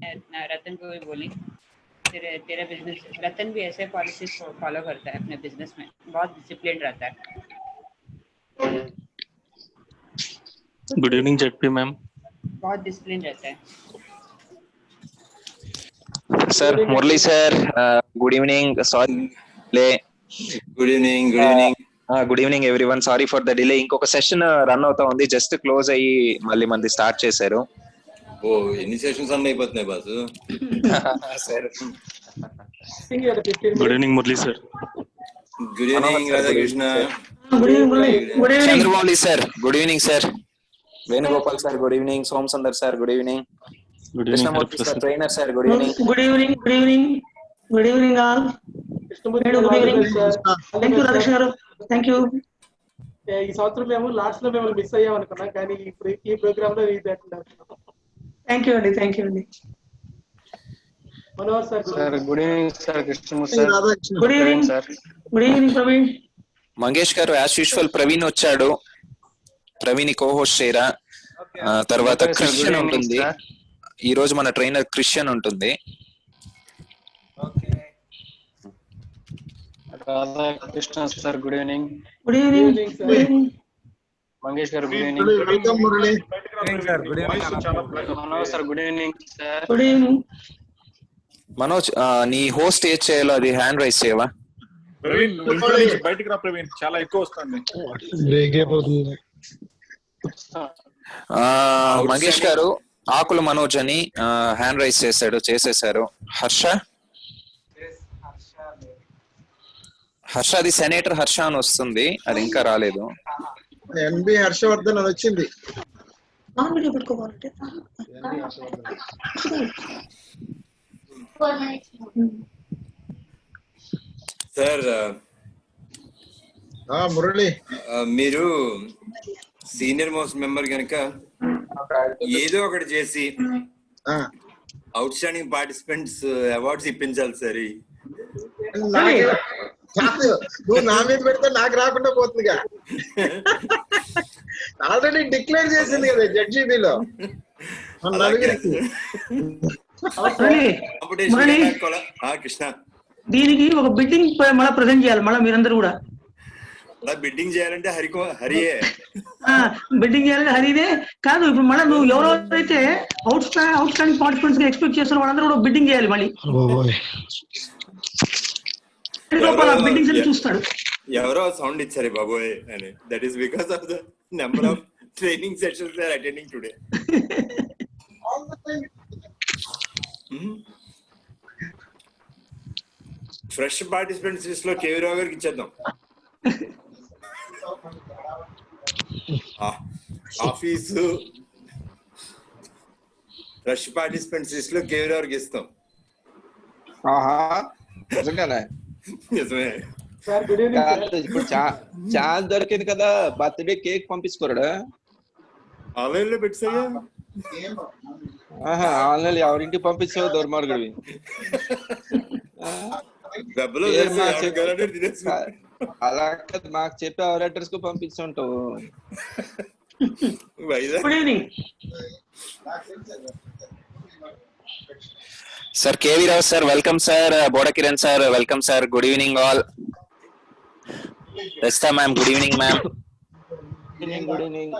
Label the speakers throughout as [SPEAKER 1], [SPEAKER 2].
[SPEAKER 1] रतन को भी बोली तेरा बिजनेस, रतन भी ऐसे पॉलिसीज फॉलो करता है अपने बिजनेस में, बहुत डिसिप्लिन रहता है।
[SPEAKER 2] गुड इवनिंग जेटपी मैम।
[SPEAKER 1] बहुत डिसिप्लिन रहता है
[SPEAKER 3] sir. Murali sir, good evening. Sorry
[SPEAKER 4] good evening
[SPEAKER 3] good evening everyone. Sorry for the delay. ఇంకొక సెషన్ రన్ అవుతా ఉంది, జస్ట్ క్లోజ్ అయ్యి మళ్ళీ మంది స్టార్ట్ చేశారు.
[SPEAKER 4] ఓ ఎన్ని సెషన్స్ అన్నీ అయిపోతున్నాయి boss.
[SPEAKER 3] Sir
[SPEAKER 2] good evening Murali sir.
[SPEAKER 4] Good evening Radhakrishna.
[SPEAKER 3] Chandramouli sir good evening sir. Venugopal sir good evening. Som Sundar sir good evening. Krishnamurthy sir trainer sir good evening.
[SPEAKER 5] Good evening good evening good evening all. Good evening. Thank you Radhakrishna garu. Thank you.
[SPEAKER 6] ఈ సంవత్సరం మేము last లో మేము miss అయ్యాం అనుకున్నాం, కానీ ఇప్పుడు ఈ ప్రోగ్రామ్ లో
[SPEAKER 5] థ్యాంక్ యూ అండి. థ్యాంక్ యూ అండి.
[SPEAKER 6] Manohar sir
[SPEAKER 7] good evening sir. Krishnamurthy sir
[SPEAKER 5] good evening sir. Good evening Praveen.
[SPEAKER 3] Mangesh గారు యాజ్ యూజువల్ ప్రవీణ్ వచ్చాడు. ప్రవీణ్ కో-హోస్ట్ చేయరా. తర్వాత క్రిస్టియన్ ఉంటుంది. ఈ రోజు మన ట్రైనర్ క్రిస్టియన్ ఉంటుంది.
[SPEAKER 7] Radhakrishna sir good evening.
[SPEAKER 5] Good evening.
[SPEAKER 7] Mangesh garu good evening. Manoj sir good evening sir.
[SPEAKER 5] Good evening.
[SPEAKER 3] Manoj, నీ హోస్ట్ ఏది చేయాలో అది హ్యాండ్ రైజ్ చేయవా?
[SPEAKER 8] ప్రవీణ్ బయటికి రా. ప్రవీణ్ చాలా ఎక్కువ వస్తుంది.
[SPEAKER 3] మంగేష్ గారు ఆకుల మనోజ్ అని హ్యాండ్ రైజ్ చేసేసారు. హర్ష అది సెనేటర్ హర్ష అని వస్తుంది, అది ఇంకా రాలేదు.
[SPEAKER 9] ఎంబి హర్షవర్ధన్ అని వచ్చింది.
[SPEAKER 4] సార్
[SPEAKER 9] మురళి,
[SPEAKER 4] మీరు సీనియర్ మోస్ట్ మెంబర్ కనుక ఏదో ఒకటి చేసి అవుట్ స్టాండింగ్ పార్టిసిపెంట్స్ అవార్డ్స్ ఇప్పించాలి సార్.
[SPEAKER 9] నువ్వు నా మీద పెడితే నాకు రాకుండా పోతుందిగా. ఆల్రెడీ డిక్లేర్ చేసింది కదా జడ్జీబీలో నలుగురికి.
[SPEAKER 4] కృష్ణ
[SPEAKER 5] దీనికి ఒక బిడ్డింగ్ మళ్ళీ ప్రెజెంట్ చేయాలి. మళ్ళీ మీరందరూ కూడా
[SPEAKER 4] బిడ్డింగ్ చేయాలంటే హరియే
[SPEAKER 5] బిడ్డింగ్ చేయాలంటే హరిదే కాదు. ఇప్పుడు మళ్ళీ నువ్వు ఎవరైతే అవుట్ స్టాండింగ్ పార్టిసిపెంట్స్ ఎక్స్పెక్ట్ చేస్తారో వాళ్ళందరూ కూడా బిడ్డింగ్ చేయాలి. మళ్ళీ బిడ్డింగ్స్ అని చూస్తాడు.
[SPEAKER 4] ఎవరో సౌండ్ ఇచ్చారు బాబోయ్ అని. That is because of the number of training sessions they are attending today. Fresh participants list లో కేవీ రావు గారికి ఇచ్చేద్దాం. ఆఫీసు ఫ్రెష్ పార్టిసిపెంట్స్ లిస్ట్ లో కేవీ రావు గారికి ఇస్తాం. నిజమే.
[SPEAKER 10] ఇప్పుడు ఛాన్స్ దొరికింది కదా, బర్త్డే కేక్ పంపించుకోరాడా?
[SPEAKER 4] ఆన్లైన్ లో పెట్టాయా?
[SPEAKER 10] ఆన్లైన్ ఎవరింటికి పంపించావు దుర్మార్గుడివి. అలా మాకు చెప్పి ఎవరి అడ్రస్ కు పంపిస్తుంటావు.
[SPEAKER 3] Sir KV Rao sir welcome sir. Boda Kiran sir welcome sir. Good evening all. రస్తా ma'am good evening ma'am.
[SPEAKER 10] Good evening.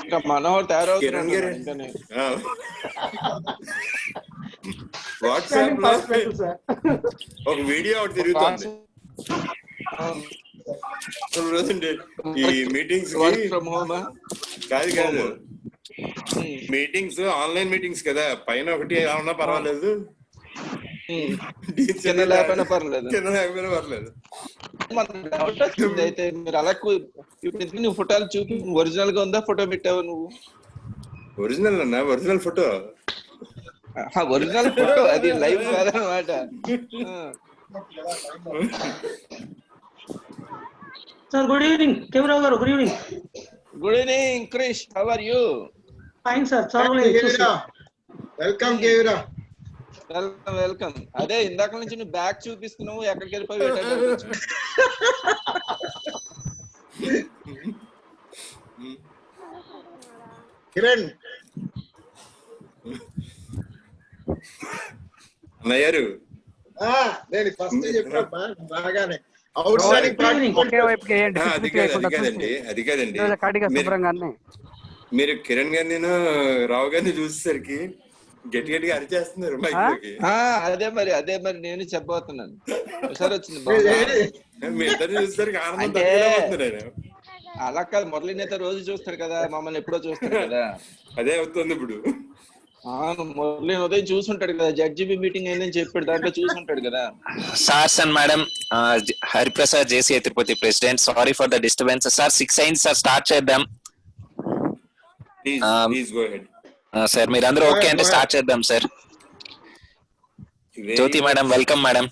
[SPEAKER 10] ఇంకా మనోహర్ తయారవుతున్నాడు.
[SPEAKER 4] వాట్సాప్ లో ఒక వీడియో ఒకటి తిరుగుతుంది. ఈ మీటింగ్స్ కాదు మీటింగ్స్ ఆన్లైన్ మీటింగ్స్ కదా, పైన ఒకటి ఏమన్నా పర్వాలేదు,
[SPEAKER 10] కింద లేకపోయినా పర్లేదు. అయితే మీరు అలా నువ్వు ఫోటోలు చూపి ఒరిజినల్ గా ఉందా ఫోటో పెట్టావు నువ్వు?
[SPEAKER 4] ఒరిజినల్ అన్నా? ఒరిజినల్ ఫోటో
[SPEAKER 10] ఒరిజినల్ ఫోటో అది లైవ్ కాదనమాట.
[SPEAKER 5] Sir good evening KV Rao గారు. Good evening.
[SPEAKER 10] Good evening Krish, how are you?
[SPEAKER 5] Fine sir.
[SPEAKER 9] Welcome KV Rao.
[SPEAKER 10] Welcome welcome. అదే ఇందాక నుంచి నువ్వు బ్యాగ్ చూపిస్తున్నావు, ఎక్కడికి వెళ్ళిపోయి
[SPEAKER 9] కిరణ్
[SPEAKER 4] అన్నయ్యారు
[SPEAKER 9] నేను ఫస్ట్ చెప్పాను బాగానే అవుట్ స్టాండింగ్
[SPEAKER 4] అది కాదండి మీరు కిరణ్ గారిని రావు గారిని చూసేసరికి గట్టి గట్టిగా అరిచేస్తున్నారు మైక్లోకి.
[SPEAKER 10] అదే మరి నేను చెప్పబోతున్నాను. ఒకసారి వచ్చింది
[SPEAKER 4] మీ ఇద్దరు చూసేసరికి ఆనందం తగ్గిపోతుంది.
[SPEAKER 10] అలా కాదు, మురళీ నేత రోజు చూస్తాడు కదా, మమ్మల్ని ఎప్పుడో చూస్తాడు కదా.
[SPEAKER 4] అదే అవుతుంది ఇప్పుడు.
[SPEAKER 10] మురళీ ఉదయం చూసుంటాడు కదా, జడ్జిబి మీటింగ్ అయిందని చెప్పాడు, దాంట్లో చూసుంటాడు కదా.
[SPEAKER 3] Sirs and madam, Hariprasad JC Tirupati president, sorry for the disturbance. Sir 6 అయింది సార్, స్టార్ట్ చేద్దాం. సార్ మీరందరూ ఓకే అంటే స్టార్ట్ చేద్దాం sir. Jyoti madam, welcome madam.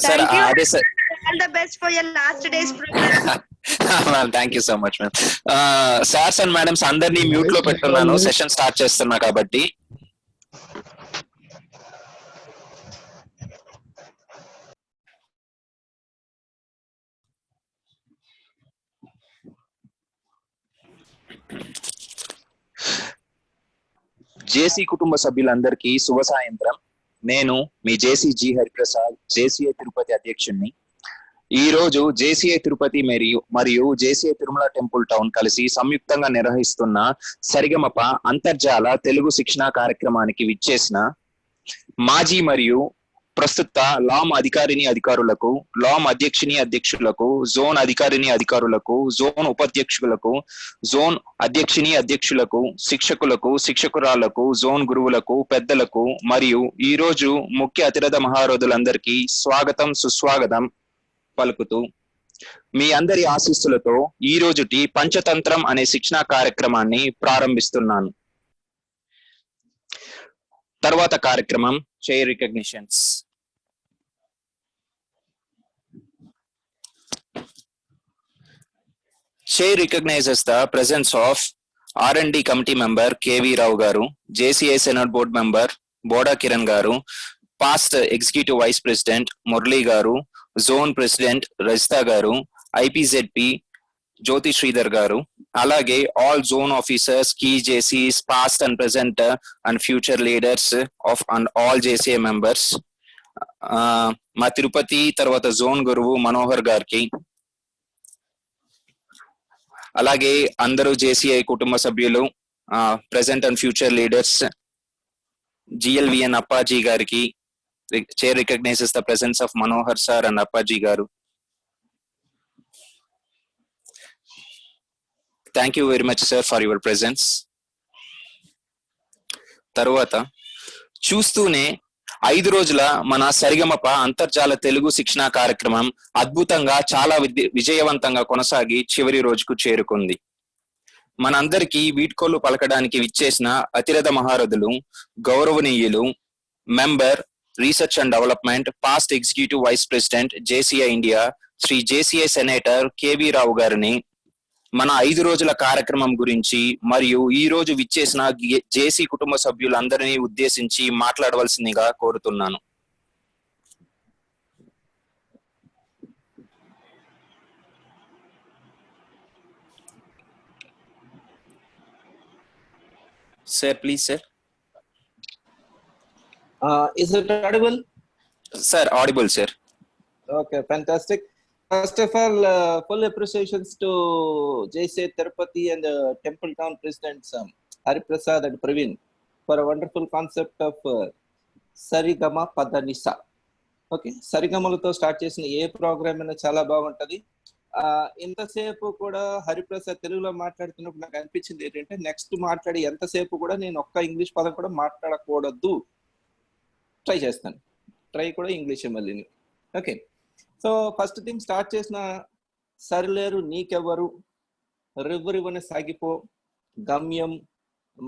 [SPEAKER 3] Sir అదే sir,
[SPEAKER 11] all the best for your last day's program.
[SPEAKER 3] Ma'am thank you so much ma'am. Sirs and madams అందరినీ mute లో పెట్టున్నాను, session start చేస్తున్నా కాబట్టి. జేసీ కుటుంబ సభ్యులందరికీ శుభ సాయంత్రం. నేను మీ జేసీ జి హరిప్రసాద్, జేసీఐ తిరుపతి అధ్యక్షుడిని. ఈ రోజు జేసీఐ తిరుపతి మరియు జేసీఐ తిరుమల టెంపుల్ టౌన్ కలిసి సంయుక్తంగా నిర్వహిస్తున్న సరిగమప అంతర్జాల తెలుగు శిక్షణ కార్యక్రమానికి విచ్చేసిన మాజీ మరియు ప్రస్తుత లామ్ అధికారిని అధికారులకు, లామ్ అధ్యక్షిని అధ్యక్షులకు, జోన్ అధికారిని అధికారులకు, జోన్ ఉపాధ్యక్షులకు, జోన్ అధ్యక్షిని అధ్యక్షులకు, శిక్షకులకు, శిక్షకురాళ్లకు, జోన్ గురువులకు, పెద్దలకు మరియు ఈ రోజు ముఖ్య అతిరథ మహారథులందరికీ స్వాగతం సుస్వాగతం పలుకుతూ మీ అందరి ఆశీస్సులతో ఈ రోజుటి పంచతంత్రం అనే శిక్షణా కార్యక్రమాన్ని ప్రారంభిస్తున్నాను. తర్వాత కార్యక్రమం chair recognitions. Chair recognizes the presence of R&D committee member KV Rao garu, JCI Senate board member Boda Kiran garu, past executive vice president Murli garu, zone president Rajita garu, IPZP Jyoti Sridhar garu, alage all zone officers, key JCs, past and present and future leaders of and all JCI members, ma Tirupati tarvata zone guruvu Manohar garki, అలాగే అందరూ JCI కుటుంబ సభ్యులు, present and future leaders, GLVN Appaji గారికి chair recognizes the presence of Manohar sir and Appaji garu. Thank you very much sir for your presence. తరువాత చూస్తూనే 5 రోజుల మన సరిగమప అంతర్జాల తెలుగు శిక్షణ కార్యక్రమం అద్భుతంగా చాలా విజయవంతంగా కొనసాగి చివరి రోజుకు చేరుకుంది. మనందరికీ వీడ్కోలు పలకడానికి విచ్చేసిన అతిరథ మహారథులు, గౌరవనీయులు, member research and development, past executive vice president JCI India Shri JCI senator KV Rao గారిని మన 5 రోజుల కార్యక్రమం గురించి మరియు ఈ రోజు విచ్చేసిన జేసీ కుటుంబ సభ్యులందరినీ ఉద్దేశించి మాట్లాడవలసిందిగా కోరుతున్నాను. Sir please sir.
[SPEAKER 10] Is it audible?
[SPEAKER 3] Sir audible sir.
[SPEAKER 10] Okay, fantastic. First of all, full appreciations to JCI Tirupati and the Temple Town Presidents Hariprasad and Praveen for a wonderful concept of Sarigama Padanisa. Okay, Sarigamalతో start చేసిన ఏ programme అయినా చాలా బాగుంటది. ఇంతసేపు కూడా హరిప్రసాద్ తెలుగులో మాట్లాడుతున్నప్పుడు నాకు అనిపించింది ఏంటంటే నెక్స్ట్ మాట్లాడి ఎంతసేపు కూడా నేను ఒక్క ఇంగ్లీష్ పదం కూడా మాట్లాడకూడదు. ట్రై చేస్తాను, ట్రై కూడా ఇంగ్లీష్ మళ్ళీ. Okay, so first thing start చేసిన సరిలేరు నీకెవరు, రివ్వరివ్వని సాగిపో, గమ్యం,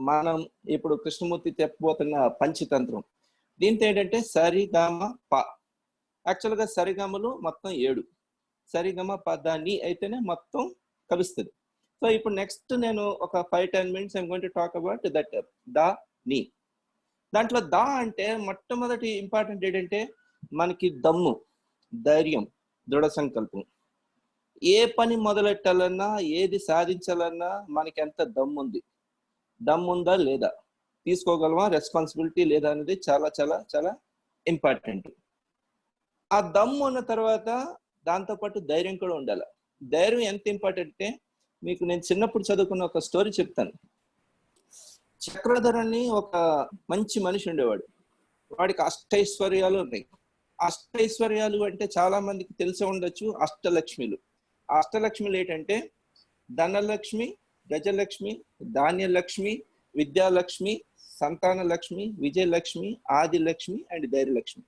[SPEAKER 10] మనం ఇప్పుడు కృష్ణమూర్తి చెప్పబోతున్న పంచతంత్రం. దీంతో ఏంటంటే సరిగమ ప, యాక్చువల్గా సరిగమలు మొత్తం 7, సరిగమ పదాన్ని అయితేనే మొత్తం కలుస్తుంది. సో ఇప్పుడు నెక్స్ట్ నేను ఒక 5-10 minutes I'm going to talk about that the నీ. దాంట్లో ద అంటే మొట్టమొదటి ఇంపార్టెంట్ ఏంటంటే మనకి దమ్ము, ధైర్యం, దృఢ సంకల్పం. ఏ పని మొదలెట్టాలన్నా ఏది సాధించాలన్నా మనకి ఎంత దమ్ముంది, దమ్ముందా లేదా, తీసుకోగలమా రెస్పాన్సిబిలిటీ లేదా అనేది చాలా చాలా చాలా ఇంపార్టెంట్. ఆ దమ్ము ఉన్న తర్వాత దాంతోపాటు ధైర్యం కూడా ఉండాలి. ధైర్యం ఎంత ఇంపార్టెంట్ అంటే మీకు నేను చిన్నప్పుడు చదువుకున్న ఒక స్టోరీ చెప్తాను. చక్రధర్ అని ఒక మంచి మనిషి ఉండేవాడు. వాడికి అష్టైశ్వర్యాలు ఉన్నాయి. అష్టైశ్వర్యాలు అంటే చాలా మందికి తెలిసే ఉండొచ్చు. అష్టలక్ష్మిలు. ఆ అష్టలక్ష్మిలు ఏంటంటే ధనలక్ష్మి, గజలక్ష్మి, ధాన్యలక్ష్మి, విద్యాలక్ష్మి, సంతాన లక్ష్మి, విజయలక్ష్మి, ఆదిలక్ష్మి అండ్ ధైర్యలక్ష్మి.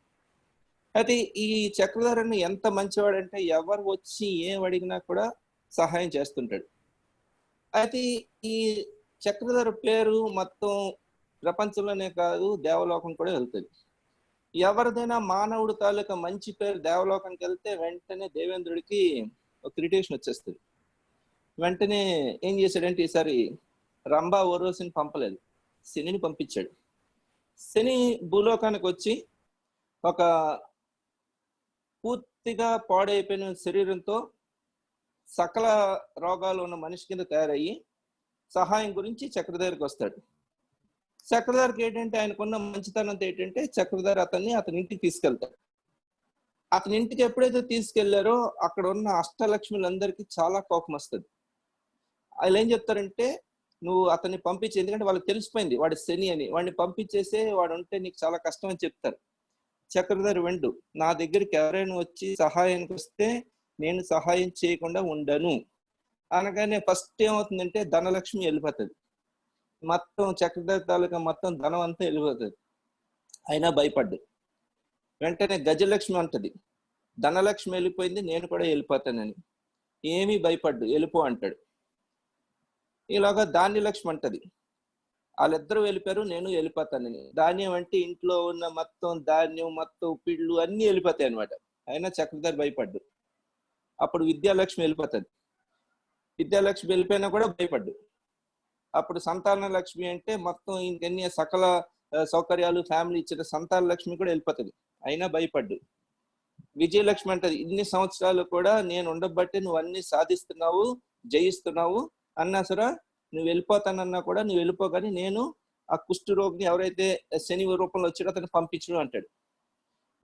[SPEAKER 10] అయితే ఈ చక్రధరని ఎంత మంచివాడంటే ఎవరు వచ్చి ఏం అడిగినా కూడా సహాయం చేస్తుంటాడు. అయితే ఈ చక్రధర పేరు మొత్తం ప్రపంచంలోనే కాదు దేవలోకం కూడా వెళ్తుంది. ఎవరిదైనా మానవుడు తాలూకా మంచి పేరు దేవలోకానికి వెళ్తే వెంటనే దేవేంద్రుడికి ఒక ఇరిటేషన్ వచ్చేస్తుంది. వెంటనే ఏం చేశాడంటే ఈసారి రంభా ఓరోసిని పంపలేదు, శనిని పంపించాడు. శని భూలోకానికి వచ్చి ఒక పూర్తిగా పాడైపోయిన శరీరంతో సకల రోగాలు ఉన్న మనిషి కింద తయారయ్యి సహాయం గురించి చక్రధర్కి వస్తాడు. చక్రధర్కి ఏంటంటే ఆయనకున్న మంచితనంతో ఏంటంటే చక్రధర్ అతని ఇంటికి తీసుకెళ్తాడు. అతని ఇంటికి ఎప్పుడైతే తీసుకెళ్లారో అక్కడ ఉన్న అష్టలక్ష్ములందరికీ చాలా కోపం వస్తుంది. వాళ్ళు ఏం చెప్తారంటే నువ్వు అతన్ని పంపించి, ఎందుకంటే వాళ్ళకి తెలిసిపోయింది వాడు శని అని, వాడిని పంపించేసే వాడు ఉంటే నీకు చాలా కష్టం అని చెప్తారు. చక్రధర్ వెండు నా దగ్గరికి ఎవరైనా వచ్చి సహాయానికి వస్తే నేను సహాయం చేయకుండా ఉండను అనగానే ఫస్ట్ ఏమవుతుందంటే ధనలక్ష్మి వెళ్ళిపోతుంది. మొత్తం చక్రధర్ తాలూకా మొత్తం ధనం అంతా వెళ్ళిపోతుంది. అయినా భయపడ్డు. వెంటనే గజలక్ష్మి అంటది ధనలక్ష్మి వెళ్ళిపోయింది నేను కూడా వెళ్ళిపోతానని. ఏమీ భయపడ్డు, వెళ్ళిపో అంటాడు. ఇలాగా ధాన్యలక్ష్మి అంటది వాళ్ళిద్దరూ వెళ్ళిపోయారు నేను వెళ్ళిపోతానని. ధాన్యం అంటే ఇంట్లో ఉన్న మొత్తం ధాన్యం మొత్తం పిళ్ళు అన్ని వెళ్ళిపోతాయి అనమాట. అయినా చక్రధర్ భయపడ్డు. అప్పుడు విద్యాలక్ష్మి వెళ్ళిపోతుంది. విద్యాలక్ష్మి వెళ్ళిపోయినా కూడా భయపడ్డు. అప్పుడు సంతాన లక్ష్మి అంటే మొత్తం ఇంకెన్ని సకల సౌకర్యాలు ఫ్యామిలీ ఇచ్చిన సంతాన లక్ష్మి కూడా వెళ్ళిపోతుంది. అయినా భయపడ్డు. విజయలక్ష్మి అంటది ఇన్ని సంవత్సరాలు కూడా నేను ఉండబట్టి నువ్వు అన్ని సాధిస్తున్నావు, జయిస్తున్నావు అన్నా సరే నువ్వు వెళ్ళిపోతానన్నా కూడా నువ్వు వెళ్ళిపోగాని నేను ఆ కుష్ఠ రోగిని ఎవరైతే శని రూపంలో వచ్చాడో అతన్ని పంపించను అంటాడు.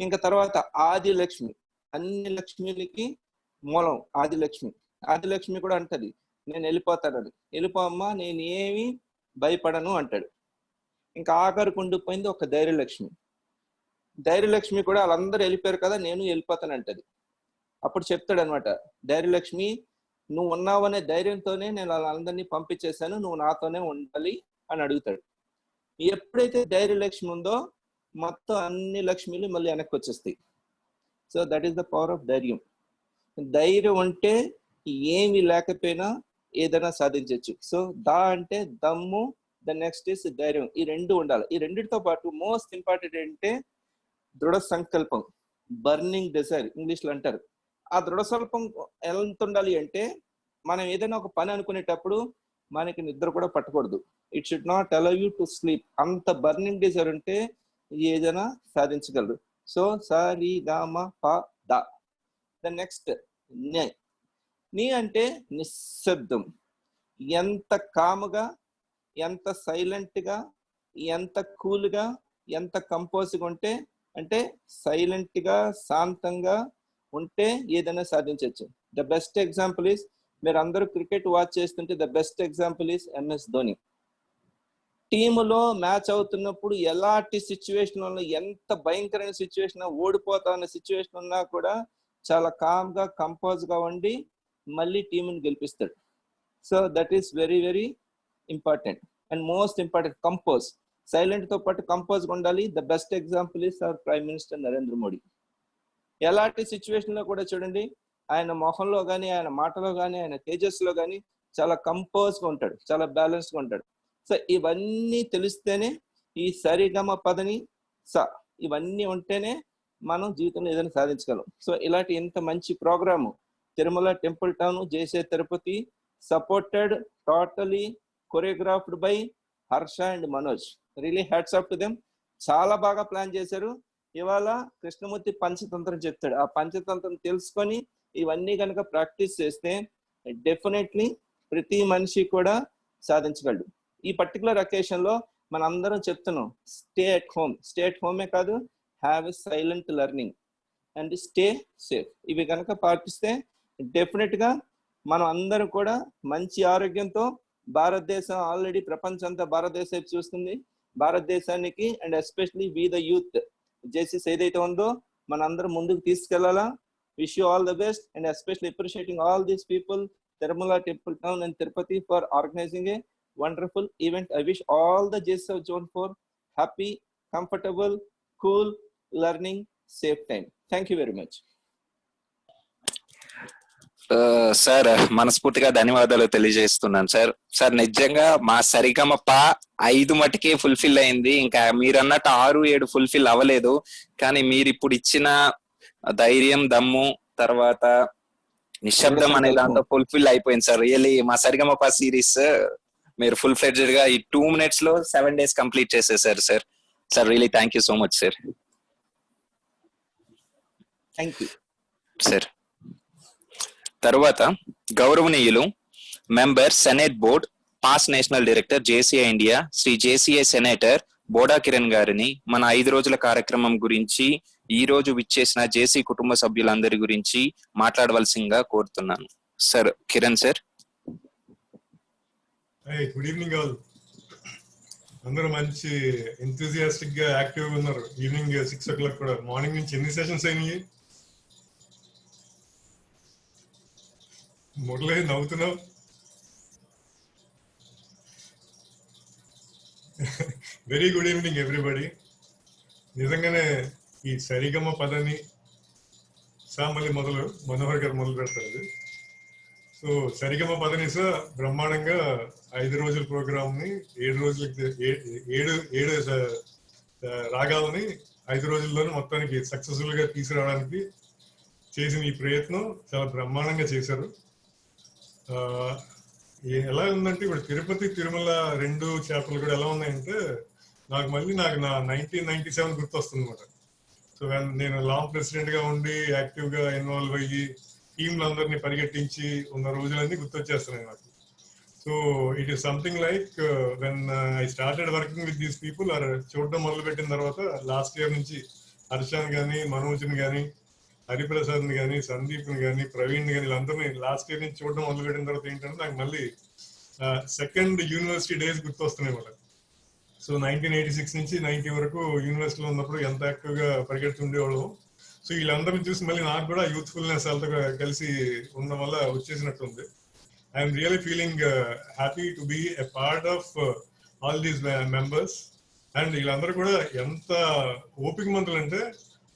[SPEAKER 10] ఇంకా తర్వాత ఆదిలక్ష్మి, అన్ని లక్ష్మిలకి మూలం ఆదిలక్ష్మి. ఆదిలక్ష్మి కూడా అంటది నేను వెళ్ళిపోతానని. వెళ్ళిపోమ్మా నేను ఏమి భయపడను అంటాడు. ఇంకా ఆఖరికి ఉండిపోయింది ఒక ధైర్యలక్ష్మి. ధైర్యలక్ష్మి కూడా వాళ్ళందరూ వెళ్ళిపోయారు కదా నేను వెళ్ళిపోతానంటది. అప్పుడు చెప్తాడు అనమాట ధైర్యలక్ష్మి నువ్వు ఉన్నావనే ధైర్యంతోనే నేను వాళ్ళందరినీ పంపించేశాను, నువ్వు నాతోనే ఉండాలి అని అడుగుతాడు. ఎప్పుడైతే ధైర్యలక్ష్మి ఉందో మొత్తం అన్ని లక్ష్మిలు మళ్ళీ వెనక్కి వచ్చేస్తాయి. So that is the power of ధైర్యం. ధైర్యం అంటే ఏమి లేకపోయినా ఏదైనా సాధించవచ్చు. సో దా అంటే దమ్ము, ద నెక్స్ట్ ఇస్ ధైర్యం. ఈ రెండు ఉండాలి. ఈ రెండిటితో పాటు మోస్ట్ ఇంపార్టెంట్ ఏంటంటే దృఢ సంకల్పం, బర్నింగ్ డిజైర్ ఇంగ్లీష్ లో అంటారు. ఆ దృఢ సంకల్పం ఎంత ఉండాలి అంటే మనం ఏదైనా ఒక పని అనుకునేటప్పుడు మనకి నిద్ర కూడా పట్టకూడదు. It should not allow you to sleep. అంత బర్నింగ్ డిజైర్ ఉంటే ఏదైనా సాధించగలరు. సో సరి గమ ప ద. ద నెక్స్ట్ నీ అంటే నిశ్శబ్దం. ఎంత కాముగా, ఎంత సైలెంట్ గా, ఎంత కూల్ గా, ఎంత కంపోజ్గా ఉంటే అంటే సైలెంట్ గా శాంతంగా ఉంటే ఏదైనా సాధించవచ్చు. ద బెస్ట్ ఎగ్జాంపుల్ ఈస్ మీరు అందరూ క్రికెట్ వాచ్ చేస్తుంటే the best example is MS Dhoni. టీములో మ్యాచ్ అవుతున్నప్పుడు ఎలాంటి సిచ్యువేషన్ ఉన్నా, ఎంత భయంకరమైన సిచ్యువేషన్ ఓడిపోతా ఉన్న సిచ్యువేషన్ ఉన్నా కూడా చాలా కామ్ గా కంపోజ్ గా ఉండి మళ్ళీ టీముని గెలిపిస్తాడు. So that is very very important and most important. Compose, silent తో పాటు కంపోజ్ గా ఉండాలి. The best example is our prime minister Narendra Modi. ఎలాంటి సిచ్యువేషన్ లో కూడా చూడండి ఆయన మొహంలో కానీ, ఆయన మాటలో కానీ, ఆయన తేజస్సులో కానీ చాలా కంపోజ్ గా ఉంటాడు, చాలా బ్యాలెన్స్ గా ఉంటాడు. సో ఇవన్నీ తెలిస్తేనే ఈ సరిగమ పదని స ఇవన్నీ ఉంటేనే మనం జీవితంలో ఏదైనా సాధించగలం. సో ఇలాంటి ఇంత మంచి programme Tirumala temple town JC Tirupati supported totally choreographed by Harsha and Manoj. Really hats off to them. చాలా బాగా ప్లాన్ చేశారు. ఇవాళ కృష్ణమూర్తి పంచతంత్రం చెప్తాడు. ఆ పంచతంత్రం తెలుసుకొని ఇవన్నీ కనుక ప్రాక్టీస్ చేస్తే డెఫినెట్లీ ప్రతి మనిషి కూడా సాధించగలడు. ఈ పర్టికులర్ అకేషన్ లో మనం అందరం చెప్తున్నాం, స్టే అట్ హోమే కాదు, have a silent learning and stay safe. ఇవి కనుక పాటిస్తే డెఫినెట్ గా మనం అందరం కూడా మంచి ఆరోగ్యంతో, భారతదేశం ఆల్రెడీ ప్రపంచం అంతా భారతదేశం చూస్తుంది, భారతదేశానికి and especially we the youth Jaycees ఏదైతే ఉందో మన అందరం ముందుకు తీసుకెళ్లాలా. Wish you all the best and especially appreciating all these people, Tirumala Temple Town and Tirupati, for organizing a wonderful event. I wish all the JSF Zone 4 happy, comfortable, cool learning, safe time. Thank you very much.
[SPEAKER 3] Sir మనస్ఫూర్తిగా ధన్యవాదాలు తెలియజేస్తున్నాను sir. Sir నిజంగా మా Sa Re Ga Ma Pa 5 మటుకే fulfil అయింది, ఇంకా మీరు అన్నట్టు 6-7 fulfil అవ్వలేదు. కానీ మీరు ఇప్పుడు ఇచ్చిన ధైర్యం, దమ్ము, తర్వాత నిశ్శబ్దం అనే దాంతో ఫుల్ఫిల్ అయిపోయింది సార్. రియల్లీ మా సరిగమప సిరీస్ మీరు ఫుల్ ఫ్లెడ్జెడ్ గా ఈ 2 minutes లో 7 days కంప్లీట్ చేసేసారు sir. Sir really thank you so much sir.
[SPEAKER 10] Thank you
[SPEAKER 3] sir. తర్వాత గౌరవనీయులు member senate board, past national director JCI India, Shri JCI senator Boda Kiran గారిని మన 5 రోజుల కార్యక్రమం గురించి, ఈ రోజు విచ్చేసిన జేసీ కుటుంబ సభ్యులందరి గురించి మాట్లాడవలసిందిగా కోరుతున్నాను. Sir Kiran sir.
[SPEAKER 12] Good evening all. అందరూ మంచి ఎంతూజియాస్టిక్ గా యాక్టివ్ గా ఉన్నారు. ఈవినింగ్ 6 o'clock కూడా. మార్నింగ్ నుంచి ఎన్ని సెషన్స్ అయినాయి? మురళి నవ్వుతున్నావు. Very good evening everybody. నిజంగానే ఈ సరిగమ పదని మళ్ళీ మనోహర్ గారు మొదలు పెడతారు. సో సరిగమ పదనిస బ్రహ్మాండంగా 5 రోజుల ప్రోగ్రామ్ ని 7 రోజులకి 7 రాగాలని 5 రోజుల్లోనే మొత్తానికి సక్సెస్ఫుల్ గా తీసుకురావడానికి చేసిన ఈ ప్రయత్నం చాలా బ్రహ్మాండంగా చేశారు. ఎలా ఉందంటే ఇప్పుడు తిరుపతి, తిరుమల 2 చాప్టర్లు కూడా ఎలా ఉన్నాయంటే నాకు నా 1997 గుర్తొస్తుంది అనమాట. సో నేను లాంగ్ ప్రెసిడెంట్ గా ఉండి యాక్టివ్ గా ఇన్వాల్వ్ అయ్యి టీంలు అందరినీ పరిగెట్టించి ఉన్న రోజులన్నీ గుర్తొచ్చేస్తున్నాయి నాకు. So it is something like when I started working with these people or చూడడం మొదలు పెట్టిన తర్వాత లాస్ట్ ఇయర్ నుంచి హర్షాన్ కానీ, మనోజ్ని కానీ, హరిప్రసాద్ని కానీ, సందీప్ని కానీ, ప్రవీణ్ కానీ, వీళ్ళందరినీ లాస్ట్ ఇయర్ నుంచి చూడడం మొదలు పెట్టిన తర్వాత ఏంటంటే నాకు మళ్ళీ సెకండ్ యూనివర్సిటీ డేస్ గుర్తొస్తున్నాయి అన్నమాట. సో 1986 నుంచి 90 వరకు యూనివర్సిటీలో ఉన్నప్పుడు ఎంత యాక్టివ్ గా పరిగెడుతుండేవాళ్ళు. సో వీళ్ళందరినీ చూసి మళ్ళీ నాకు కూడా యూత్ఫుల్నెస్ వాళ్ళతో కలిసి ఉండడం వల్ల వచ్చేసినట్టుంది. I'm really feeling happy to be a part of all these members. And వీళ్ళందరూ కూడా ఎంత ఓపిక మంతులు అంటే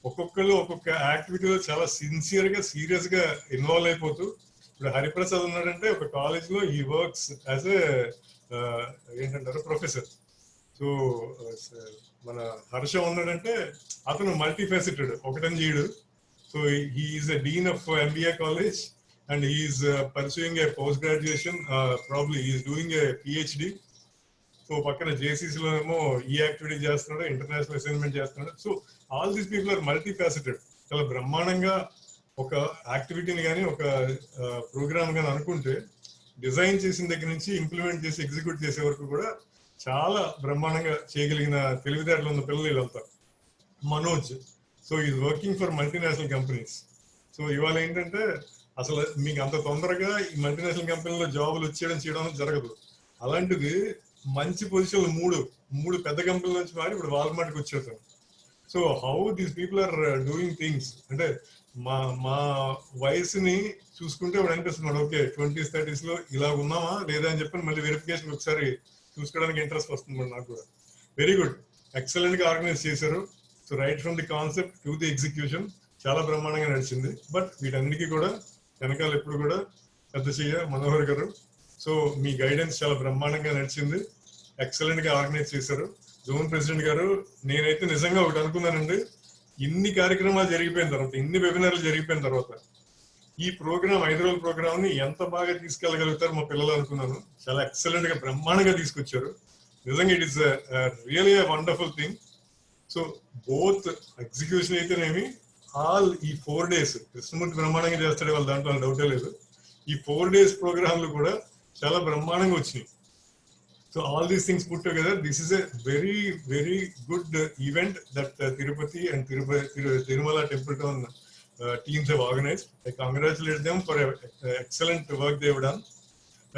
[SPEAKER 12] ఒక్కొక్కరు ఒక్కొక్క యాక్టివిటీలో చాలా సిన్సియర్ గా, సీరియస్ గా ఇన్వాల్వ్ అయిపోతూ, ఇప్పుడు హరిప్రసాద్ ఉన్నాడంటే ఒక కాలేజ్ లో హీ వర్క్స్ యాజ్ ఎ ఏంటంటారు ప్రొఫెసర్. సో మన హర్ష ఉన్నాడంటే అతను మల్టీఫెసిటెడ్, ఒకటని చేయడు. So he is a dean of MBA college and he is pursuing a post graduation, probably he is doing a PhD. So పక్కన జేసీసీ లో ఏమో ఈ యాక్టివిటీ చేస్తున్నాడు, ఇంటర్నేషనల్ అసైన్మెంట్ చేస్తున్నాడు. So all these people are multifaceted. చాలా బ్రహ్మాండంగా ఒక యాక్టివిటీని కానీ ఒక ప్రోగ్రామ్ కానీ అనుకుంటే డిజైన్ చేసిన దగ్గర నుంచి ఇంప్లిమెంట్ చేసి ఎగ్జిక్యూట్ చేసే వరకు కూడా చాలా బ్రహ్మాండంగా చేయగలిగిన తెలివితేటలు ఉన్న పిల్లలు వీళ్ళంతా. Manoj, so is working for multinational companies. So ఇవాళ ఏంటంటే అసలు మీకు అంత తొందరగా ఈ మల్టీనేషనల్ కంపెనీలో జాబులు చేయడం జరగదు. అలాంటిది మంచి పొజిషన్లు మూడు పెద్ద కంపెనీల నుంచి మారి ఇప్పుడు వాల్మార్ట్కి వచ్చేసాం. So how these people are doing things అంటే మా వయసుని చూసుకుంటే ఇప్పుడు అనిపిస్తున్నాడు, ఓకే 20s 30s లో ఇలా ఉన్నామా లేదా అని చెప్పి మళ్ళీ వెరిఫికేషన్ ఒకసారి చూసుకోవడానికి ఇంట్రెస్ట్ వస్తుంది నాకు కూడా. వెరీ గుడ్, ఎక్సలెంట్ గా ఆర్గనైజ్ చేశారు. So right from the concept to the execution చాలా బ్రహ్మాండంగా నడిచింది. బట్ వీటన్నిటికీ కూడా వెనకాల ఎప్పుడు కూడా పెద్ద చెయ్య మనోహర్ గారు. సో మీ గైడెన్స్ చాలా బ్రహ్మాండంగా నడిచింది, ఎక్సలెంట్ గా ఆర్గనైజ్ చేశారు. జోన్ ప్రెసిడెంట్ గారు, నేనైతే నిజంగా ఒకటి అనుకున్నానండి, ఇన్ని కార్యక్రమాలు జరిగిపోయిన తర్వాత, ఇన్ని వెబినార్లు జరిగిపోయిన తర్వాత ఈ ప్రోగ్రామ్ 5 రోజుల ప్రోగ్రామ్ ని ఎంత బాగా తీసుకెళ్ళగలుగుతారు మా పిల్లలు అనుకున్నాను. చాలా ఎక్సలెంట్ గా బ్రహ్మాండంగా తీసుకొచ్చారు. నిజంగా it is really wonderful thing. So both execution అయితేనేమి, ఆల్ ఈ 4 days కృష్ణమూర్తి బ్రహ్మాండంగా చేస్తాడు, వాళ్ళ దాంట్లో డౌటే లేదు. ఈ 4 days ప్రోగ్రాంలు కూడా చాలా బ్రహ్మాండంగా వచ్చినాయి. So all these things put together, this is a very, very good event that Tirupati and Tirumala Temple teams have organized. I congratulate them for excellent work they have done.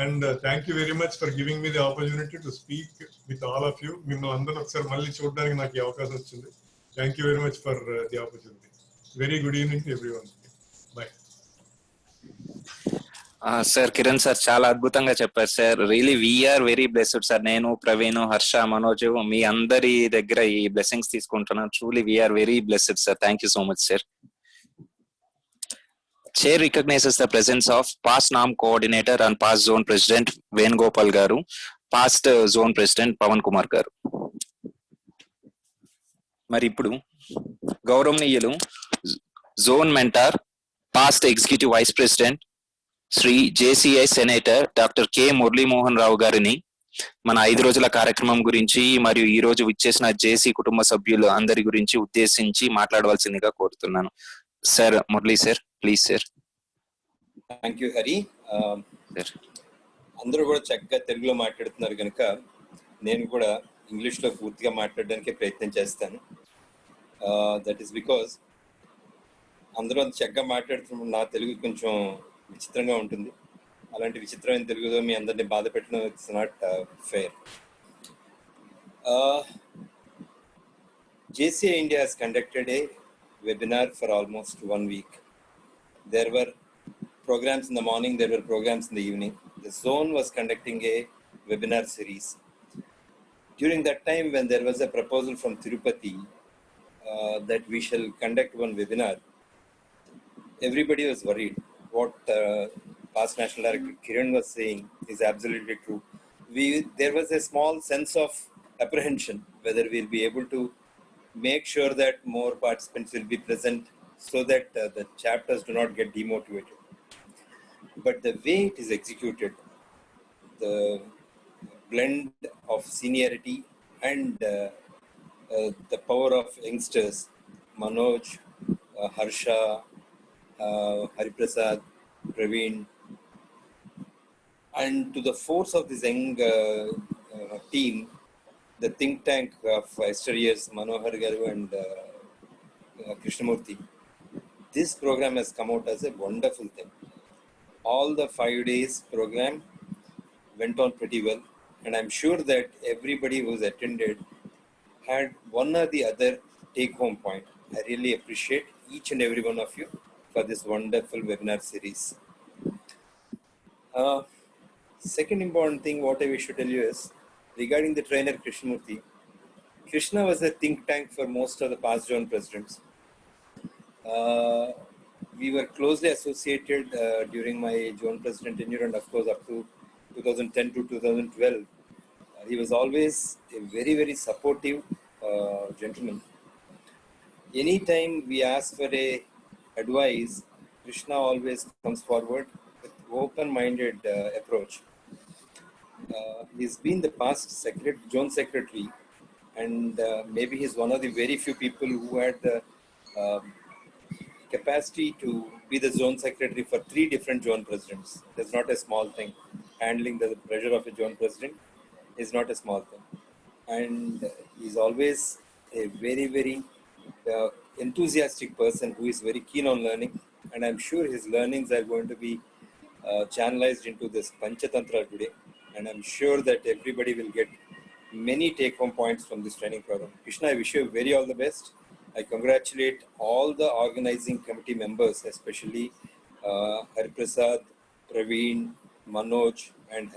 [SPEAKER 12] And thank you very much for giving me the opportunity to speak with all of you. Mimmalni andaru okkar malli chudadaniki naaku avakasam vachindi. Thank you very much for the opportunity. Very good evening to everyone. Bye.
[SPEAKER 3] Sir Kiran sir చాలా అద్భుతంగా చెప్పారు sir. Really we are very blessed sir. నేను, ప్రవీణ్, హర్ష, మనోజ్ మీ అందరి దగ్గర ఈ blessings తీసుకుంటున్నాను. Truly we are very blessed sir. Thank you so much sir. Chair recognizes the presence of past NAM coordinator and past zone president Venugopal garu, past zone president Pavan Kumar garu. మరి ఇప్పుడు గౌరవనీయులు zone mentor, past executive vice president Shri JCI senator doctor K Muralimohan Rao గారిని మన 5 రోజుల కార్యక్రమం గురించి మరియు ఈ రోజు విచ్చేసిన జేసీ కుటుంబ సభ్యులు అందరి గురించి ఉద్దేశించి మాట్లాడవలసిందిగా కోరుతున్నాను. Sir Murali sir, please sir.
[SPEAKER 13] Thank you Hari. అందరూ కూడా చక్కగా తెలుగులో మాట్లాడుతున్నారు కనుక నేను కూడా ఇంగ్లీష్లో పూర్తిగా మాట్లాడడానికి ప్రయత్నం చేస్తాను. దట్ ఈస్ బికాజ్ అందరూ చక్కగా మాట్లాడుతున్నప్పుడు నా తెలుగు కొంచెం విచిత్రంగా ఉంటుంది. అలాంటి విచిత్రమైన తెలుగులో మీ అందరినీ బాధ పెట్టడం it's not fair. JCI India has conducted a webinar for almost 1 week. There were programs in the morning, there were programs in the evening. The zone was conducting a webinar series. During that time, when there was a proposal from Tirupati that we shall conduct one webinar, everybody was worried. What past National Director Kiran was saying is absolutely true. There was a small sense of apprehension whether we'll be able to make sure that more participants will be present so that the chapters do not get demotivated. But the way it is executed, the blend of seniority and the power of youngsters, Manoj, Harsha, Hariprasad, Praveen, and to the force of this young team, the think tank of yesteryears, Manohar Garu and Krishnamurti, this program has come out as a wonderful thing. All the 5 days program went on pretty well, and I'm sure that everybody who's attended had one or the other take-home point. I really appreciate each and every one of you for this wonderful webinar series. Second important thing what I wish to tell you is regarding the trainer Krishnamurti. Krishna was a think tank for most of the past zone presidents. We were closely associated during my zone president tenure, and of course up to 2010 to 2012. He was always a very, very supportive gentleman. Anytime we ask for a advice, Krishna always comes forward with open-minded approach. He's been the past zone secretary, and maybe he's one of the very few people who had the capacity to be the zone secretary for 3 different zone presidents. That's not a small thing. Handling the pressure of a zone president is not a small thing. And he's always a very, very enthusiastic person who is very keen on learning. And I'm sure his learnings are going to be channelized into this Panchatantra today. And I'm sure that everybody will get many take-home points from this training program. Krishna, I wish you very all the best. I congratulate all the organizing committee members, especially Hariprasad, Praveen, Manoj, and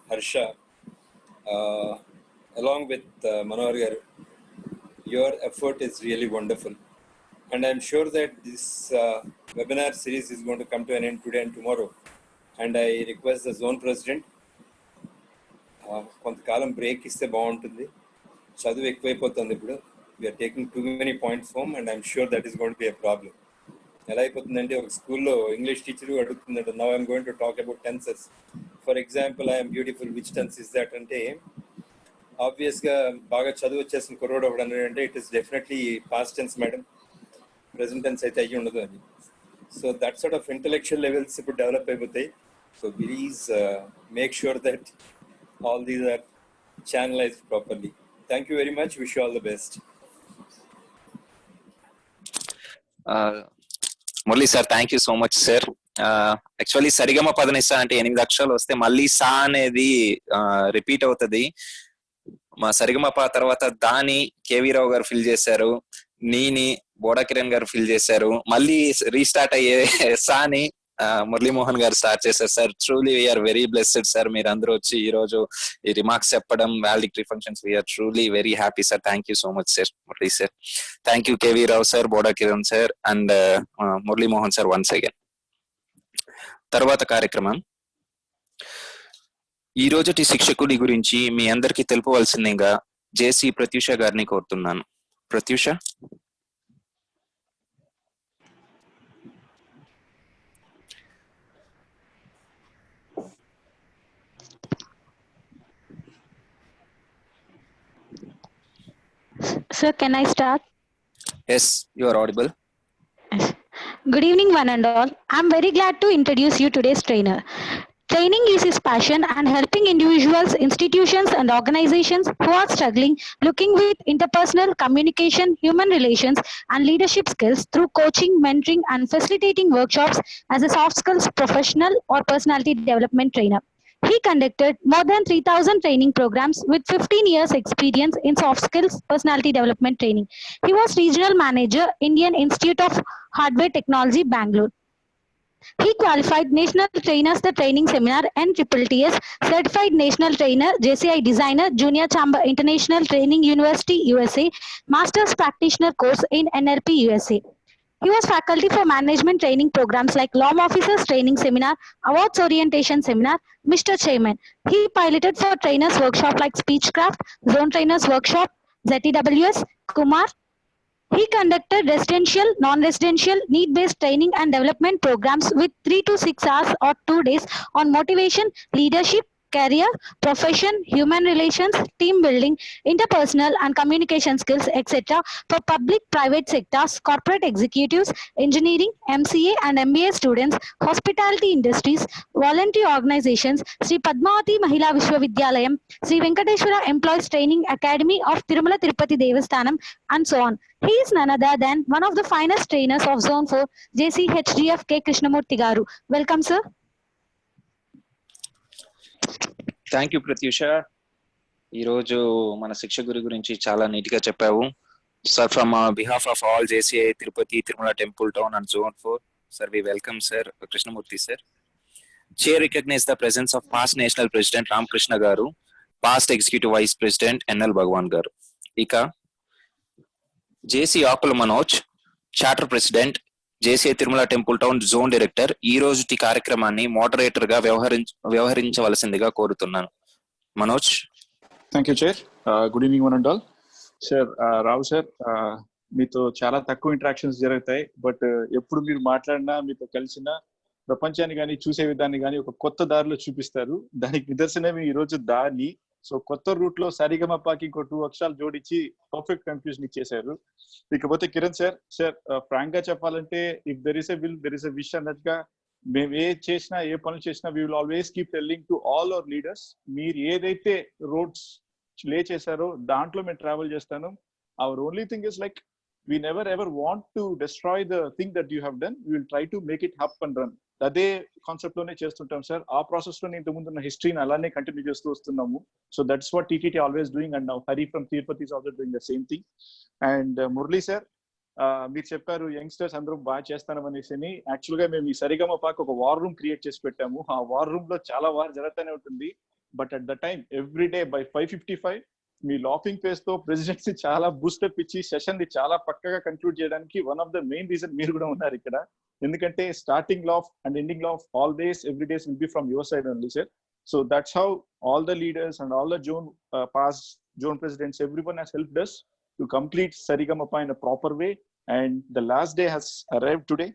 [SPEAKER 13] Harsha, along with Manohar. Your effort is really wonderful. And I'm sure that this webinar series is going to come to an end today and tomorrow. And I request the zone president, కొంతకాలం break ఇస్తే బాగుంటుంది. చదువు ఎక్కువైపోతుంది ఇప్పుడు. We are taking too many points home, and I'm sure that is going to be a problem. ఎలా అయిపోతుందంటే ఒక స్కూల్లో ఇంగ్లీష్ టీచర్ అడుగుతుందంట, now I'm going to talk about tenses. For example, I am beautiful, which tense is that అంటే ఆబ్వియస్గా బాగా చదువు వచ్చేసిన కుర్రోడు ఒకడు అంటే it is definitely past tense madam. present tense అయితే అయ్యి ఉండదు అని. So that sort of intellectual levels ఇప్పుడు డెవలప్ అయిపోతాయి. So please make sure that all these are channelized properly. Thank you very much. Wish you all the best.
[SPEAKER 3] Murali sir, thank you so much sir. Actually Sarigama Padanisa అంటే 8 అక్షరాలు వస్తే మళ్ళీ సా అనేది repeat అవుతుంది. మా సరిగమప తర్వాత దాని కేవీ రావు గారు ఫిల్ చేశారు, నీని బోడా కిరణ్ గారు ఫిల్ చేశారు, మళ్ళీ రీస్టార్ట్ అయ్యే సాని మురళీమోహన్ గారు స్టార్ట్ చేశారు. Sir truly we are very blessed sir, మీరు అందరూ వచ్చి ఈ రోజు ఈ రిమార్క్స్ చెప్పడం, valedictory functions, we are truly very happy sir. Thank you so much sir Murali sir. Thank you KV Rao sir, Boda Kiran sir and Muralimohan sir once again. తర్వాత కార్యక్రమం, ఈ రోజుటి శిక్షకుడి గురించి మీ అందరికి తెలుపవలసిందిగా జేసీ ప్రత్యూష గారిని కోరుతున్నాను. Pratyusha.
[SPEAKER 14] Sir, can I start?
[SPEAKER 3] Yes, you are audible.
[SPEAKER 14] Good evening, one and all. I'm very glad to introduce you today's trainer. Training is his passion and helping individuals, institutions, and organizations who are struggling, looking with interpersonal communication, human relations, and leadership skills through coaching, mentoring, and facilitating workshops as a soft skills professional or personality development trainer. He conducted more than 3,000 training programs with 15 years experience in soft skills personality development training. He was regional manager, Indian Institute of Hardware Technology, Bangalore. He qualified National Trainers the Training Seminar NTTS, Certified National Trainer, JCI Designer, Junior Chamber International Training University, USA, Master's Practitioner course in NLP, USA. He was faculty for management training programs like Law Officers Training Seminar, Awards Orientation Seminar, Mr. Chairman. He piloted for trainers workshop like Speechcraft, Zone Trainers Workshop, ZTWS, Kumar. He conducted residential, non-residential, need-based training and development programs with 3 to 6 hours or 2 days on motivation, leadership, career, profession, human relations, team building, interpersonal and communication skills, etc. for public, private sectors, corporate executives, engineering, MCA and MBA students, hospitality industries, voluntary organizations, Sri Padmavati Mahila Vishwavidyalayam, Sri Venkateshwara Employees Training Academy of Tirumala Tirupati Devasthanam, and so on. He is none other than one of the finest trainers of Zone 4, JCHDF K. Krishnamurthy Garu. Welcome, sir.
[SPEAKER 3] Thank you Pratyusha. ఈరోజు మన శిక్షకుడి గురించి చాలా neat గా చెప్పావు సార్. From behalf of all JCI Tirupati, Tirumala temple town and zone 4, sir we welcome sir Krishnamurthy sir. Chair recognize the presence of past national president Ramakrishna garu, past executive vice president NL Bhagavan garu. ఇక JC Akula Manoj, charter president, JC Tirumala temple town zone director, ఈ రోజుటి కార్యక్రమాన్ని moderator గా వ్యవహరించవలసిందిగా కోరుతున్నాను. Manoj.
[SPEAKER 8] Thank you chair. Good evening one and all. Sir Rao sir, మీతో చాలా తక్కువ ఇంటరాక్షన్స్ జరుగుతాయి, బట్ ఎప్పుడు మీరు మాట్లాడినా, మీతో కలిసిన ప్రపంచాన్ని కానీ చూసే విధాన్ని కానీ ఒక కొత్త దారిలో చూపిస్తారు. దానికి నిదర్శనమే ఈ రోజు దాని. సో కొత్త రూట్ లో సరిగమపాకి ఇంకో 2 అక్షరాలు జోడించి పర్ఫెక్ట్ కన్ఫ్యూజన్ ఇచ్చేశారు. ఇకపోతే కిరణ్ సార్, ఫ్రాంక్ గా చెప్పాలంటే if there is a will there is a wish అన్నట్టుగా మేము ఏ పనులు చేసినా we will always keep telling to all our leaders, మీరు ఏదైతే రోడ్స్ లే చేశారో దాంట్లో మేము ట్రావెల్ చేస్తాను. Our only thing is like we never ever want to destroy the thing that you have done. We will try to make it up and run. అదే concept లోనే చేస్తుంటాం sir. ఆ process లో ఇంత ముందున్న హిస్టరీని అలానే కంటిన్యూ చేస్తూ వస్తున్నాము. So that's what TTT always doing, and now Hari from Tirupati is also doing the same thing. And Murali sir, మీరు చెప్పారు యంగ్స్టర్స్ అందరూ బాగా చేస్తామనేసి. యాక్చువల్ గా మేము ఈ సరిగమపాకి ఒక వార్ రూమ్ క్రియేట్ చేసి పెట్టాము. ఆ వార్ రూమ్ లో చాలా వార్ జరుగుతూనే ఉంటుంది. But at the time every day by 5:55 me laughing face తో ప్రెసిడెంట్స్ చాలా బూస్టప్ ఇచ్చి సెషన్ ని చాలా పక్కగా కంక్లూడ్ చేయడానికి one of the main reason మీరు కూడా ఉన్నారు ఇక్కడ. ఎందుకంటే starting laugh and ending laugh all days every days will be from your side only sir. So that's how all the leaders and all the past zone presidents, everyone has helped us to complete Sarigama in a proper way, and the last day has arrived today.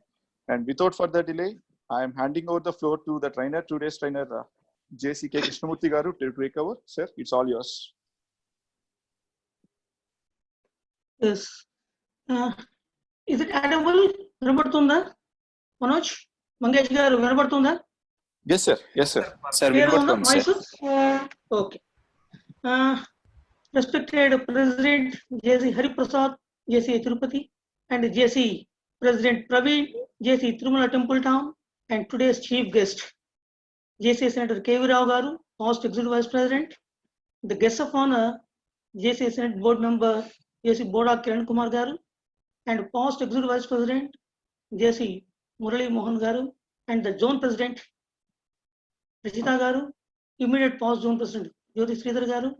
[SPEAKER 8] And without further delay, I am handing over the floor to the trainer, today's trainer, JCK Krishnamurthy Garu, to take over. Sir, it's all yours.
[SPEAKER 5] Yes. Is it audible? వినపడుతుందా మనోజ్? మంగేష్ గారు వినపడుతుందా?
[SPEAKER 8] Yes sir, yes sir.
[SPEAKER 3] Sir వినపడుతుంది sir.
[SPEAKER 5] Okay. Respected President JC Hariprasad, JC Tirupati, and JC President Praveen, JC Tirumala Temple Town, and today's chief guest, JC Senator K.V. Rao Garu, past Executive Vice President, the guest of honor, JC Senate Board Member JC Boda Kiran Kumar Garu, and past Executive Vice President, JC Murali Mohan Garu, and the Zone President, Rajita Garu, immediate past Zone President, Jyoti Sridhar Garu,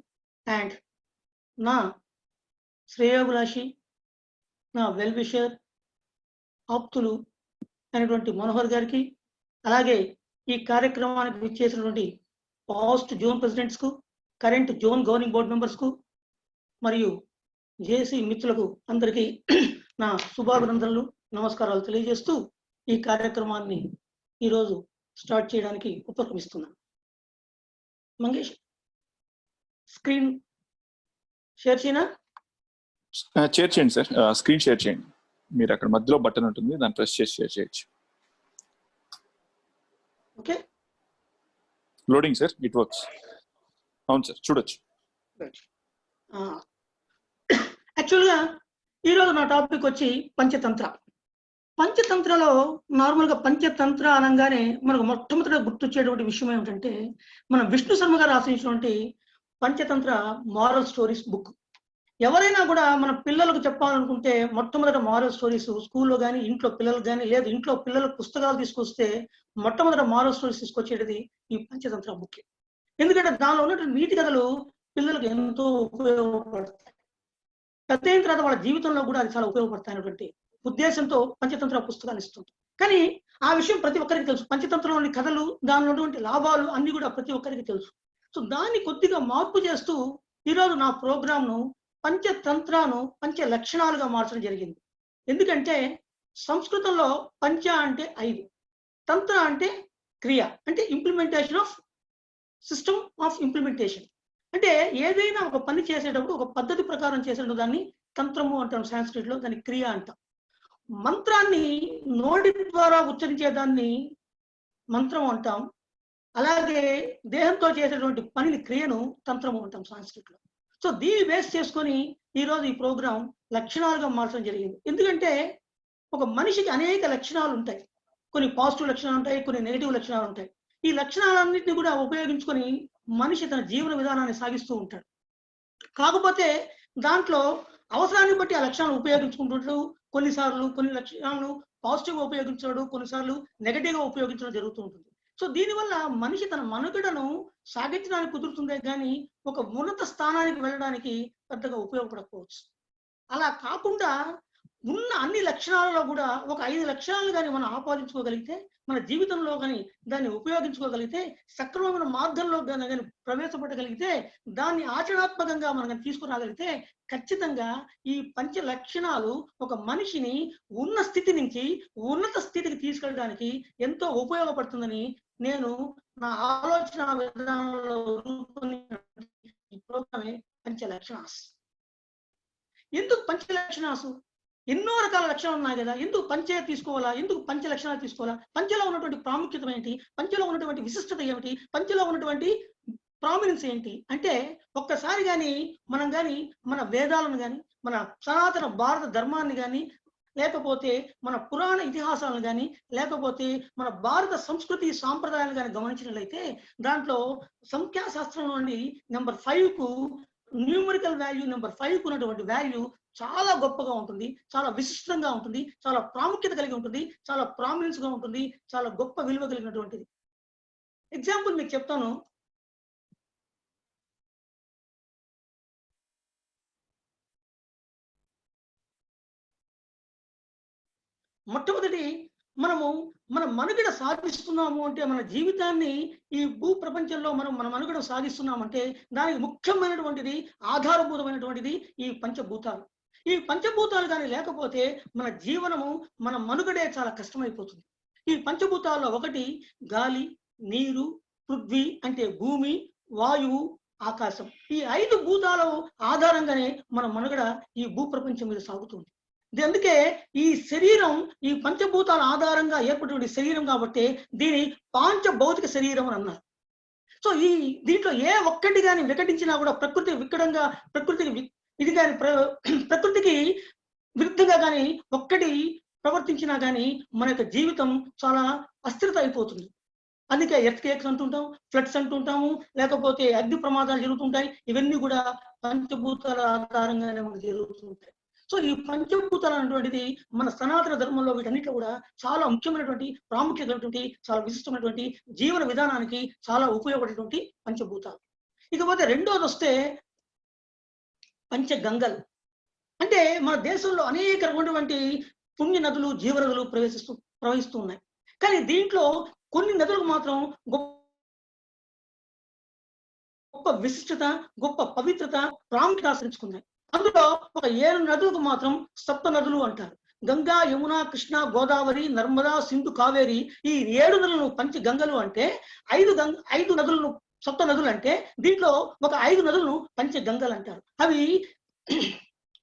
[SPEAKER 5] and నా శ్రేయోభిలాషి, నా well wisher, ఆప్తులు అయినటువంటి మనోహర్ గారికి, అలాగే ఈ కార్యక్రమానికి విచ్చేసినటువంటి past zone ప్రెసిడెంట్స్కు, కరెంట్ జోన్ గవర్నింగ్ బోర్డ్ మెంబర్స్కు మరియు జేసీ మిత్రులకు అందరికీ నా శుభాభినందనలు, నమస్కారాలు తెలియజేస్తూ ఈ కార్యక్రమాన్ని ఈరోజు స్టార్ట్ చేయడానికి ఉపక్రమిస్తున్నాను. మంగేష్, స్క్రీన్ షేర్ చేయనా?
[SPEAKER 8] షేర్ చేయండి సార్, స్క్రీన్ షేర్ చేయండి. మీరు అక్కడ మధ్యలో బటన్ ఉంటుంది, దాన్ని ప్రెస్ చేసి షేర్ చేయొచ్చు.
[SPEAKER 5] Okay,
[SPEAKER 8] loading sir, it works. అవును సార్, చూడొచ్చు.
[SPEAKER 5] యాక్చువల్గా ఈరోజు నా టాపిక్ వచ్చి పంచతంత్ర. పంచతంత్రలో నార్మల్గా పంచతంత్ర అనగానే మనకు మొట్టమొదటిగా గుర్తొచ్చేటువంటి విషయం ఏమిటంటే, మన విష్ణు శర్మ గారు రాసినటువంటి పంచతంత్ర మారల్ స్టోరీస్ బుక్. ఎవరైనా కూడా మన పిల్లలకు చెప్పాలనుకుంటే మొట్టమొదట మారల్ స్టోరీస్ స్కూల్లో కానీ, ఇంట్లో పిల్లలకు కానీ, లేదు ఇంట్లో పిల్లలకు పుస్తకాలు తీసుకొస్తే మొట్టమొదట మారల్ స్టోరీస్ తీసుకొచ్చేది ఈ పంచతంత్ర బుక్. ఎందుకంటే దానిలో ఉన్నటువంటి నీతి కథలు పిల్లలకు ఎంతో ఉపయోగపడతాయి. పెద్ద అయిన తర్వాత వాళ్ళ జీవితంలో కూడా అది చాలా ఉపయోగపడతాయి అనేటువంటి ఉద్దేశంతో పంచతంత్ర పుస్తకాలు ఇస్తుంది. కానీ ఆ విషయం ప్రతి ఒక్కరికి తెలుసు. పంచతంత్రంలోని కథలు, దానిలో ఉన్నటువంటి లాభాలు అన్ని కూడా ప్రతి ఒక్కరికి తెలుసు. సో దాన్ని కొద్దిగా మార్పు చేస్తూ ఈరోజు నా ప్రోగ్రామ్ను పంచతంత్రాను పంచ లక్షణాలుగా మార్చడం జరిగింది. ఎందుకంటే సంస్కృతంలో పంచ అంటే 5, తంత్ర అంటే క్రియ, అంటే implementation of system of implementation. అంటే ఏదైనా ఒక పని చేసేటప్పుడు ఒక పద్ధతి ప్రకారం చేసేటప్పుడు దాన్ని తంత్రము అంటాం సాంస్క్రిట్లో, దాన్ని క్రియ అంటాం. మంత్రాన్ని నోటి ద్వారా ఉచ్చరించేదాన్ని మంత్రం అంటాం. అలాగే దేహంతో చేసేటువంటి పనిని క్రియను తంత్రము అంటాం సాంస్క్రిట్లో. సో దీన్ని బేస్ చేసుకొని ఈరోజు ఈ ప్రోగ్రాం లక్షణాలుగా మార్చడం జరిగింది. ఎందుకంటే ఒక మనిషికి అనేక లక్షణాలు ఉంటాయి. కొన్ని పాజిటివ్ లక్షణాలు ఉంటాయి, కొన్ని నెగిటివ్ లక్షణాలు ఉంటాయి. ఈ లక్షణాలన్నింటినీ కూడా ఉపయోగించుకొని మనిషి తన జీవన విధానాన్ని సాగిస్తూ ఉంటాడు. కాకపోతే దాంట్లో అవసరాన్ని బట్టి ఆ లక్షణాలు ఉపయోగించుకుంటుంటాడు. కొన్నిసార్లు కొన్ని లక్షణాలను పాజిటివ్గా ఉపయోగించడం, కొన్నిసార్లు నెగటివ్గా ఉపయోగించడం జరుగుతూ ఉంటుంది. సో దీనివల్ల మనిషి తన మనుగడను సాగించడానికి కుదురుతుందే కానీ ఒక ఉన్నత స్థానానికి వెళ్ళడానికి పెద్దగా ఉపయోగపడకపోవచ్చు. అలా కాకుండా ఉన్న అన్ని లక్షణాలలో కూడా ఒక 5 లక్షణాలు కానీ మనం ఆపాదించుకోగలిగితే, మన జీవితంలో కానీ దాన్ని ఉపయోగించుకోగలిగితే, సక్రమమైన మార్గంలో కానీ ప్రవేశపెట్టగలిగితే, దాన్ని ఆచరణాత్మకంగా మనం తీసుకురాగలిగితే ఖచ్చితంగా ఈ పంచ లక్షణాలు ఒక మనిషిని ఉన్న స్థితి నుంచి ఉన్నత స్థితికి తీసుకెళ్ళడానికి ఎంతో ఉపయోగపడుతుందని నేను నా ఆలోచన విధానంలో రూపొందించిన ఈ ప్రోగ్రామే పంచ లక్షణాస్. ఎందుకు పంచ లక్షణాసు? ఎన్నో రకాల లక్షణాలు ఉన్నాయి కదా, ఎందుకు పంచే తీసుకోవాలా, ఎందుకు పంచ లక్షణాలు తీసుకోవాలా, పంచలో ఉన్నటువంటి ప్రాముఖ్యత ఏంటి, పంచలో ఉన్నటువంటి విశిష్టత ఏమిటి, పంచలో ఉన్నటువంటి ప్రామినెన్స్ ఏంటి అంటే, ఒక్కసారి కానీ మనం కానీ మన వేదాలను కానీ, మన సనాతన భారత ధర్మాన్ని కానీ, లేకపోతే మన పురాణ ఇతిహాసాలను కానీ, లేకపోతే మన భారత సంస్కృతి సాంప్రదాయాలను కానీ గమనించినట్లయితే దాంట్లో సంఖ్యాశాస్త్రం నుండి నెంబర్ 5కు న్యూమరికల్ వాల్యూ నెంబర్ 5కు ఉన్నటువంటి వాల్యూ చాలా గొప్పగా ఉంటుంది, చాలా విశిష్టంగా ఉంటుంది, చాలా ప్రాముఖ్యత కలిగి ఉంటుంది, చాలా ప్రామినెన్స్ గా ఉంటుంది, చాలా గొప్ప విలువ కలిగినటువంటిది. ఎగ్జాంపుల్ మీకు చెప్తాను. మొట్టమొదటి మనము మన మనుగడ సాధిస్తున్నాము అంటే, మన జీవితాన్ని ఈ భూ ప్రపంచంలో మన మనుగడ సాధిస్తున్నామంటే దానికి ముఖ్యమైనటువంటిది, ఆధారభూతమైనటువంటిది ఈ పంచభూతాలు. ఈ పంచభూతాలు కానీ లేకపోతే మన జీవనము, మన మనుగడే చాలా కష్టమైపోతుంది. ఈ పంచభూతాల్లో ఒకటి గాలి, నీరు, పృథ్వీ అంటే భూమి, వాయువు, ఆకాశం. ఈ 5 భూతాల ఆధారంగానే మన మనుగడ ఈ భూ ప్రపంచం మీద సాగుతుంది. అందుకే ఈ శరీరం ఈ పంచభూతాల ఆధారంగా ఏర్పడినటువంటి శరీరం కాబట్టి దీని పాంచభౌతిక శరీరం అని అన్నారు. సో దీంట్లో ఏ ఒక్కటి కానీ వికటించినా కూడా ప్రకృతి వికటంగా ప్రకృతికి ఇది కానీ ప్రకృతికి విరుద్ధంగా కానీ ఒక్కటి ప్రవర్తించినా కానీ మన యొక్క జీవితం చాలా అస్థిరత అయిపోతుంది. అందుకే ఎర్త్ కేక్స్ అంటుంటాం, ఫ్లడ్స్ అంటుంటాము, లేకపోతే అగ్ని ప్రమాదాలు జరుగుతుంటాయి. ఇవన్నీ కూడా పంచభూతాల ఆధారంగానే మనకు జరుగుతుంటాయి. సో ఈ పంచభూతాలు అనేటువంటిది మన సనాతన ధర్మంలో వీటన్నిటిలో కూడా చాలా ముఖ్యమైనటువంటి ప్రాముఖ్యమైనటువంటి చాలా విశిష్టమైనటువంటి జీవన విధానానికి చాలా ఉపయోగపడేటువంటి పంచభూతాలు. ఇకపోతే రెండోది వస్తే పంచగంగలు. అంటే మన దేశంలో అనేక రకమైనటువంటి పుణ్య నదులు జీవనదులు ప్రవహిస్తూ ఉన్నాయి. కానీ దీంట్లో కొన్ని నదులకు మాత్రం గొప్ప విశిష్టత, గొప్ప పవిత్రత, ప్రాముఖ్యత ఆశ్రయించుకున్నాయి. అందులో ఒక 7 నదులకు మాత్రం సప్త నదులు అంటారు. గంగా, యమున, కృష్ణ, గోదావరి, నర్మదా, సింధు, కావేరి, ఈ 7 నదులను పంచగంగలు అంటే 5 నదులను సప్త నదులు అంటే దీంట్లో ఒక 5 నదులను పంచగంగలు అంటారు. అవి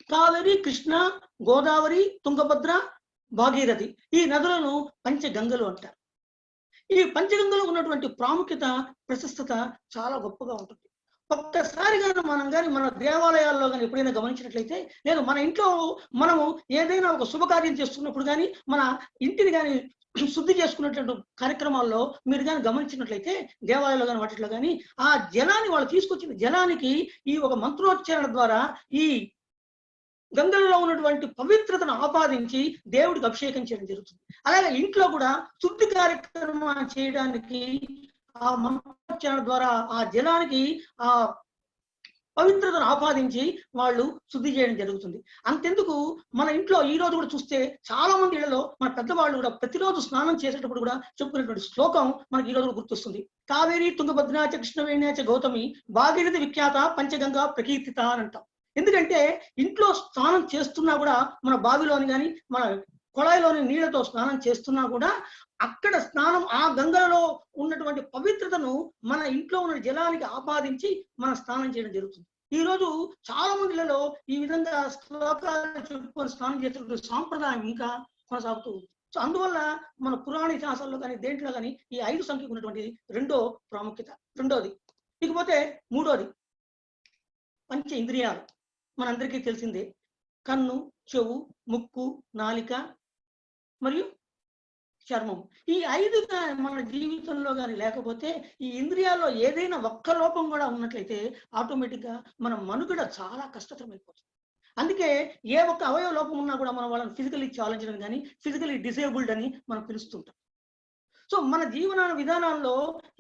[SPEAKER 5] కావేరి, కృష్ణ, గోదావరి, తుంగభద్ర, భాగీరథి, ఈ నదులను పంచగంగలు అంటారు. ఈ పంచగంగలో ఉన్నటువంటి ప్రాముఖ్యత, ప్రశస్తత చాలా గొప్పగా ఉంటుంది. ఒక్కసారిగా మనం కానీ మన దేవాలయాల్లో కానీ ఎప్పుడైనా గమనించినట్లయితే, లేదు మన ఇంట్లో మనము ఏదైనా ఒక శుభకార్యం చేస్తున్నప్పుడు కానీ మన ఇంటిని కానీ శుద్ధి చేసుకున్నటువంటి కార్యక్రమాల్లో మీరు కానీ గమనించినట్లయితే దేవాలయాల్లో కానీ వాటిలో కానీ ఆ జలాన్ని వాళ్ళు తీసుకొచ్చిన జలానికి ఈ ఒక మంత్రోచ్చారణ ద్వారా ఈ గంగలలో ఉన్నటువంటి పవిత్రతను ఆపాదించి దేవుడికి అభిషేకం చేయడం జరుగుతుంది. అలాగే ఇంట్లో కూడా శుద్ధి కార్యక్రమం చేయడానికి ఆ మంత్రోచ్చారణ ద్వారా ఆ జలానికి ఆ పవిత్రతను ఆపాదించి వాళ్ళు శుద్ధి చేయడం జరుగుతుంది. అంతెందుకు మన ఇంట్లో ఈ రోజు కూడా చూస్తే చాలా మంది ఇళ్లలో మన పెద్దవాళ్ళు కూడా ప్రతిరోజు స్నానం చేసేటప్పుడు కూడా చెప్పుకునేటువంటి శ్లోకం మనకి ఈ రోజు గుర్తొస్తుంది. కావేరి తుంగభద్రాచ కృష్ణవేణ్యాచ గౌతమి భాగీరథి విఖ్యాత పంచగంగా ప్రకీర్తిత అని అంటాం. ఎందుకంటే ఇంట్లో స్నానం చేస్తున్నా కూడా మన బావిలోని కానీ మన కొళాయిలోని నీళ్లతో స్నానం చేస్తున్నా కూడా అక్కడ స్నానం ఆ గంగలలో ఉన్నటువంటి పవిత్రతను మన ఇంట్లో ఉన్న జలానికి ఆపాదించి మనం స్నానం చేయడం జరుగుతుంది. ఈ రోజు చాలా మందిలలో ఈ విధంగా శ్లోకాలు చెప్పుకొని స్నానం చేసేటువంటి సాంప్రదాయం ఇంకా కొనసాగుతూ ఉంది. సో అందువల్ల మన పురాణ ఇతిహాసాల్లో కానీ దేంట్లో కానీ ఈ 5 సంఖ్యకు ఉన్నటువంటి రెండో ప్రాముఖ్యత. రెండోది. ఇకపోతే మూడోది పంచ ఇంద్రియాలు. మనందరికీ తెలిసిందే, కన్ను, చెవు, ముక్కు, నాలిక మరియు చర్మం. ఈ 5 మన జీవితంలో కానీ లేకపోతే ఈ ఇంద్రియాల్లో ఏదైనా ఒక్క లోపం కూడా ఉన్నట్లయితే ఆటోమేటిక్గా మన మనుగడ చాలా కష్టతరమైపోతుంది. అందుకే ఏ ఒక్క అవయవ లోపం ఉన్నా కూడా మనం వాళ్ళని ఫిజికలీ ఛాలెంజ్డ్ అని కానీ ఫిజికలీ డిసేబుల్డ్ అని మనం పిలుస్తుంటాం. సో మన జీవన విధానాల్లో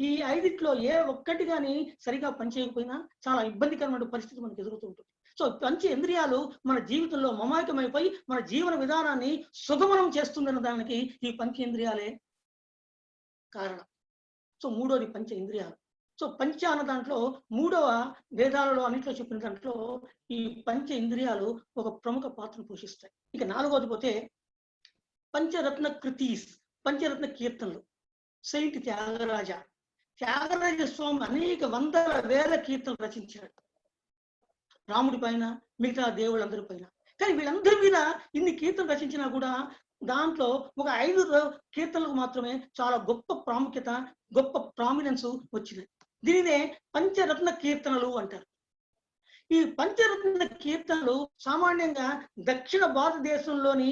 [SPEAKER 5] ఈ 5 ఏ ఒక్కటి కానీ సరిగా పనిచేయకపోయినా చాలా ఇబ్బందికరమైన పరిస్థితి మనకు ఎదుగుతూ ఉంటుంది. సో పంచ ఇంద్రియాలు మన జీవితంలో మమాయకమైపోయి మన జీవన విధానాన్ని సుగమనం చేస్తుందన్న దానికి ఈ పంచేంద్రియాలే కారణం. సో మూడోది పంచ ఇంద్రియాలు. సో పంచ అన్న దాంట్లో మూడవ వేదాలలో అన్నింటిలో చెప్పిన దాంట్లో ఈ పంచ ఇంద్రియాలు ఒక ప్రముఖ పాత్రను పోషిస్తాయి. ఇక 4వది పోతే పంచరత్న కృతీస్, పంచరత్న కీర్తనలు. సెయింట్ త్యాగరాజ స్వామి అనేక వందల వేల కీర్తనలు రచించాడు రాముడి పైన, మిగతా దేవుళ్ళందరి పైన. కానీ వీళ్ళందరి మీద ఇన్ని కీర్తనలు రచించినా కూడా దాంట్లో ఒక 5 కీర్తనలకు మాత్రమే చాలా గొప్ప ప్రాముఖ్యత, గొప్ప ప్రామినెన్స్ వచ్చింది. దీనినే పంచరత్న కీర్తనలు అంటారు. ఈ పంచరత్న కీర్తనలు సామాన్యంగా దక్షిణ భారతదేశంలోని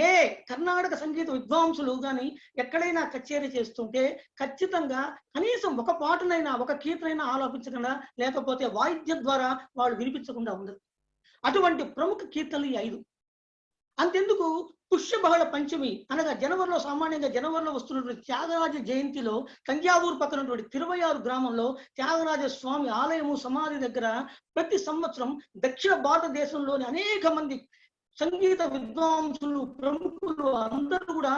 [SPEAKER 5] ఏ కర్ణాటక సంగీత విద్వాంసులు కానీ ఎక్కడైనా కచేరీ చేస్తుంటే ఖచ్చితంగా కనీసం ఒక పాటనైనా ఒక కీర్తనైనా ఆలోపించకుండా లేకపోతే వాయిద్యం ద్వారా వాళ్ళు వినిపించకుండా ఉండదు. అటువంటి ప్రముఖ కీర్తనలు ఈ 5. అంతెందుకు పుష్యబహళ పంచమి అనగా జనవరిలో సామాన్యంగా జనవరిలో వస్తున్నటువంటి త్యాగరాజ జయంతిలో తంజావూరు పక్కనటువంటి తిరువయారు గ్రామంలో త్యాగరాజ స్వామి ఆలయము సమాధి దగ్గర ప్రతి సంవత్సరం దక్షిణ భారతదేశంలోని అనేక మంది సంగీత విద్వాంసులు ప్రముఖులు అందరూ కూడా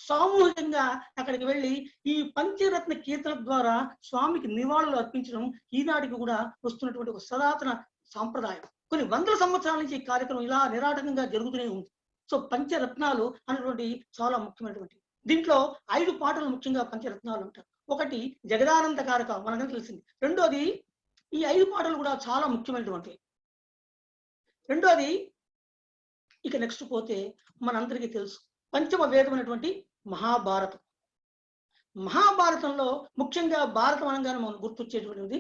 [SPEAKER 5] సామూహికంగా అక్కడికి వెళ్ళి ఈ పంచరత్న కీర్తన ద్వారా స్వామికి నివాళులు అర్పించడం ఈనాటికి కూడా వస్తున్నటువంటి ఒక సనాతన సాంప్రదాయం. కొన్ని వందల సంవత్సరాల నుంచి ఈ కార్యక్రమం ఇలా నిరాటకంగా జరుగుతూనే ఉంది. సో పంచరత్నాలు అనేటువంటి చాలా ముఖ్యమైనటువంటి దీంట్లో 5 పాటలు ముఖ్యంగా పంచరత్నాలు అంటారు. ఒకటి జగదానందకారక మనకు తెలిసింది. రెండోది ఈ 5 పాటలు కూడా చాలా ముఖ్యమైనటువంటి. రెండోది ఇక నెక్స్ట్ పోతే మనందరికీ తెలుసు పంచమ వేదమైనటువంటి మహాభారతం. మహాభారతంలో ముఖ్యంగా భారతం అనగానే మనం గుర్తొచ్చేటువంటిది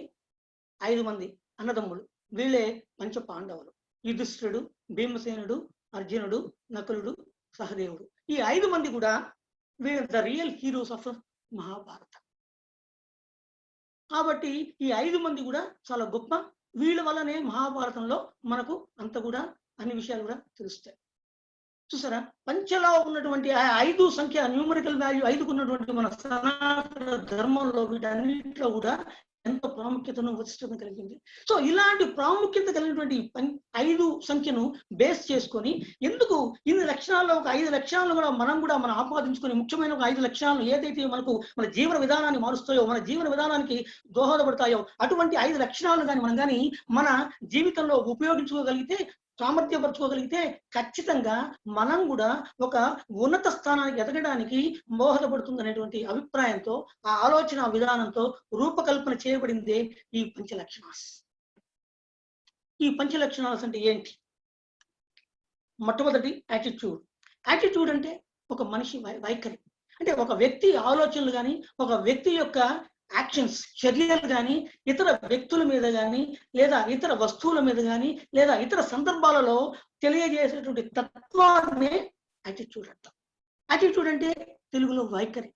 [SPEAKER 5] 5 మంది అన్నదమ్ములు. వీళ్ళే పంచ పాండవులు: యుధిష్ఠిరుడు, భీమసేనుడు, అర్జునుడు, నకులుడు, సహదేవుడు. ఈ 5 మంది కూడా వీళ్ళు the real heroes of Mahabharata. కాబట్టి ఈ 5 మంది కూడా చాలా గొప్ప. వీళ్ళ వల్లనే మహాభారతంలో మనకు అంత కూడా అన్ని విషయాలు కూడా తెలుస్తాయి. చూసారా, పంచలో ఉన్నటువంటి 5 సంఖ్య న్యూమరికల్ వాల్యూ 5కు ఉన్నటువంటి మన సనాతన ధర్మంలో వీటన్నిటిలో కూడా ఎంతో ప్రాముఖ్యతను వశిష్టతను కలిగింది. సో ఇలాంటి ప్రాముఖ్యత కలిగినటువంటి 5 సంఖ్యను బేస్ చేసుకొని ఎందుకు ఇన్ని లక్షణాల్లో ఒక 5 లక్షణాలను కూడా మనం ఆపాదించుకొని ముఖ్యమైన ఒక 5 లక్షణాలను ఏదైతే మనకు మన జీవన విధానాన్ని మారుస్తాయో, మన జీవన విధానానికి దోహదపడతాయో అటువంటి 5 లక్షణాలను కానీ మనం కానీ మన జీవితంలో ఉపయోగించుకోగలిగితే, సామర్థ్యపరచుకోగలిగితే ఖచ్చితంగా మనం కూడా ఒక ఉన్నత స్థానానికి ఎదగడానికి దోహదపడుతుంది అనేటువంటి అభిప్రాయంతో, ఆ ఆలోచన విధానంతో రూపకల్పన చేయబడిందే ఈ పంచలక్షణాస్. ఈ పంచలక్షణాలు అంటే ఏంటి? మొట్టమొదటి యాటిట్యూడ్. యాటిట్యూడ్ అంటే ఒక మనిషి వైఖరి. అంటే ఒక వ్యక్తి ఆలోచనలు కానీ, ఒక వ్యక్తి యొక్క యాక్షన్స్, చర్యలు కానీ ఇతర వ్యక్తుల మీద కానీ, లేదా ఇతర వస్తువుల మీద కానీ, లేదా ఇతర సందర్భాలలో తెలియజేసేటువంటి తత్వాన్నే యాటిట్యూడ్ అంటాం. యాటిట్యూడ్ అంటే తెలుగులో వైఖరి.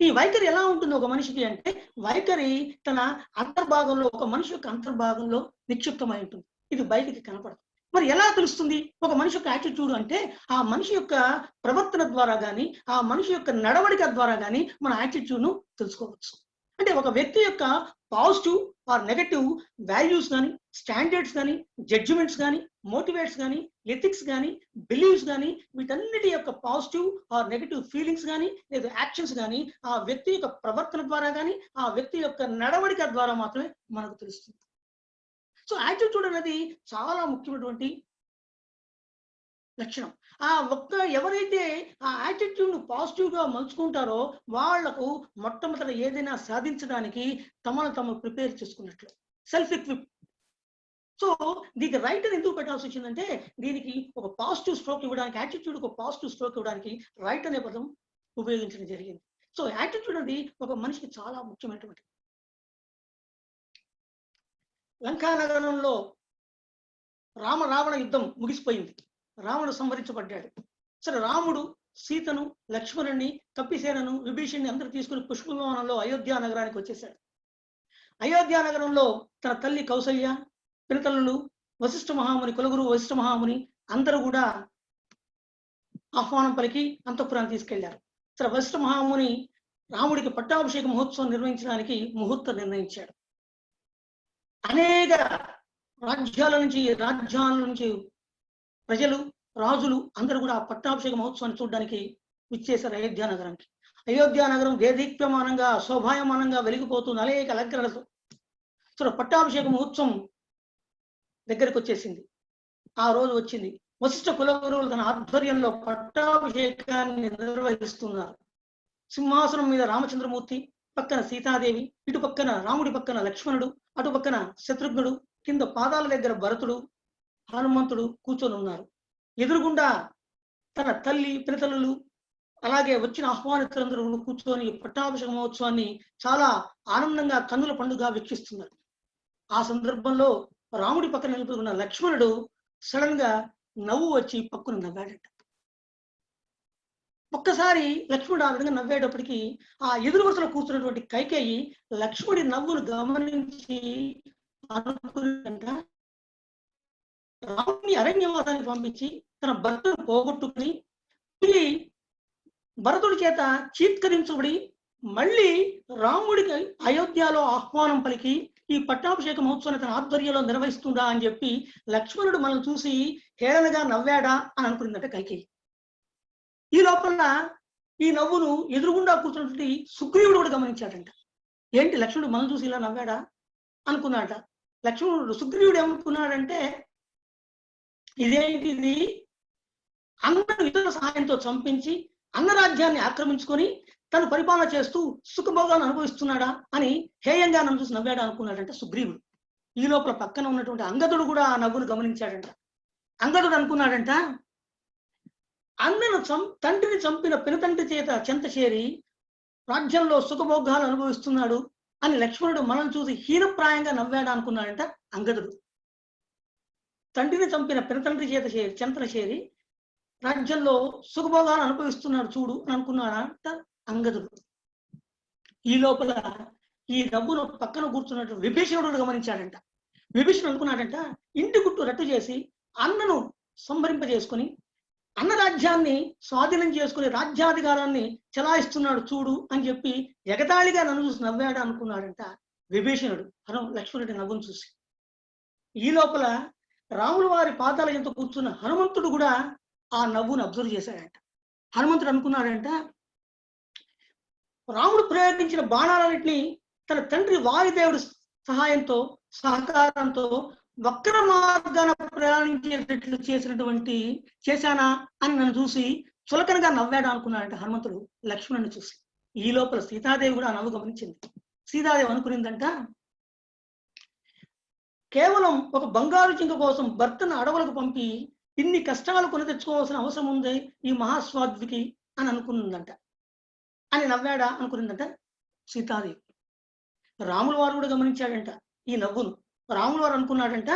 [SPEAKER 5] ఈ వైఖరి ఎలా ఉంటుంది ఒక మనిషికి అంటే, వైఖరి తన అంతర్భాగంలో, ఒక మనిషి యొక్క అంతర్భాగంలో నిక్షిప్తమై ఉంటుంది. ఇది బయటికి కనపడదు. మరి ఎలా తెలుస్తుంది ఒక మనిషి యొక్క యాటిట్యూడ్ అంటే? ఆ మనిషి యొక్క ప్రవర్తన ద్వారా కానీ, ఆ మనిషి యొక్క నడవడిక ద్వారా కానీ మన యాటిట్యూడ్ను తెలుసుకోవచ్చు. అంటే ఒక వ్యక్తి యొక్క పాజిటివ్ ఆర్ నెగటివ్ వాల్యూస్ కానీ, స్టాండర్డ్స్ కానీ, జడ్జిమెంట్స్ కానీ, మోటివేట్స్ కానీ, ఎథిక్స్ కానీ, బిలీవ్స్ కానీ, వీటన్నిటి యొక్క పాజిటివ్ ఆర్ నెగటివ్ ఫీలింగ్స్ కానీ లేదా యాక్షన్స్ కానీ ఆ వ్యక్తి యొక్క ప్రవర్తన ద్వారా కానీ, ఆ వ్యక్తి యొక్క నడవడిక ద్వారా మాత్రమే మనకు తెలుస్తుంది. సో యాటిట్యూడ్ అనేది చాలా ముఖ్యమైనటువంటి లక్షణం. ఎవరైతే ఆ యాటిట్యూడ్ ను పాజిటివ్ గా మలుచుకుంటారో వాళ్లకు మొట్టమొదట ఏదైనా సాధించడానికి తమను ప్రిపేర్ చేసుకున్నట్లు, సెల్ఫ్ ఎక్విప్. సో దీనికి రైటర్ ఎందుకు పెట్టాల్సి వచ్చిందంటే, దీనికి ఒక పాజిటివ్ స్ట్రోక్ ఇవ్వడానికి, యాటిట్యూడ్ ఒక పాజిటివ్ స్ట్రోక్ ఇవ్వడానికి రైట్ అనే పదం ఉపయోగించడం జరిగింది. సో యాటిట్యూడ్ అనేది ఒక మనిషికి చాలా ముఖ్యమైనటువంటి. లంకానగరంలో రావణ యుద్ధం ముగిసిపోయింది. రావణుడు సంహరించబడ్డాడు. సరే, రాముడు సీతను, లక్ష్మణుని, కపిసేనను, విభీషణ్ణి అందరూ తీసుకుని పుష్పవిమానంలో అయోధ్య నగరానికి వచ్చేశాడు. అయోధ్య నగరంలో తన తల్లి కౌసల్య, పినతల్లులు, వశిష్ఠ మహాముని, కులగురు వశిష్ఠ మహాముని అందరూ కూడా ఆహ్వానం పలికి అంతఃపురాన్ని తీసుకెళ్లారు. సరే, వశిష్ఠ మహాముని రాముడికి పట్టాభిషేక మహోత్సవం నిర్వహించడానికి ముహూర్తం నిర్ణయించాడు. అనేక రాజ్యాల నుంచి ప్రజలు, రాజులు అందరూ కూడా ఆ పట్టాభిషేక మహోత్సవాన్ని చూడడానికి విచ్చేశారు అయోధ్య నగరానికి. అయోధ్య నగరం దేదీప్యమానంగా, శోభాయమానంగా వెలిగిపోతుంది అనేక అలంకరణలతో. సో పట్టాభిషేక మహోత్సవం దగ్గరికి వచ్చేసింది. ఆ రోజు వచ్చింది. వశిష్ఠ కులగురువులు తన ఆధ్వర్యంలో పట్టాభిషేకాన్ని నిర్వహిస్తున్నారు. సింహాసనం మీద రామచంద్రమూర్తి, పక్కన సీతాదేవి, ఇటు పక్కన రాముడి పక్కన లక్ష్మణుడు, అటు పక్కన శత్రుఘ్నుడు, కింద పాదాల దగ్గర భరతుడు, హనుమంతుడు కూర్చొని ఉన్నారు. ఎదురుగుండా తన తల్లి, పినతల్లులు, అలాగే వచ్చిన ఆహ్వానితులందరూ కూర్చొని పట్టాభిషేక మహోత్సవాన్ని చాలా ఆనందంగా కన్నుల పండుగ వీక్షిస్తున్నారు. ఆ సందర్భంలో రాముడి పక్కన నిలుపుకున్న లక్ష్మణుడు సడన్ గా నవ్వు వచ్చి పక్కన నవ్వాడట. ఒక్కసారి లక్ష్మణుడు ఆ విధంగా నవ్వేటప్పటికీ ఆ ఎదురు వరుసలో కూర్చున్నటువంటి కైకేయి లక్ష్మణుడి నవ్వును గమనించి అనుకున్నట రాముని అరణ్యవాసానికి పంపించి తన భర్తను పోగొట్టుకుని భరతుడి చేత చీత్కరించబడి మళ్ళీ రాముడికి అయోధ్యలో ఆహ్వానం పలికి ఈ పట్టాభిషేక మహోత్సవాన్ని తన ఆధ్వర్యంలో నిర్వహిస్తుందా అని చెప్పి లక్ష్మణుడు మనం చూసి హేళనగా నవ్వాడా అని అనుకున్నట్ట కైకేయి. ఈ లోపల ఈ నవ్వును ఎదురుగుండా కూర్చున్నటువంటి సుగ్రీవుడు కూడా గమనించాడంట. ఏంటి లక్ష్మణుడు మనం చూసి ఇలా నవ్వాడా అనుకున్నాడట. సుగ్రీవుడు ఏమనుకున్నాడంటే, ఇదేంటిది, అన్నను ఇతరుల సహాయంతో చంపించి అన్నరాజ్యాన్ని ఆక్రమించుకొని తను పరిపాలన చేస్తూ సుఖభోగాలను అనుభవిస్తున్నాడా అని హేయంగా నన్ను చూసి నవ్వాడా అనుకున్నాడంట సుగ్రీవుడు. ఈ లోపల పక్కన ఉన్నటువంటి అంగదుడు కూడా ఆ నవ్వును గమనించాడంట. అంగదుడు అనుకున్నాడంట, తండ్రిని చంపిన పినతండ్రి చేత చెంత చేరి రాజ్యంలో సుఖభోగాలు అనుభవిస్తున్నాడు అని లక్ష్మణుడు మనం చూసి హీనప్రాయంగా నవ్వాడు అనుకున్నాడంట అంగదుడు. తండ్రిని చంపిన పినతండ్రి చేత చెంతన చేరి రాజ్యంలో సుఖభోగాలు అనుభవిస్తున్నాడు చూడు అని అనుకున్నాడంట అంగదుడు. ఈ లోపల ఈ నవ్వును పక్కన కూర్చున్నట్టు విభీషణుడు గమనించాడంట. విభీషణుడు అనుకున్నాడంట ఇంటి గుట్టు రట్టు చేసి అన్నను సంహరింపజేసుకుని అన్న రాజ్యాన్ని స్వాధీనం చేసుకుని రాజ్యాధికారాన్ని చెలాయిస్తున్నాడు చూడు అని చెప్పి ఎగతాళిగా నన్ను చూసి నవ్వాడు అనుకున్నాడంట విభీషణుడు లక్ష్మణుడి నవ్వును చూసి. ఈ లోపల రాముల వారి పాదాల ఎంత కూర్చున్న హనుమంతుడు కూడా ఆ నవ్వును అబ్జర్వ్ చేశాడంట. హనుమంతుడు అనుకున్నాడంట రాముడు ప్రయోగించిన బాణాలన్నింటినీ తన తండ్రి వాయుదేవుడి సహాయంతో సహకారంతో వక్ర మార్గాన ప్రయాణించేటట్లు చేశానా అని నన్ను చూసి చులకనగా నవ్వాడు అనుకున్నాడంట హనుమంతుడు లక్ష్మణుని చూసి. ఈ లోపల సీతాదేవి కూడా నవ్వు గమనించింది. సీతాదేవి అనుకునిందంట కేవలం ఒక బంగారు జింక కోసం భర్తను అడవులకు పంపి ఇన్ని కష్టాలు కొని తెచ్చుకోవాల్సిన అవసరం ఉంది ఈ మహాస్వాద్వికి అని అనుకున్నదంట అని నవ్వాడా అనుకునిందంట సీతాదేవి. రాముల వారు కూడా గమనించాడంట ఈ నవ్వును. రాముల వారు అనుకున్నాడంట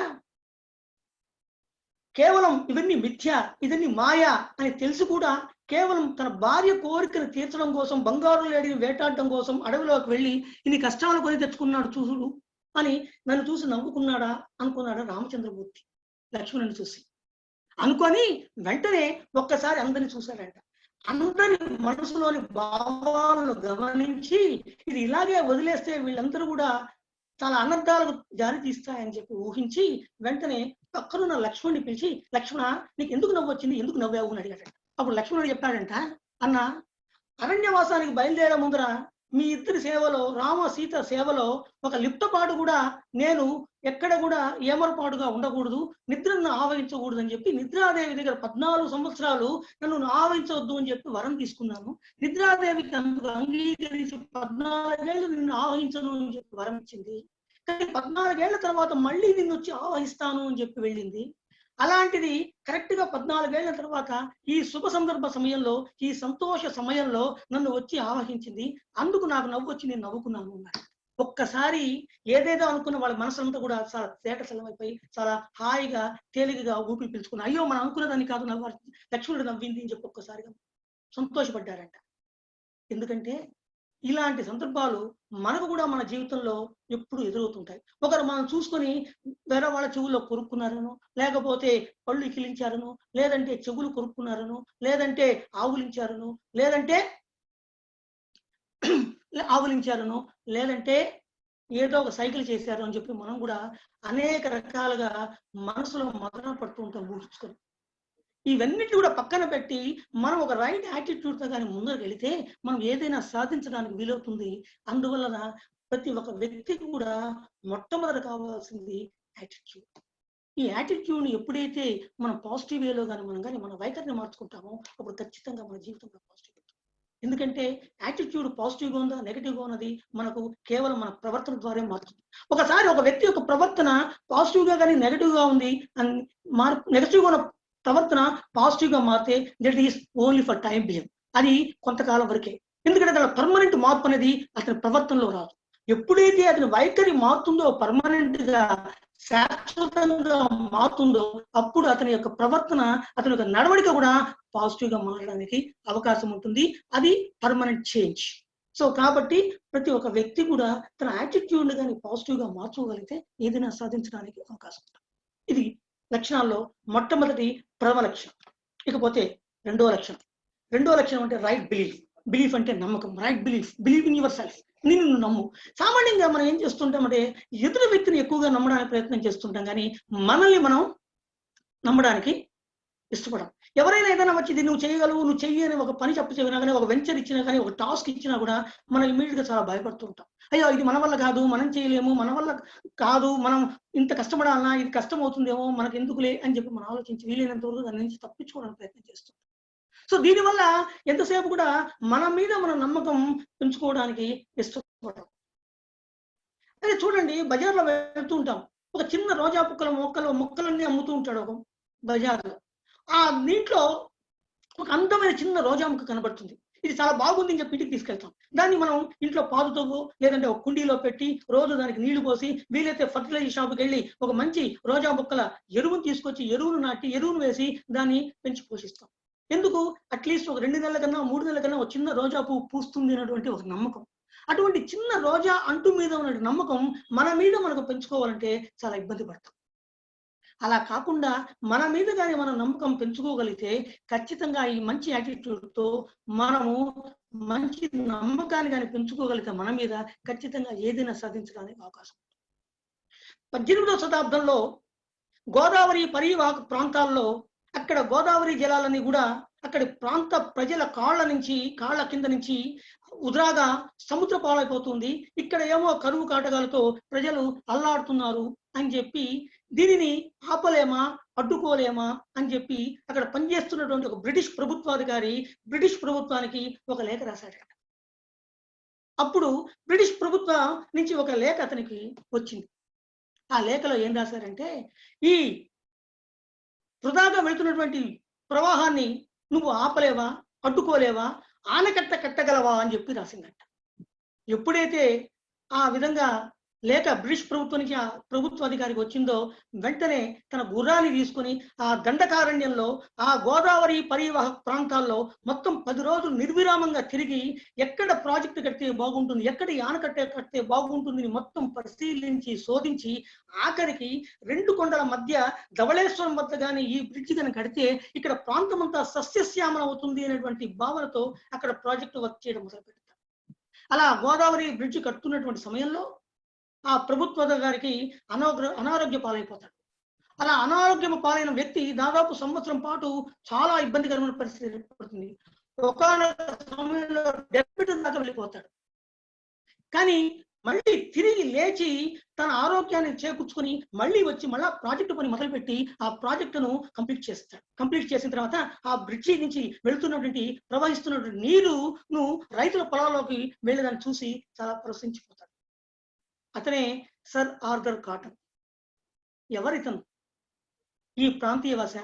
[SPEAKER 5] కేవలం ఇవన్నీ మిథ్య, ఇవన్నీ మాయా అని తెలిసి కూడా కేవలం తన భార్య కోరికను తీర్చడం కోసం బంగారు లేడిని వేటాడడం కోసం అడవిలోకి వెళ్ళి ఇన్ని కష్టాలు కొని తెచ్చుకున్నాడు చూసుడు అని నన్ను చూసి నవ్వుకున్నాడా అనుకున్నాడా రామచంద్రమూర్తి లక్ష్మణుని చూసి. అనుకొని వెంటనే ఒక్కసారి అందరిని చూశాడంట. అందరి మనసులోని భావాలను గమనించి ఇది ఇలాగే వదిలేస్తే వీళ్ళందరూ కూడా చాలా అనర్థాలకు జారి తీస్తాయని చెప్పి ఊహించి వెంటనే పక్కనున్న లక్ష్మణుని పిలిచి లక్ష్మణ నీకు ఎందుకు నవ్వు వచ్చింది, ఎందుకు నవ్వావు అని అడిగాడంట. అప్పుడు లక్ష్మణుడు చెప్పాడంట అన్న అరణ్యవాసానికి బయలుదేరే ముందర మీ ఇద్దరి సేవలో రామ సీత సేవలో ఒక లిప్తపాటు కూడా నేను ఎక్కడ కూడా ఏమరపాటుగా ఉండకూడదు, నిద్రను ఆవహించకూడదు అని చెప్పి నిద్రాదేవి దగ్గర 14 సంవత్సరాలు నన్ను ఆవహించవద్దు అని చెప్పి వరం తీసుకున్నాను. నిద్రాదేవికి అందుకు అంగీకరించి 14 ఏళ్ళు నిన్ను ఆవహించను అని చెప్పి వరం ఇచ్చింది. కానీ 14 ఏళ్ల తర్వాత మళ్ళీ నిన్ను వచ్చి ఆవహిస్తాను అని చెప్పి వెళ్ళింది. అలాంటిది కరెక్ట్ గా 14 ఏళ్ల తర్వాత ఈ శుభ సందర్భ సమయంలో ఈ సంతోష సమయంలో నన్ను వచ్చి ఆవహించింది. అందుకు నాకు నవ్వు వచ్చి నేను నవ్వుకున్నాను అన్నాడు. ఒక్కసారి ఏదేదో అనుకున్న వాళ్ళ మనసులంతా కూడా చాలా తేట సెలవైపోయి చాలా హాయిగా తేలికగా ఊపిరి పీల్చుకున్నా. అయ్యో మనం అనుకున్నదాన్ని కాదు నవ్వు లక్ష్మణుడు నవ్వింది అని చెప్పి ఒక్కసారిగా సంతోషపడ్డారంట. ఎందుకంటే ఇలాంటి సందర్భాలు మనకు కూడా మన జీవితంలో ఎప్పుడు ఎదురవుతుంటాయి. ఒకరు మనం చూసుకొని వేరే వాళ్ళ చెవుల్లో కొరుక్కున్నారనో, లేకపోతే పళ్ళు ఇకిలించారనో, లేదంటే చెవులు కొరుక్కున్నారనో, లేదంటే ఆవులించారనో, లేదంటే ఏదో ఒక సైకిల్ చేశారు అని చెప్పి మనం కూడా అనేక రకాలుగా మనసులో మదన పడుతూ ఉంటాం ఊహించుకొని. ఇవన్నిటి కూడా పక్కన పెట్టి మనం ఒక రైట్ యాటిట్యూడ్తో కానీ ముందుకు వెళితే మనం ఏదైనా సాధించడానికి వీలవుతుంది. అందువలన ప్రతి ఒక్క వ్యక్తికి కూడా మొట్టమొదటి కావాల్సింది యాటిట్యూడ్. ఈ యాటిట్యూడ్ని ఎప్పుడైతే మనం పాజిటివ్ వేలో కానీ మనం కానీ మన వైఖరిని మార్చుకుంటామో అప్పుడు ఖచ్చితంగా మన జీవితంలో పాజిటివ్ ఉంటుంది. ఎందుకంటే యాటిట్యూడ్ పాజిటివ్గా ఉందా నెగిటివ్గా ఉన్నది మనకు కేవలం మన ప్రవర్తన ద్వారా మారుతుంది. ఒకసారి ఒక వ్యక్తి యొక్క ప్రవర్తన పాజిటివ్గా కానీ నెగిటివ్గా ఉంది అని నెగిటివ్గా ఉన్న ప్రవర్తన పాజిటివ్ గా మారితే that is only for time being. అది కొంతకాలం వరకే. ఎందుకంటే అతను పర్మనెంట్ మార్పు అనేది అతని ప్రవర్తనలో రాదు. ఎప్పుడైతే అతని వైఖరి మారుతుందో, పర్మనెంట్ గా శాశ్వతంగా మారుతుందో అప్పుడు అతని యొక్క ప్రవర్తన, అతని యొక్క నడవడిక కూడా పాజిటివ్ గా మారడానికి అవకాశం ఉంటుంది. అది పర్మనెంట్ చేంజ్. సో కాబట్టి ప్రతి ఒక్క వ్యక్తి కూడా తన యాటిట్యూడ్ కానీ పాజిటివ్ గా మార్చుకోగలిగితే ఏదైనా సాధించడానికి అవకాశం ఉంటుంది. ఇది లక్షణాల్లో మొట్టమొదటి ప్రథమ లక్షణం. ఇకపోతే రెండో లక్షణం అంటే రైట్ బిలీఫ్. బిలీఫ్ అంటే నమ్మకం. Right believe in your self. నిన్ను నమ్ము. సామాన్యంగా మనం ఏం చేస్తుంటామంటే ఎదురు వ్యక్తిని ఎక్కువగా నమ్మడానికి ప్రయత్నం చేస్తుంటాం, కానీ మనల్ని మనం నమ్మడానికి ఇష్టపడం. ఎవరైనా ఏదైనా వచ్చి నువ్వు చేయగలవు, నువ్వు చెయ్యి అని ఒక పని చెప్పినా కానీ, ఒక వెంచర్ ఇచ్చినా కానీ, ఒక టాస్క్ ఇచ్చినా కూడా మనం ఇమీడియట్ గా చాలా భయపడుతూ ఉంటాం. అయ్యో ఇది మన వల్ల కాదు, మనం చేయలేము, మన వల్ల కాదు, మనం ఇంత కష్టపడాలన్నా, ఇది కష్టం అవుతుందేమో, మనకు ఎందుకులే అని చెప్పి మనం ఆలోచించి వీలైనంత వరకు దాని నుంచి తప్పించుకోవడానికి ప్రయత్నం చేస్తాం. సో దీనివల్ల ఎంతసేపు కూడా మన మీద మన నమ్మకం పెంచుకోవడానికి ఇష్టపడతాం. అదే చూడండి, బజార్లో వెళ్తూ ఉంటాం, ఒక చిన్న రోజా మొక్కలన్నీ అమ్ముతూ ఉంటాడు ఒక బజార్లో. ఆ దీంట్లో ఒక అందమైన చిన్న రోజా ముక్క కనబడుతుంది. ఇది చాలా బాగుంది అని చెప్పి ఇంటికి తీసుకెళ్తాం. దాన్ని మనం ఇంట్లో పాదుతో లేదంటే ఒక కుండీలో పెట్టి రోజు దానికి నీళ్లు పోసి, వీలైతే ఫర్టిలైజర్ షాప్కి వెళ్ళి ఒక మంచి రోజా మొక్కల ఎరువును తీసుకొచ్చి ఎరువును నాటి ఎరువును వేసి దాన్ని పెంచి పోషిస్తాం. ఎందుకు? అట్లీస్ట్ ఒక 2 నెలల కన్నా 3 నెలల కన్నా ఒక చిన్న రోజా పువ్వు పూస్తుంది అనేటువంటి ఒక నమ్మకం. అటువంటి చిన్న రోజా అంటు మీద ఉన్న నమ్మకం మన మీద మనకు పెంచుకోవాలంటే చాలా ఇబ్బంది పడతాం. అలా కాకుండా మన మీద కానీ మనం నమ్మకం పెంచుకోగలిగితే ఖచ్చితంగా ఈ మంచి యాటిట్యూడ్తో మనము మంచి నమ్మకాన్ని కానీ పెంచుకోగలిగితే మన మీద ఖచ్చితంగా ఏదైనా సాధించడానికి అవకాశం. 18వ శతాబ్దంలో గోదావరి పరివాహక ప్రాంతాల్లో అక్కడ గోదావరి జలాలని కూడా అక్కడి ప్రాంత ప్రజల కాళ్ళ కింద నుంచి ఉద్రాగా సముద్ర పాలైపోతుంది. ఇక్కడ ఏమో కరువు కాటకాలతో ప్రజలు అల్లాడుతున్నారు అని చెప్పి దీనిని ఆపలేమా, అడ్డుకోలేమా అని చెప్పి అక్కడ పనిచేస్తున్నటువంటి ఒక బ్రిటిష్ ప్రభుత్వాధికారి బ్రిటిష్ ప్రభుత్వానికి ఒక లేఖ రాశాడు. అప్పుడు బ్రిటిష్ ప్రభుత్వం నుంచి ఒక లేఖ అతనికి వచ్చింది. ఆ లేఖలో ఏం రాశారంటే, ఈ వృధాగా వెళుతున్నటువంటి ప్రవాహాన్ని నువ్వు ఆపలేవా, అడ్డుకోలేవా, ఆనకట్ట కట్టగలవా అని చెప్పి రాసిందట. ఎప్పుడైతే ఆ విధంగా లేక బ్రిటిష్ ప్రభుత్వానికి ఆ ప్రభుత్వ అధికారికి వచ్చిందో వెంటనే తన గుర్రాన్ని తీసుకుని ఆ దండకారణ్యంలో ఆ గోదావరి పరివాహక ప్రాంతాల్లో మొత్తం 10 రోజులు నిర్విరామంగా తిరిగి ఎక్కడ ప్రాజెక్టు కడితే బాగుంటుంది, ఎక్కడ ఆనకట్ట కడితే బాగుంటుంది మొత్తం పరిశీలించి శోధించి ఆఖరికి 2 కొండల మధ్య ధవళేశ్వరం వద్ద కానీ ఈ బ్రిడ్జి కనుక కడితే ఇక్కడ ప్రాంతం అంతా సస్యశ్యామలం అవుతుంది అనేటువంటి భావనతో అక్కడ ప్రాజెక్టు వర్క్ చేయడం మొదలుపెడతారు. అలా గోదావరి బ్రిడ్జి కట్టుతున్నటువంటి సమయంలో ఆ ప్రభుత్వ గారికి అనారోగ్య పాలైపోతాడు. అలా అనారోగ్యం పాలైన వ్యక్తి దాదాపు సంవత్సరం పాటు చాలా ఇబ్బందికరమైన పరిస్థితి ఏర్పడుతుంది. ఒకనొక సమయంలో డెబ్బెట్ దాకా వెళ్ళిపోతాడు. కానీ మళ్ళీ తిరిగి లేచి తన ఆరోగ్యాన్ని చేకూర్చుకొని మళ్ళీ వచ్చి మళ్ళా ప్రాజెక్టు పని మొదలుపెట్టి ఆ ప్రాజెక్టును కంప్లీట్ చేస్తాడు. కంప్లీట్ చేసిన తర్వాత ఆ బ్రిడ్జి నుంచి వెళుతున్నటువంటి ప్రవహిస్తున్నటువంటి నీరును రైతుల పొలాల్లోకి వెళ్ళేదాన్ని చూసి చాలా ప్రశంసిపోతాడు. అతనే సర్ ఆర్థర్ కాటన్. ఎవరితను? ఈ ప్రాంతీయవాస,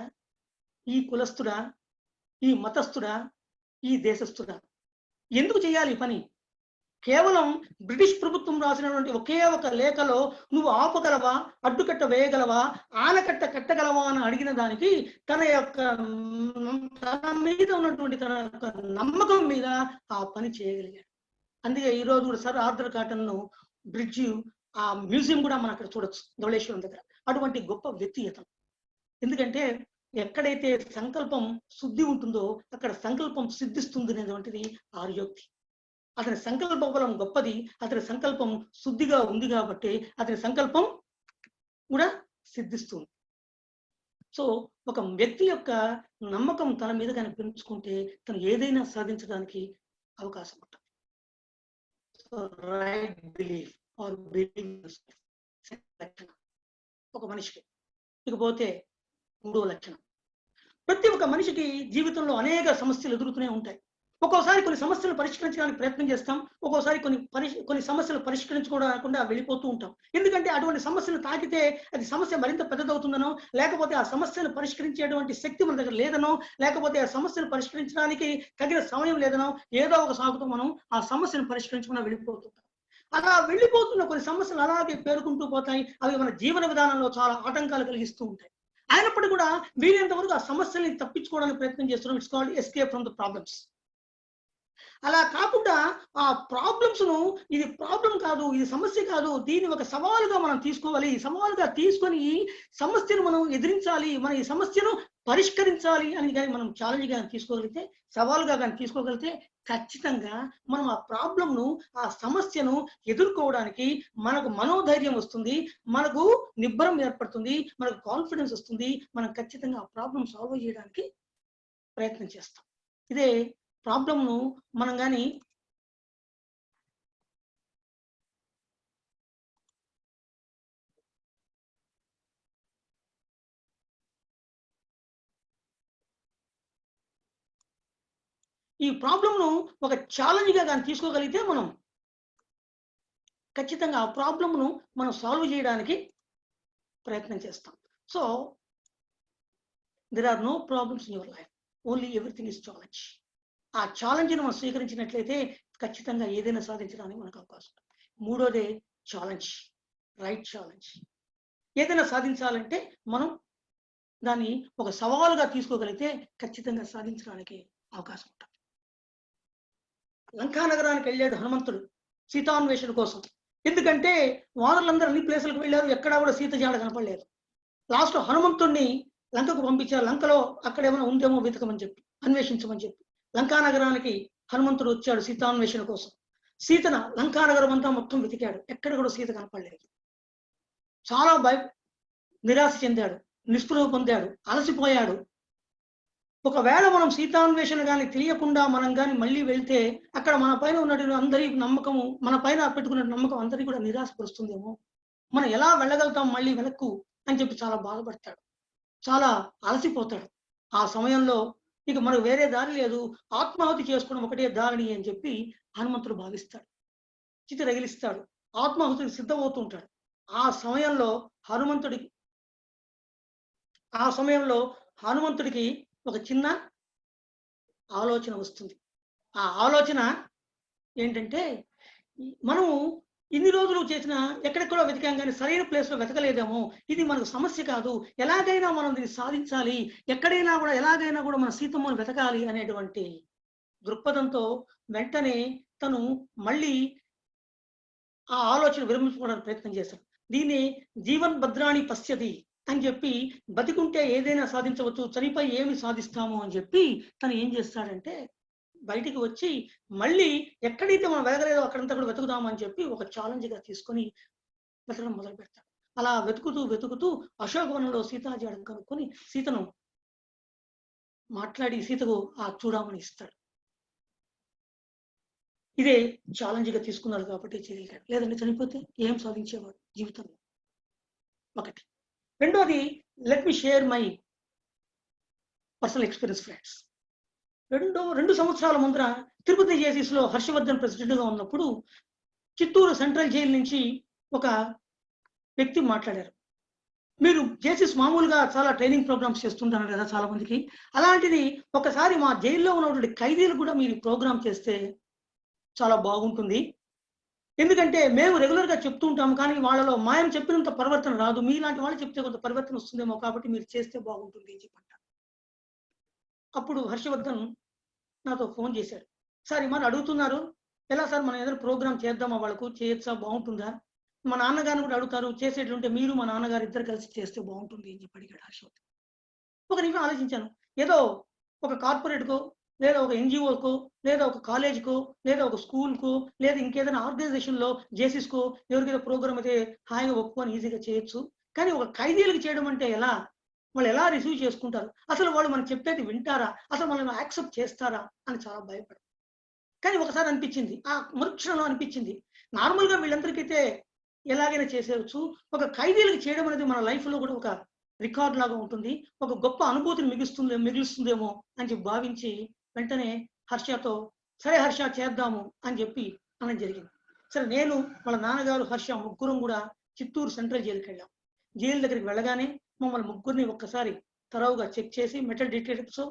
[SPEAKER 5] ఈ కులస్తుడా, ఈ మతస్థుడా, ఈ దేశస్థుడా? ఎందుకు చేయాలి ఈ పని? కేవలం బ్రిటిష్ ప్రభుత్వం రాసినటువంటి ఒకే ఒక లేఖలో నువ్వు ఆపగలవా, అడ్డుకట్ట వేయగలవా, ఆనకట్ట కట్టగలవా అని అడిగిన దానికి తన మీద ఉన్నటువంటి తన యొక్క నమ్మకం మీద ఆ పని చేయగలిగాడు. అందుకే ఈ రోజు కూడా సర్ ఆర్థర్ కాటన్ ను బ్రిడ్జి ఆ మ్యూజియం కూడా మనం అక్కడ చూడొచ్చు ధవళేశ్వరం దగ్గర. అటువంటి గొప్ప వ్యక్తి అతను. ఎందుకంటే ఎక్కడైతే సంకల్పం శుద్ధి ఉంటుందో అక్కడ సంకల్పం సిద్ధిస్తుంది అనేటువంటిది ఆర్యోక్తి. అతని సంకల్ప బలం గొప్పది. అతని సంకల్పం శుద్ధిగా ఉంది కాబట్టి అతని సంకల్పం కూడా సిద్ధిస్తుంది. సో ఒక వ్యక్తి యొక్క నమ్మకం తన మీద కానీ పెంచుకుంటే తను ఏదైనా సాధించడానికి అవకాశం ఉంటుంది. రైట్ బిలీఫ్ ఆర్ బిలీవ్ లక్షణం ఒక మనిషికి. ఇకపోతే 3వ లక్షణం, ప్రతి ఒక్క మనిషికి జీవితంలో అనేక సమస్యలు ఎదురుతూనే ఉంటాయి. ఒక్కోసారి కొన్ని సమస్యలు పరిష్కరించడానికి ప్రయత్నం చేస్తాం, ఒక్కోసారి కొన్ని సమస్యలు పరిష్కరించుకోవకుండా వెళ్ళిపోతూ ఉంటాం. ఎందుకంటే అటువంటి సమస్యలు తాకితే అది సమస్య మరింత పెద్దదవుతుందనో, లేకపోతే ఆ సమస్యను పరిష్కరించేటువంటి శక్తి మన దగ్గర లేదనో, లేకపోతే ఆ సమస్యను పరిష్కరించడానికి తగిన సమయం లేదనో ఏదో ఒక సాగుతూ మనం ఆ సమస్యను పరిష్కరించకుండా వెళ్ళిపోతుంటాం. అలా వెళ్ళిపోతున్న కొన్ని సమస్యలు అలాగే పేరుకుంటూ పోతాయి. అవి మన జీవన విధానంలో చాలా ఆటంకాలు కలిగిస్తూ ఉంటాయి. అయినప్పటికీ కూడా వీలైనంత వరకు ఆ సమస్యల్ని తప్పించుకోవడానికి ప్రయత్నం చేస్తున్నాం. It's called escape from the problems. అలా కాకుండా ఆ ప్రాబ్లమ్స్ ను ఇది ప్రాబ్లం కాదు, ఇది సమస్య కాదు, దీన్ని ఒక సవాలుగా మనం తీసుకోవాలి. సవాలుగా తీసుకొని ఈ సమస్యను మనం ఎదిరించాలి, మనం ఈ సమస్యను పరిష్కరించాలి అని కానీ మనం ఛాలెంజ్ గా తీసుకోగలిగితే, సవాలుగా కానీ తీసుకోగలిగితే ఖచ్చితంగా మనం ఆ ప్రాబ్లంను, ఆ సమస్యను ఎదుర్కోవడానికి మనకు మనోధైర్యం వస్తుంది, మనకు నిబ్బరం ఏర్పడుతుంది, మనకు కాన్ఫిడెన్స్ వస్తుంది. మనం ఖచ్చితంగా ఆ ప్రాబ్లం సాల్వ్ చేయడానికి ప్రయత్నం చేస్తాం. ఇదే ప్రాబ్లంను మనం కానీ ఈ ప్రాబ్లంను ఒక ఛాలెంజ్ గా కానీ తీసుకోగలిగితే మనం ఖచ్చితంగా ఆ ప్రాబ్లంను మనం సాల్వ్ చేయడానికి ప్రయత్నం చేస్తాం. So there are no problems in your life. Only everything is challenge. ఆ ఛాలెంజ్ని మనం స్వీకరించినట్లయితే ఖచ్చితంగా ఏదైనా సాధించడానికి మనకు అవకాశం ఉంటుంది. మూడోదే ఛాలెంజ్, రైట్ ఛాలెంజ్. ఏదైనా సాధించాలంటే మనం దాన్ని ఒక సవాలుగా తీసుకోగలిగితే ఖచ్చితంగా సాధించడానికి అవకాశం ఉంటుంది. లంకా నగరానికి వెళ్ళాడు హనుమంతుడు సీతాన్వేషణ కోసం. ఎందుకంటే వానరులందరూ అన్ని ప్లేసులకు వెళ్ళారు, ఎక్కడా కూడా సీత జాడ కనపడలేదు. లాస్ట్ హనుమంతుడిని లంకకు పంపించారు. లంకలో అక్కడేమైనా ఉందేమో వెతకమని చెప్పి, అన్వేషించమని చెప్పి. లంకా నగరానికి హనుమంతుడు వచ్చాడు సీతాన్వేషణ కోసం. సీతను లంకా నగరం అంతా మొత్తం వెతికాడు, ఎక్కడ కూడా సీత కనపడలేదు. చాలా నిరాశ చెందాడు, నిస్పృహ పొందాడు, అలసిపోయాడు. ఒకవేళ మనం సీతాన్వేషణ కానీ తెలియకుండా మనం కానీ మళ్ళీ వెళ్తే అక్కడ మన పైన ఉన్నటువంటి అందరి నమ్మకము, మన పైన పెట్టుకున్న నమ్మకం అందరికీ కూడా నిరాశపరుస్తుందేమో, మనం ఎలా వెళ్ళగలుగుతాం మళ్ళీ వెనక్కు అని చెప్పి చాలా బాధపడతాడు, చాలా అలసిపోతాడు. ఆ సమయంలో ఇక మనకు వేరే దారి లేదు, ఆత్మాహుతి చేసుకోవడం ఒకటే దారిని అని చెప్పి హనుమంతుడు భావిస్తాడు. చితి రగిలిస్తాడు, ఆత్మాహుతికి సిద్ధమవుతుంటాడు. ఆ సమయంలో హనుమంతుడికి ఒక చిన్న ఆలోచన వస్తుంది. ఆ ఆలోచన ఏంటంటే, మనము ఇన్ని రోజులు చేసిన ఎక్కడెక్కడో వెతికాం కానీ సరైన ప్లేస్లో వెతకలేదేమో, ఇది మనకు సమస్య కాదు, ఎలాగైనా మనం దీన్ని సాధించాలి, ఎక్కడైనా కూడా ఎలాగైనా కూడా మన సీతమ్మను వెతకాలి అనేటువంటి దృక్పథంతో వెంటనే తను మళ్ళీ ఆ ఆలోచన విరమించుకోవడానికి ప్రయత్నం చేశాడు. దీన్ని జీవన్ భద్రాణి పశ్యతి అని చెప్పి, బతికుంటే ఏదైనా సాధించవచ్చు, చనిపోయి ఏమి సాధిస్తాము అని చెప్పి తను ఏం చేస్తాడంటే బయటికి వచ్చి మళ్ళీ ఎక్కడైతే మనం వెతకలేదో అక్కడంతా కూడా వెతుకుదాము అని చెప్పి ఒక ఛాలెంజ్గా తీసుకొని వెతకడం మొదలు పెడతాడు. అలా వెతుకుతూ అశోకవనంలో సీతాజాడను కనుక్కొని సీతను మాట్లాడి సీతకు ఆ చూడమని ఇస్తాడు. ఇదే ఛాలెంజ్గా తీసుకున్నాడు కాబట్టి చేయగలిగాడు, లేదంటే చనిపోతే ఏం సాధించేవాడు జీవితంలో. ఒకటి. రెండోది, let me share my personal experience friends. 2 సంవత్సరాల ముందర తిరుపతి జేసీస్లో హర్షవర్ధన్ ప్రెసిడెంట్గా ఉన్నప్పుడు చిత్తూరు సెంట్రల్ జైలు నుంచి ఒక వ్యక్తి మాట్లాడారు. మీరు జేసీస్ మామూలుగా చాలా ట్రైనింగ్ ప్రోగ్రామ్స్ చేస్తుంటారు కదా చాలా మందికి, అలాంటిది ఒకసారి మా జైల్లో ఉన్నటువంటి ఖైదీలు కూడా మీరు ప్రోగ్రామ్ చేస్తే చాలా బాగుంటుంది. ఎందుకంటే మేము రెగ్యులర్గా చెప్తూ ఉంటాము కానీ వాళ్ళలో మాయం చెప్పినంత పరివర్తన రాదు, మీలాంటి వాళ్ళు చెప్తే కొంత పరివర్తన వస్తుందేమో, కాబట్టి మీరు చేస్తే బాగుంటుంది అని చెప్పంటారు. అప్పుడు హర్షవర్ధన్ నాతో ఫోన్ చేశాడు. సార్ మరి అడుగుతున్నారు, ఎలా సార్ మనం ఏదైనా ప్రోగ్రామ్ చేద్దామా, వాళ్ళకు చేయొచ్చా, బాగుంటుందా, మా నాన్నగారిని కూడా అడుగుతారు, చేసేటంటే మీరు మా నాన్నగారు ఇద్దరు కలిసి చేస్తే బాగుంటుంది అని చెప్పి అడిగాడు హర్షవర్ధన్. ఒక నిమిషం ఆలోచించాను. ఏదో ఒక కార్పొరేట్కో లేదా ఒక ఎన్జిఓకో లేదా ఒక కాలేజ్కో లేదా ఒక స్కూల్కో లేదా ఇంకేదైనా ఆర్గనైజేషన్లో జేసీస్కో ఎవరికైనా ప్రోగ్రామ్ అయితే హాయిగా ఒప్పుకొని ఈజీగా చేయొచ్చు, కానీ ఒక ఖైదీలకు చేయడం అంటే ఎలా, వాళ్ళు ఎలా రిసీవ్ చేసుకుంటారు, అసలు వాళ్ళు మనం చెప్పేది వింటారా, అసలు మనం యాక్సెప్ట్ చేస్తారా అని చాలా భయపడ్డారు. కానీ ఒకసారి అనిపించింది, ఆ మరుక్షణంలో అనిపించింది, నార్మల్గా వీళ్ళందరికైతే ఎలాగైనా చేసేయచ్చు, ఒక ఖైదీలకు చేయడం అనేది మన లైఫ్లో కూడా ఒక రికార్డ్ లాగా ఉంటుంది, ఒక గొప్ప అనుభూతిని మిగులుస్తుందేమో అని చెప్పి భావించి వెంటనే హర్షతో సరే హర్ష చేద్దాము అని చెప్పి అనడం జరిగింది. సరే నేను వాళ్ళ నాన్నగారు హర్ష ముగ్గురం కూడా చిత్తూరు సెంట్రల్ జైలుకి వెళ్ళాం. జైలు దగ్గరికి వెళ్ళగానే మమ్మల్ని ముగ్గురిని ఒక్కసారి తరవుగా చెక్ చేసి మెటల్ డిటెక్టర్స్,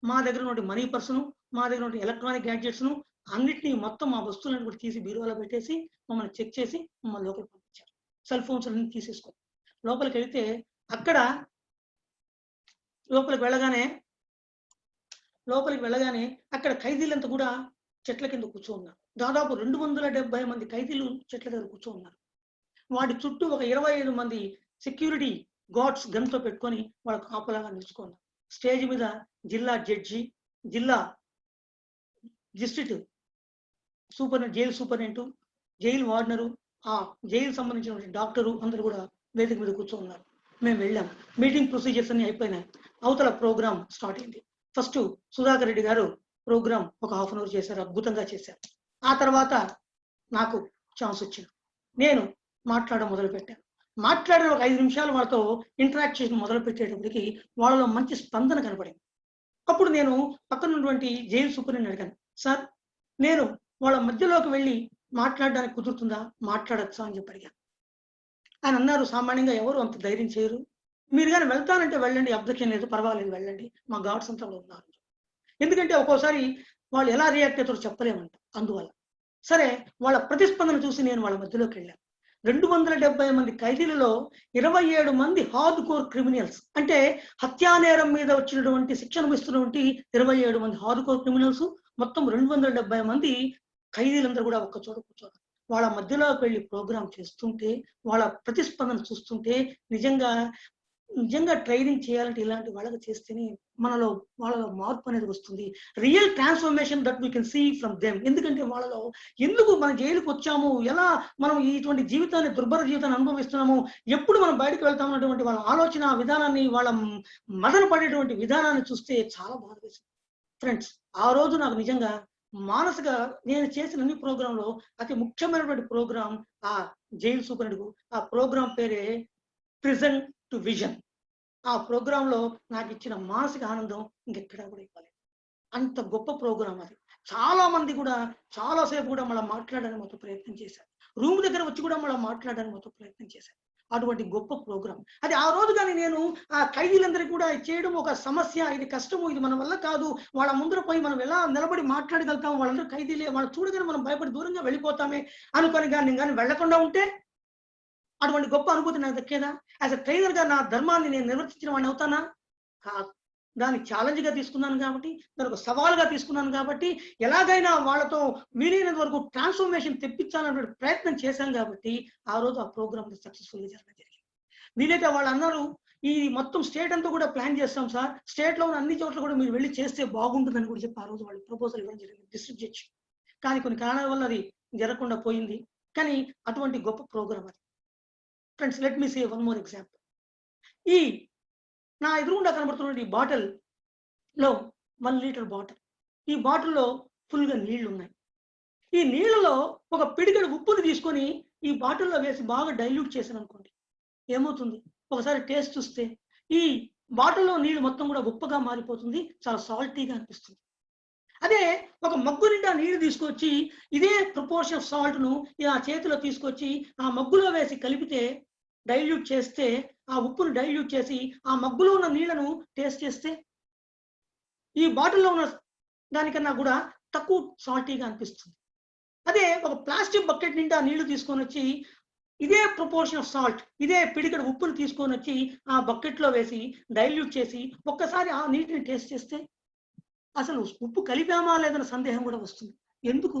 [SPEAKER 5] మా దగ్గర ఉన్న మనీ పర్సును, మా దగ్గర ఉన్న ఎలక్ట్రానిక్ గ్యాడ్జెట్స్ను అన్నిటినీ మొత్తం మా వస్తువులను కూడా తీసి బీరువాలో పెట్టేసి మమ్మల్ని చెక్ చేసి మమ్మల్ని లోపలికి పంపించారు. సెల్ ఫోన్స్ అన్ని తీసేసుకొని లోపలికి వెళితే అక్కడ లోపలికి వెళ్ళగానే అక్కడ ఖైదీలంతా కూడా చెట్ల కింద కూర్చోన్నారు. దాదాపు 270 మంది ఖైదీలు చెట్ల దగ్గర కూర్చోన్నారు. వాటి చుట్టూ ఒక 25 మంది సెక్యూరిటీ గార్డ్స్ గన్తో పెట్టుకొని వాళ్ళ కాపలాగా నిలుచుకున్నారు. స్టేజ్ మీద జిల్లా జడ్జి, జిల్లా డిస్ట్రిక్ట్ జైలు సూపరింటెండెంట్, జైలు వార్డనరు, ఆ జైలు సంబంధించిన డాక్టరు అందరూ కూడా వేదిక మీద కూర్చోన్నారు. మేము వెళ్ళాం, మీటింగ్ ప్రొసీజర్స్ అన్ని అయిపోయినాయి. అవతల ప్రోగ్రామ్ స్టార్ట్ అయింది. ఫస్ట్ సుధాకర్ రెడ్డి గారు ప్రోగ్రామ్ ఒక హాఫ్ అన్ అవర్ చేశారు, అద్భుతంగా చేశారు. ఆ తర్వాత నాకు ఛాన్స్ వచ్చింది, నేను మాట్లాడడం మొదలుపెట్టాను. మాట్లాడిన ఒక 5 నిమిషాలు వాళ్ళతో ఇంటరాక్ట్ చేయడం మొదలు పెట్టేటప్పటికి వాళ్ళలో మంచి స్పందన కనపడింది. అప్పుడు నేను పక్కన ఉన్నటువంటి జైలు సూపరింటెండెంట్ అడిగాను, సార్ నేను వాళ్ళ మధ్యలోకి వెళ్ళి మాట్లాడడానికి కుదురుతుందా, మాట్లాడచ్చా అని చెప్పి అడిగాను. ఆయన అన్నారు, సామాన్యంగా ఎవరు అంత ధైర్యం చేయరు, మీరు కానీ వెళ్తానంటే వెళ్ళండి, అబ్జెక్షన్ లేదు, పర్వాలేదు వెళ్ళండి, మా గార్డ్స్ అంతా ఉన్నారు. ఎందుకంటే ఒక్కోసారి వాళ్ళు ఎలా రియాక్ట్ అవుతారో చెప్పలేమంట. అందువల్ల సరే వాళ్ళ ప్రతిస్పందన చూసి నేను వాళ్ళ మధ్యలోకి వెళ్ళాను. 270 మంది ఖైదీలలో 27 మంది హార్డ్ కోర్ క్రిమినల్స్, అంటే హత్యానేరం మీద వచ్చినటువంటి శిక్షణ ఇస్తున్నటువంటి 27 మంది హార్డ్ కోర్ క్రిమినల్స్, మొత్తం 270 మంది ఖైదీలందరూ కూడా ఒక్క చోట కూర్చోరు. వాళ్ళ మధ్యలోకి వెళ్ళి ప్రోగ్రామ్ చేస్తుంటే వాళ్ళ ప్రతిస్పందన చూస్తుంటే నిజంగా ట్రైనింగ్ చేయాలంటే ఇలాంటి వాళ్ళకి చేస్తేనే వాళ్ళలో మార్పు అనేది వస్తుంది. Real transformation that we can see from them. ఎందుకంటే వాళ్ళలో ఎందుకు మనం జైలుకి వచ్చాము, ఎలా మనం ఇటువంటి జీవితాన్ని దుర్భర జీవితాన్ని అనుభవిస్తున్నాము, ఎప్పుడు మనం బయటకు వెళ్తామన్నటువంటి వాళ్ళ ఆలోచన విధానాన్ని, వాళ్ళ మదన పడేటువంటి విధానాన్ని చూస్తే చాలా బాధ వేసింది ఫ్రెండ్స్. ఆ రోజు నాకు నిజంగా మానసిక, నేను చేసిన అన్ని ప్రోగ్రాంలో అతి ముఖ్యమైనటువంటి ప్రోగ్రాం ఆ జైలు సూపరింటెండెంట్, ఆ ప్రోగ్రాం పేరే ప్రిజన్ టు విజన్. ఆ ప్రోగ్రామ్ లో నాకు ఇచ్చిన మానసిక ఆనందం ఇంకెక్కడా కూడా ఇవ్వలేదు. అంత గొప్ప ప్రోగ్రాం అది. చాలా మంది కూడా చాలాసేపు కూడా మళ్ళీ మాట్లాడడానికి మొత్తం ప్రయత్నం చేశారు. రూమ్ దగ్గర వచ్చి కూడా మళ్ళీ మాట్లాడడానికి మొత్తం ప్రయత్నం చేశారు. అటువంటి గొప్ప ప్రోగ్రాం అది. ఆ రోజు కానీ నేను ఆ ఖైదీలందరికీ కూడా చేయడం ఒక సమస్య, ఇది కష్టము, ఇది మన వల్ల కాదు, వాళ్ళ ముందర పోయి మనం ఎలా నిలబడి మాట్లాడగలుగుతాం, వాళ్ళందరూ ఖైదీలే, వాళ్ళు చూడగానే మనం భయపడి దూరంగా వెళ్ళిపోతామే అనుకొని కానీ వెళ్లకుండా ఉంటే అటువంటి గొప్ప అనుభూతి నాకు దక్కేదా? యాజ్ ఎ ట్రైనర్ గా నా ధర్మాన్ని నేను నిర్వర్తించిన వాడిని అవుతానా? కాదు. దాన్ని ఛాలెంజ్ గా తీసుకున్నాను కాబట్టి, దానికి ఒక సవాల్గా తీసుకున్నాను కాబట్టి, ఎలాగైనా వాళ్ళతో వీలైనంత వరకు ట్రాన్స్ఫర్మేషన్ తెప్పించాలనే ప్రయత్నం చేశాను కాబట్టి ఆ రోజు ఆ ప్రోగ్రామ్ సక్సెస్ఫుల్గా జరగడం జరిగింది. వీలైతే వాళ్ళు అన్నారు, ఈ మొత్తం స్టేట్ అంతా కూడా ప్లాన్ చేస్తాం సార్, స్టేట్ లో ఉన్న అన్ని చోట్ల కూడా మీరు వెళ్ళి చేస్తే బాగుంటుందని కూడా చెప్పి ఆ రోజు వాళ్ళు ప్రపోజల్ ఇవ్వడం జరిగింది డిస్ట్రిక్ట్ జడ్జి. కానీ కొన్ని కారణాల వల్ల అది జరగకుండా పోయింది. కానీ అటువంటి గొప్ప ప్రోగ్రామ్ అది. Friends, let me say one more example. ఈ నా ఎదురుగుండా కనబడుతున్న ఈ బాటిల్ లో 1 లీటర్ బాటిల్, ఈ బాటిల్లో ఫుల్గా నీళ్లు ఉన్నాయి. ఈ నీళ్లలో ఒక పిడికెడు ఉప్పుని తీసుకొని ఈ బాటిల్లో వేసి బాగా డైల్యూట్ చేశాను అనుకోండి, ఏమవుతుంది? ఒకసారి టేస్ట్ చూస్తే ఈ బాటిల్లో నీళ్లు మొత్తం కూడా ఉప్పుగా మారిపోతుంది, చాలా సాల్టీగా అనిపిస్తుంది. అదే ఒక మగ్గు నిండా నీళ్లు తీసుకొచ్చి ఇదే ప్రపోర్షన్ ఆఫ్ సాల్ట్ ను ఆ చేతిలో తీసుకొచ్చి ఆ మగ్గులో వేసి కలిపితే, డైల్యూట్ చేస్తే, ఆ ఉప్పును డైల్యూట్ చేసి ఆ మగ్గులో ఉన్న నీళ్లను టేస్ట్ చేస్తే ఈ బాటిల్లో ఉన్న దానికన్నా కూడా తక్కువ సాల్టీగా అనిపిస్తుంది. అదే ఒక ప్లాస్టిక్ బకెట్ నిండా నీళ్లు తీసుకొని వచ్చి ఇదే ప్రపోర్షన్ ఆఫ్ సాల్ట్, ఇదే పిడికెడు ఉప్పును తీసుకొని వచ్చి ఆ బకెట్ లో వేసి డైల్యూట్ చేసి ఒక్కసారి ఆ నీటిని టేస్ట్ చేస్తే అసలు ఉప్పు కలిపామా లేదన్న సందేహం కూడా వస్తుంది. ఎందుకు?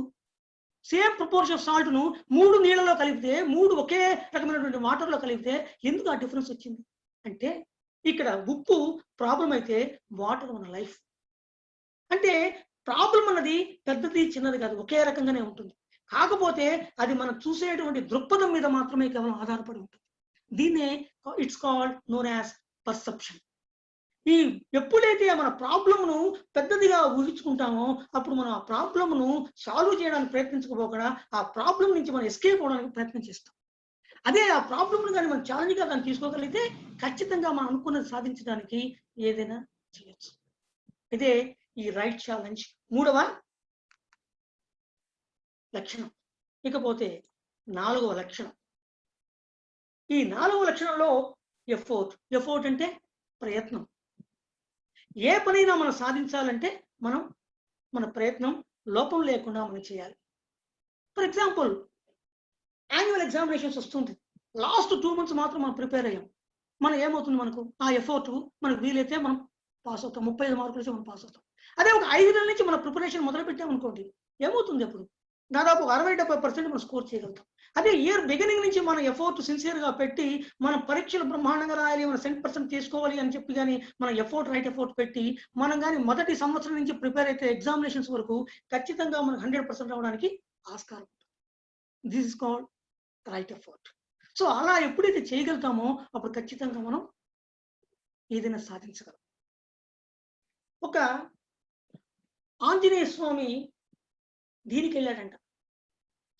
[SPEAKER 5] సేమ్ ప్రపోర్షన్ ఆఫ్ సాల్ట్ ను 3 నీళ్ళలో కలిపితే, 3 ఒకే రకమైనటువంటి వాటర్ లో కలిపితే ఎందుకు ఆ డిఫరెన్స్ వచ్చింది? అంటే ఇక్కడ ఉప్పు ప్రాబ్లం అయితే వాటర్ మన లైఫ్. అంటే ప్రాబ్లం అన్నది పెద్దది చిన్నది కాదు, ఒకే రకంగానే ఉంటుంది. కాకపోతే అది మనం చూసేటువంటి దృక్పథం మీద మాత్రమే కేవలం ఆధారపడి ఉంటుంది. దీన్నే it's called known as perception. ఈ ఎప్పుడైతే మన ప్రాబ్లంను పెద్దదిగా ఊహించుకుంటామో అప్పుడు మనం ఆ ప్రాబ్లంను సాల్వ్ చేయడానికి ప్రయత్నించకపోకుండా ఆ ప్రాబ్లం నుంచి మనం ఎస్కేప్ అవడానికి ప్రయత్నం చేస్తాం. అదే ఆ ప్రాబ్లంను కానీ మనం ఛాలెంజ్గా దాన్ని తీసుకోగలిగితే ఖచ్చితంగా మనం అనుకున్నది సాధించడానికి ఏదైనా చేయొచ్చు. ఇదే ఈ రైట్ ఛాలెంజ్ 3వ లక్షణం. ఇకపోతే 4వ లక్షణం. ఈ 4వ లక్షణంలో ఎఫోర్ట్ అంటే ప్రయత్నం. ఏ పనైనా మనం సాధించాలంటే మనం మన ప్రయత్నం లోపం లేకుండా మనం చేయాలి. ఫర్ ఎగ్జాంపుల్, యాన్యువల్ ఎగ్జామినేషన్స్ వస్తుంది, లాస్ట్ 2 months మాత్రం మనం ప్రిపేర్ అయ్యాం. మనం ఏమవుతుంది, మనకు ఆ ఎఫర్ట్ మనకు వీలైతే మనం పాస్ అవుతాం, 35 మార్కులు వచ్చి మనం పాస్ అవుతాం. అదే ఒక 5 నెలల నుంచి మన ప్రిపరేషన్ మొదలు పెట్టామనుకోండి, ఏమవుతుంది? అప్పుడు దాదాపు 60-70% మనం స్కోర్ చేయగలుగుతాం. అదే ఇయర్ బిగినింగ్ నుంచి మన ఎఫర్ట్ సిన్సియర్గా పెట్టి మనం పరీక్షలు బ్రహ్మాండంగా రాయాలి, మనం 100% తీసుకోవాలి అని చెప్పి కానీ మన రైట్ ఎఫర్ట్ పెట్టి మనం కానీ మొదటి సంవత్సరం నుంచి ప్రిపేర్ అయితే ఎగ్జామినేషన్స్ వరకు ఖచ్చితంగా మనకు 100% రావడానికి ఆస్కారం ఉంటుంది. This is called right effort. So అలా ఎప్పుడైతే చేయగలుగుతామో అప్పుడు ఖచ్చితంగా మనం ఏదైనా సాధించగలం. ఒక ఆంజనేయ స్వామి దీనికి వెళ్ళాడంట,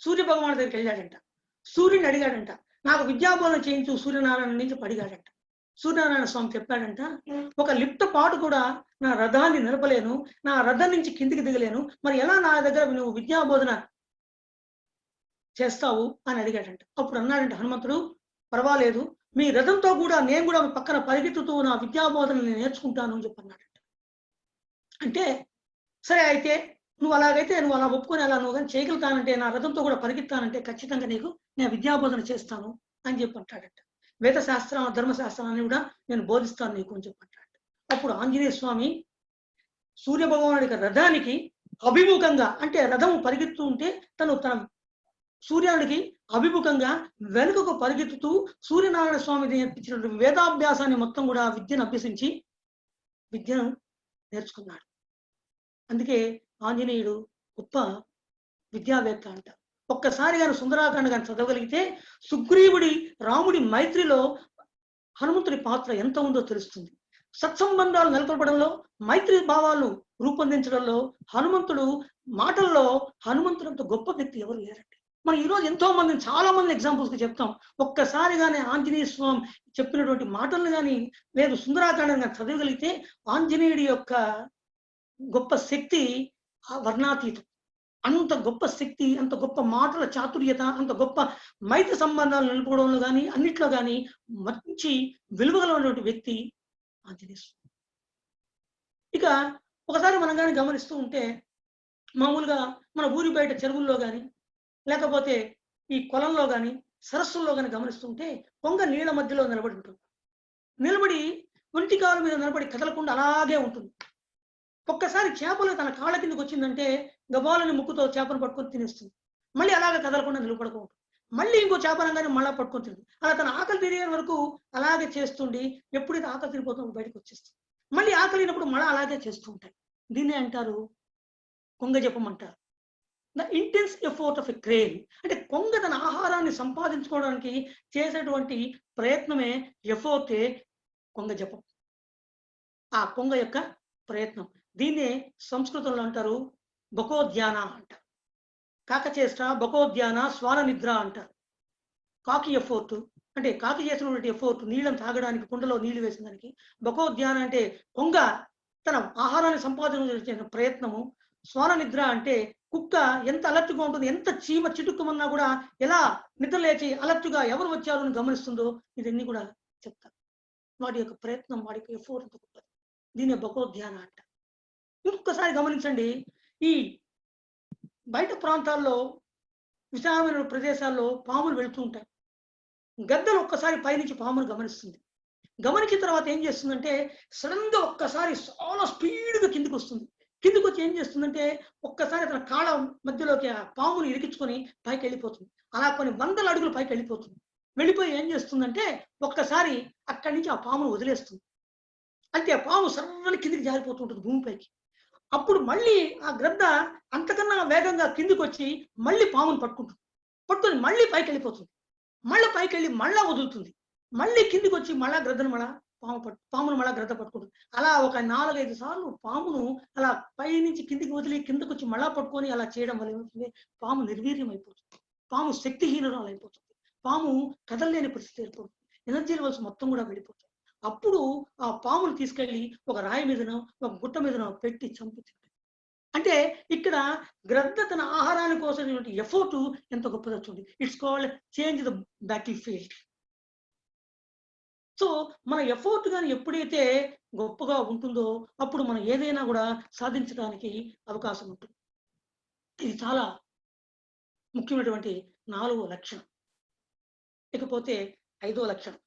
[SPEAKER 5] సూర్య భగవాన్ దగ్గరికి వెళ్ళాడంట. సూర్యుని అడిగాడంట, నాకు విద్యాబోధన చేయించు సూర్యనారాయణ నుంచి అడిగాడంట. సూర్యనారాయణ స్వామి చెప్పాడంట, ఒక లిఫ్ట్ పాటు కూడా నా రథాన్ని నిలపలేను, నా రథం నుంచి కిందికి దిగలేను, మరి ఎలా నా దగ్గర నువ్వు విద్యాబోధన చేస్తావు అని అడిగాడంట. అప్పుడు అన్నాడంట హనుమంతుడు, పర్వాలేదు, మీ రథంతో కూడా నేను కూడా పక్కన పరిగెత్తుతూ నా విద్యాబోధన నేర్చుకుంటాను అని చెప్పన్నాడంట. అంటే సరే అయితే నువ్వు అలాగైతే నువ్వు అలా ఒప్పుకొని అలా నువ్వు కానీ చేయగలుగుతానంటే నా రథంతో కూడా పరిగెత్తానంటే ఖచ్చితంగా నీకు నేను విద్యాబోధన చేస్తాను అని చెప్పి అంటాడట. వేద శాస్త్రం ధర్మశాస్త్రాన్ని కూడా నేను బోధిస్తాను నీకు అని చెప్పి అంటాడు. అప్పుడు ఆంజనేయ స్వామి సూర్య భగవానుడి రథానికి అభిముఖంగా, అంటే రథము పరిగెత్తు ఉంటే తన సూర్యుడికి అభిముఖంగా వెనుకకు పరిగెత్తుతూ సూర్యనారాయణ స్వామి నేర్పించినటువంటి వేదాభ్యాసాన్ని మొత్తం కూడా విద్యను అభ్యసించి విద్యను నేర్చుకున్నాడు. అందుకే ఆంజనేయుడు గొప్ప విద్యావేత్త అంట. ఒక్కసారి కానీ సుందరాకాండ కానీ చదవగలిగితే సుగ్రీవుడి రాముడి మైత్రిలో హనుమంతుడి పాత్ర ఎంత ఉందో తెలుస్తుంది. సత్సంబంధాలు నెలకొల్పడంలో, మైత్రి భావాలు రూపొందించడంలో హనుమంతుడు మాటల్లో హనుమంతుడంత గొప్ప వ్యక్తి ఎవరు లేరండి. మనం ఈరోజు ఎంతో మందిని చాలా మంది ఎగ్జాంపుల్స్ చెప్తాం. ఒక్కసారి కానీ ఆంజనేయ స్వామి చెప్పినటువంటి మాటలను కానీ లేదు సుందరాకాండని కానీ చదవగలిగితే ఆంజనేయుడి యొక్క గొప్ప శక్తి వర్ణాతీతం. అంత గొప్ప శక్తి, అంత గొప్ప మాటల చాతుర్యత, అంత గొప్ప మైత్రి సంబంధాలు నిలుపుకోవడంలో కానీ అన్నిట్లో కానీ మంచి విలువగలటువంటి వ్యక్తి ఆంజనేయ స్వామి. ఇక ఒకసారి మనం కానీ గమనిస్తూ ఉంటే మామూలుగా మన ఊరి బయట చెరువుల్లో కానీ లేకపోతే ఈ కొలంలో కానీ సరస్సుల్లో కానీ గమనిస్తుంటే కొంగ నీళ్ళ మధ్యలో నిలబడి ఉంటుంది. నిలబడి ఒంటి కాలు మీద నిలబడి కదలకుండా అలాగే ఉంటుంది. ఒక్కసారి చేపలు తన కాళ్ళ కిందకి వచ్చిందంటే గబాలని ముక్కుతో చేపను పట్టుకొని తినేస్తుంది. మళ్ళీ అలాగే కదలకుండా నిలబడుతూ ఉంటుంది. మళ్ళీ ఇంకో చేపనంగానే మళ్ళా పట్టుకొని తింటుంది. అలా తన ఆకలి తీరే వరకు అలాగే చేస్తుండి ఎప్పుడైతే ఆకలి తీరిపోతుందో బయటకు వచ్చేస్తుంది. మళ్ళీ ఆకలినప్పుడు మళ్ళీ అలాగే చేస్తూ ఉంటాయి. దీన్నే అంటారు కొంగ జపం అంటారు. The intense ఎఫోర్ట్ of a crane. అంటే కొంగ తన ఆహారాన్ని సంపాదించుకోవడానికి చేసేటువంటి ప్రయత్నమే ఎఫోర్టే కొంగ జపం, ఆ కొంగ యొక్క ప్రయత్నం. దీన్నే సంస్కృతంలో అంటారు బకోధ్యాన అంటారు. కాకచేష్ట, బకోధ్యాన, శ్వాన నిద్ర అంటారు. కాకి ఎఫోర్ట్ అంటే కాకి చేసినటువంటి ఎఫోర్ట్, నీళ్ళని తాగడానికి కుండలో నీళ్లు వేసిన దానికి. బకోధ్యాన అంటే కొంగ తన ఆహారాన్ని సంపాదించే ప్రయత్నము. శ్వాన నిద్ర అంటే కుక్క ఎంత అలర్ట్గా ఉంటుంది, ఎంత చీమ చిటుక్కుమన్నా కూడా ఎలా నిద్ర లేచి అలర్ట్గా ఎవరు వచ్చారు అని గమనిస్తుందో ఇవన్నీ కూడా చెప్తారు. వాడి యొక్క ప్రయత్నం, వాడి యొక్క ఎఫోర్ట్ అంత గొప్పది. దీన్ని బకోధ్యాన అంట. ఇంకొకసారి గమనించండి, ఈ బయట ప్రాంతాల్లో విశాలమైన ప్రదేశాల్లో పాములు వెళుతూ ఉంటాయి. గద్దలు ఒక్కసారి పైనుంచి పామును గమనిస్తుంది. గమనించిన తర్వాత ఏం చేస్తుందంటే సడన్ గా ఒక్కసారి చాలా స్పీడ్గా కిందికి వస్తుంది. కిందికి వచ్చి ఏం చేస్తుందంటే ఒక్కసారి తన కాళ్ళ మధ్యలోకి ఆ పాముని ఇరికించుకొని పైకి వెళ్ళిపోతుంది. అలా కొన్ని వందల అడుగులు పైకి వెళ్ళిపోతుంది. వెళ్ళిపోయి ఏం చేస్తుందంటే ఒక్కసారి అక్కడి నుంచి ఆ పామును వదిలేస్తుంది. అంటే ఆ పాము సర్వని కిందికి జారిపోతుంటుంది భూమిపైకి. అప్పుడు మళ్ళీ ఆ గ్రద్ద అంతకన్నా వేగంగా కిందికి వచ్చి మళ్ళీ పామును పట్టుకుంటుంది. పట్టుకొని మళ్ళీ పైకి వెళ్ళిపోతుంది. మళ్ళీ పైకి వెళ్ళి మళ్ళా వదులుతుంది. మళ్ళీ కిందికి వచ్చి మళ్ళా గ్రద్దను మళ్ళా పామును మళ్ళా గ్రద్ద పట్టుకుంటుంది. అలా ఒక 4-5 సార్లు పామును అలా పై నుంచి కిందికి వదిలి కిందకి వచ్చి మళ్ళా పట్టుకొని అలా చేయడం వల్ల ఏమవుతుంది, పాము నిర్వీర్యం అయిపోతుంది. పాము శక్తిహీనురాలు అయిపోతుంది. పాము కదలలేని పరిస్థితి ఏర్పడుతుంది. ఎనర్జీ లెవెల్స్ మొత్తం కూడా వెళ్ళిపోతుంది. అప్పుడు ఆ పామును తీసుకెళ్లి ఒక రాయి మీదనో ఒక గుట్ట మీదనో పెట్టి చంపుతుంది. అంటే ఇక్కడ గ్రద్ద తన ఆహారాన్ని కోసం ఎఫోర్ట్ ఎంత గొప్పదో చూడండి. It's called change the battle field. So మన ఎఫోర్ట్ కానీ ఎప్పుడైతే గొప్పగా ఉంటుందో అప్పుడు మనం ఏదైనా కూడా సాధించడానికి అవకాశం ఉంటుంది. ఇది చాలా ముఖ్యమైనటువంటి 4వ లక్షణం. ఇకపోతే 5వ లక్షణం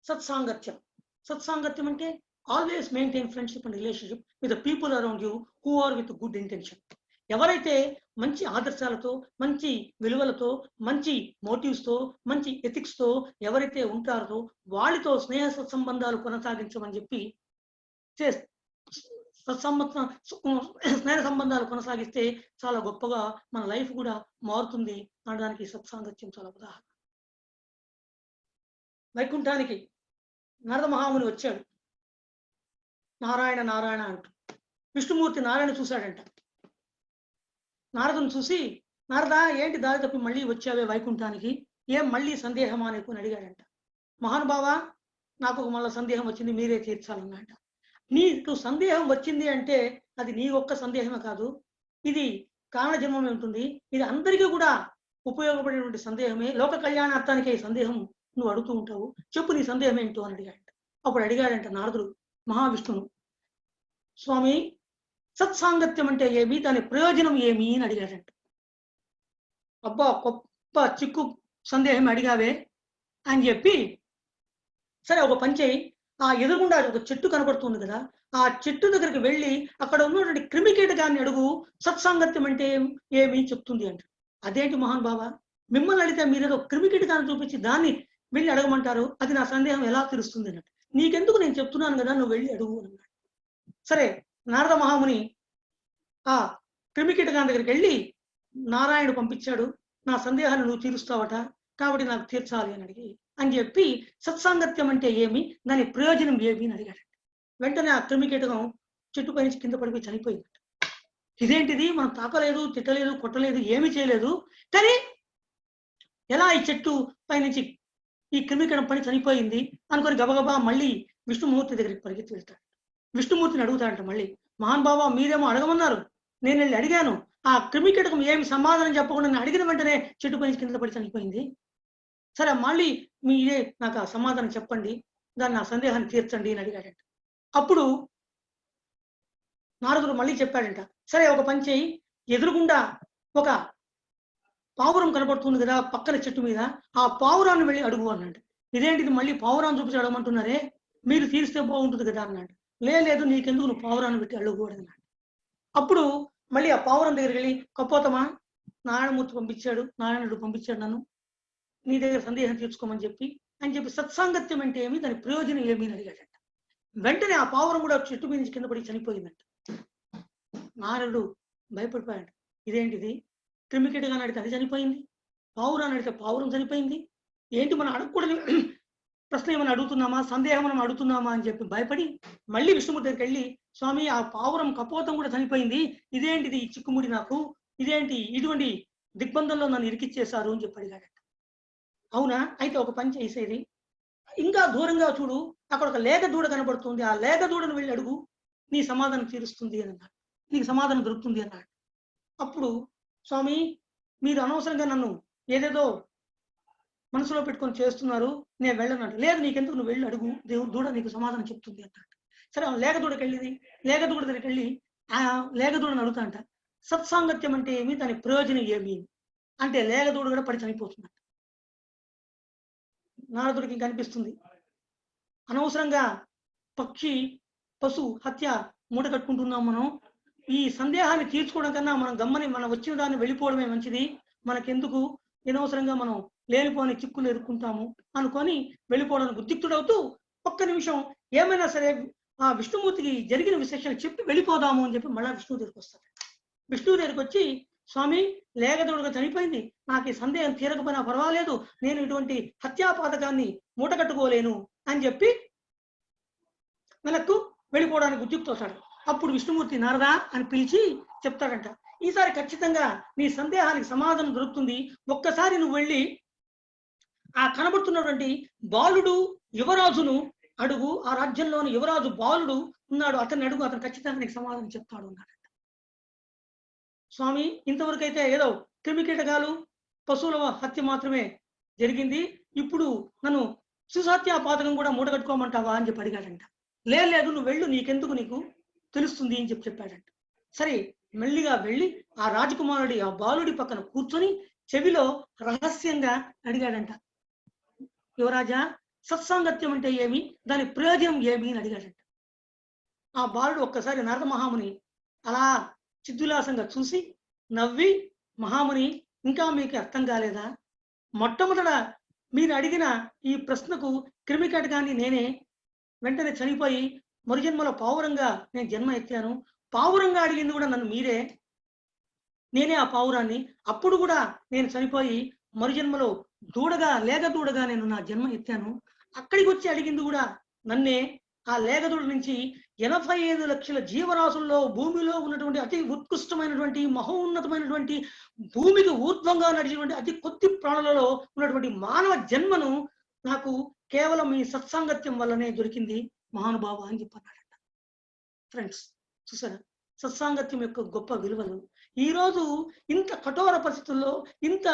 [SPEAKER 5] సత్సాంగత్యం. సత్సాంగత్యం అంటే always maintain friendship and relationship with the people around you who are with good intention. ఎవరైతే మంచి ఆదర్శాలతో, మంచి విలువలతో, మంచి మోటివ్స్తో, మంచి ఎథిక్స్తో ఎవరైతే ఉంటారో వాళ్ళతో స్నేహ సత్సంబంధాలు కొనసాగించమని చెప్పి స్నేహ సంబంధాలు కొనసాగిస్తే చాలా గొప్పగా మన లైఫ్ కూడా మారుతుంది అనడానికి సత్సాంగత్యం చాలా ఉదాహరణ. వైకుంఠానికి నారద మహాముని వచ్చాడు. నారాయణ నారాయణ అంటూ విష్ణుమూర్తి నారాయణ చూశాడంట. నారదుని చూసి, నారద ఏంటి దారి తప్పి మళ్ళీ వచ్చావే వైకుంఠానికి, ఏం మళ్ళీ సందేహమా అని అడిగాడంట. మహానుభావ, నాకు మళ్ళీ సందేహం వచ్చింది, మీరే తీర్చాలన్నాట. నీకు సందేహం వచ్చింది అంటే అది నీ ఒక్క సందేహమే కాదు, ఇది కారణజన్మమే ఉంటుంది. ఇది అందరికీ కూడా ఉపయోగపడేటువంటి సందేహమే. లోక కళ్యాణార్థానికే ఈ సందేహం నువ్వు అడుగుతూ ఉంటావు. చెప్పు నీ సందేహం ఏంటో అని అడిగాడంట. అప్పుడు అడిగాడంట నారదుడు మహావిష్ణువు, స్వామి సత్సాంగత్యం అంటే ఏమి, దాని ప్రయోజనం ఏమి అని అడిగాడంట. అబ్బా గొప్ప చిక్కు సందేహం అడిగావే అని చెప్పి, సరే ఒక పని చేయి, ఆ ఎదురుగుండా ఒక చెట్టు కనబడుతుంది కదా, ఆ చెట్టు దగ్గరికి వెళ్ళి అక్కడ ఉన్నటువంటి క్రిమికీటకాన్ని అడుగు, సత్సాంగత్యం అంటే ఏమి చెప్తుంది అంట. అదేంటి మహాన్ బాబా, మిమ్మల్ని అడిగితే మీరేదో క్రిమికీటకాన్ని చూపించి దాన్ని వెళ్ళి అడగమంటారు, అది నా సందేహం ఎలా తెలుస్తుంది అన్నట్టు. నీకెందుకు, నేను చెప్తున్నాను కదా, నువ్వు వెళ్ళి అడుగు అన్నాడు. సరే నారద మహాముని ఆ క్రిమికీటకాన్ని దగ్గరికి వెళ్ళి నారాయణుడు పంపించాడు, నా సందేహాన్ని నువ్వు తీరుస్తావట, కాబట్టి నాకు తీర్చాలి అని అడిగి అని చెప్పి సత్సాంగత్యం అంటే ఏమి, దాని ప్రయోజనం ఏమి అని అడిగాడు. వెంటనే ఆ క్రిమికీటకం చెట్టు పై నుంచి కింద పడిపోయి చనిపోయింది. ఇదేంటిది, మనం తాకలేదు, తిట్టలేదు, కొట్టలేదు, ఏమీ చేయలేదు, కానీ ఎలా ఈ చెట్టు పైనుంచి ఈ క్రిమికీటం పడి చనిపోయింది అనుకొని గబగబా మళ్ళీ విష్ణుమూర్తి దగ్గరికి పరిగెత్తి వెళ్తాడు. విష్ణుమూర్తిని అడుగుతాడంట మళ్ళీ, మహాన్ బాబా మీరేమో అడగమన్నారు, నేను వెళ్ళి అడిగాను, ఆ క్రిమికీటకం ఏమి సమాధానం చెప్పకుండా నేను అడిగిన వెంటనే చెట్టు పై కింద పడి చనిపోయింది. సరే మళ్ళీ మీరే నాకు ఆ సమాధానం చెప్పండి, దాన్ని నా సందేహాన్ని తీర్చండి అని అడిగాడంట. అప్పుడు నారదుడు మళ్ళీ చెప్పాడంట, సరే ఒక పని చేయి, ఎదురుగుండా ఒక పావురం కనబడుతుంది కదా పక్కన చెట్టు మీద, ఆ పావురాన్ని వెళ్ళి అడుగు అన్నాడు. ఇదేంటిది మళ్ళీ పావురాన్ని చూపించి అడగమంటున్నారే, మీరు తీరిస్తే బాగుంటుంది కదా అన్నాడు. లేదు నీకెందుకు, నువ్వు పావురాన్ని పెట్టి అడుగు అన్నాడు. అప్పుడు మళ్ళీ ఆ పావురం దగ్గరికి వెళ్ళి, కపోతమా నారాయణమూర్తి పంపించాడు, నారాయణుడు పంపించాడు నన్ను, నీ దగ్గర సందేహం తీర్చుకోమని చెప్పి సత్సాంగత్యం అంటే ఏమి, దాని ప్రయోజనం ఏమి అని అడిగాడంట. వెంటనే ఆ పావురం కూడా చెట్టు మీద నుంచి కింద పడి చనిపోయిందంట. నారదుడు భయపడిపోయాడు, ఇదేంటిది, క్రిమికీటకాన్ని అడిగితే అది చనిపోయింది, పావురాన్ని అడిగితే పావురం చనిపోయింది, ఏంటి మనం అడగకూడదు ప్రశ్న ఏమైనా అడుగుతున్నామా, సందేహం మనం అడుగుతున్నామా అని చెప్పి భయపడి మళ్ళీ విష్ణుమూర్తి దగ్గరికి వెళ్ళి, స్వామి ఆ పావురం కపోతం కూడా చనిపోయింది, ఇదేంటిది ఈ చిక్కుముడి నాకు, ఇదేంటి ఇటువంటి దిగ్బంధంలో నన్ను ఇరికిచ్చేశారు అని చెప్పి అడిగాడట. అవునా, అయితే ఒక పని చేసేది, ఇంకా దూరంగా చూడు, అక్కడ ఒక లేగ దూడ కనబడుతుంది, ఆ లేగ దూడను వెళ్ళి అడుగు, నీ సమాధానం తీరుస్తుంది అని అన్నాడు, నీకు సమాధానం దొరుకుతుంది అన్నాడు. అప్పుడు స్వామి మీరు అనవసరంగా నన్ను ఏదేదో మనసులో పెట్టుకొని చేస్తున్నారు, నేను వెళ్ళనట్టు. లేదు నీకెందుకు, నువ్వు వెళ్ళి అడుగు, దేవుడు దూడ నీకు సమాధానం చెప్తుంది అన్నాడు. సరే లేగ దూడకి వెళ్ళింది, లేగ దూడ దగ్గరికి వెళ్ళి ఆ లేగ దూడని అడుగుతా అంట, సత్సాంగత్యం అంటే ఏమి, దాని ప్రయోజనం ఏమి అంటే లేగ దూడ కూడా పడి చనిపోతుందంట. నారదుడికి కనిపిస్తుంది, అనవసరంగా పక్షి పశు హత్య మూట కట్టుకుంటున్నాం మనం, ఈ సందేహాన్ని తీర్చుకోవడం కన్నా మనం గమ్మని మనం వచ్చిన దాన్ని వెళ్ళిపోవడమే మంచిది, మనకెందుకు అనవసరంగా మనం లేనిపోని చిక్కులు ఎదుర్కొంటాము అనుకొని వెళ్ళిపోవడానికి ఉద్యుక్తుడవుతూ ఒక్క నిమిషం ఏమైనా సరే ఆ విష్ణుమూర్తికి జరిగిన విశేషాలు చెప్పి వెళ్ళిపోదాము అని చెప్పి మళ్ళా విష్ణువు దగ్గరికి వస్తాడు. విష్ణువు దగ్గరికి వచ్చి, స్వామి లేగదోడుగా చనిపోయింది, నాకు ఈ సందేహం తీరకపోయినా పర్వాలేదు, నేను ఇటువంటి హత్యాపాతకాన్ని మూట కట్టుకోలేను అని చెప్పి వెనక్కు వెళ్ళిపోవడానికి ఉద్యుక్తవుతాడు. అప్పుడు విష్ణుమూర్తి నారదా అని పిలిచి చెప్తాడంట, ఈసారి ఖచ్చితంగా నీ సందేహానికి సమాధానం దొరుకుతుంది, ఒక్కసారి నువ్వు వెళ్ళి ఆ కనబడుతున్నటువంటి బాలుడు యువరాజును అడుగు, ఆ రాజ్యంలోని యువరాజు బాలుడు ఉన్నాడు, అతన్ని అడుగు, అతను ఖచ్చితంగా నీకు సమాధానం చెప్తాడు అన్నాడంట. స్వామి ఇంతవరకు అయితే ఏదో క్రిమికీటకాలు పశువుల హత్య మాత్రమే జరిగింది, ఇప్పుడు నన్ను సుసత్య పాతకం కూడా మూటగట్టుకోమంటావా అని చెప్పి అడిగాడంట. లేదు నువ్వు వెళ్ళు, నీకెందుకు, నీకు తెలుస్తుంది అని చెప్పాడంట. సరే మెల్లిగా వెళ్ళి ఆ రాజకుమారుడి ఆ బాలుడి పక్కన కూర్చొని చెవిలో రహస్యంగా అడిగాడంట, యువరాజా సత్సాంగత్యం అంటే ఏమి, దాని ప్రయోజనం ఏమి అని అడిగాడంట. ఆ బాలుడు ఒక్కసారి నారద మహాముని అలా చిద్విలాసంగా చూసి నవ్వి, మహాముని ఇంకా మీకు అర్థం కాలేదా, మొట్టమొదట మీరు అడిగిన ఈ ప్రశ్నకు క్రిమికీటకాన్ని నేనే వెంటనే చనిపోయి మరుజన్మలో పావురంగా నేను జన్మ ఎత్తాను, పావురంగా అడిగింది కూడా నన్ను మీరే, నేనే ఆ పావురాన్ని, అప్పుడు కూడా నేను చనిపోయి మరుజన్మలో దూడగా లేగ దూడగా నేను నా జన్మ ఎత్తాను, అక్కడికి వచ్చి అడిగింది కూడా నన్నే, ఆ లేగదూడ నుంచి 85 లక్షల జీవరాశుల్లో భూమిలో ఉన్నటువంటి అతి ఉత్కృష్టమైనటువంటి మహోన్నతమైనటువంటి భూమికి ఊర్ధ్వంగా నడిచినటువంటి అతి కొద్ది ప్రాణులలో ఉన్నటువంటి మానవ జన్మను నాకు కేవలం ఈ సత్సాంగత్యం వల్లనే దొరికింది మహానుభావ అని చెప్పన్నాడంట. ఫ్రెండ్స్ చూసారా సత్సాంగత్యం యొక్క గొప్ప విలువలు. ఈరోజు ఇంత కఠోర పరిస్థితుల్లో, ఇంత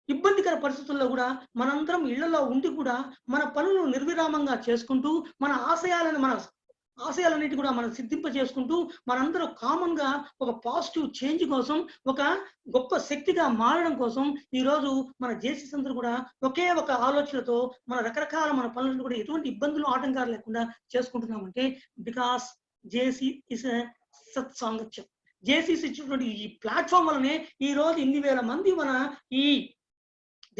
[SPEAKER 5] ఇబ్బందికర పరిస్థితుల్లో కూడా మనందరం ఇళ్లలో ఉండి కూడా మన పనులను నిర్విరామంగా చేసుకుంటూ మన ఆశయాలను, మన ఆశయాలన్నిటి కూడా మనం సిద్ధింప చేసుకుంటూ మనందరూ కామన్ గా ఒక పాజిటివ్ చేంజ్ కోసం, ఒక గొప్ప శక్తిగా మారడం కోసం ఈ రోజు మన జేసీస్ అందరూ కూడా ఒకే ఒక ఆలోచనతో మన రకరకాల మన పనులను కూడా ఎటువంటి ఇబ్బందులు ఆటంకాలు లేకుండా చేసుకుంటున్నామంటే బికాస్ జేసీ ఇస్ ఎ సత్సాంగత్యం. జేసీస్ ఇచ్చినటువంటి ఈ ప్లాట్ఫామ్ వల్లనే ఈ రోజు ఇన్ని వేల మంది మన ఈ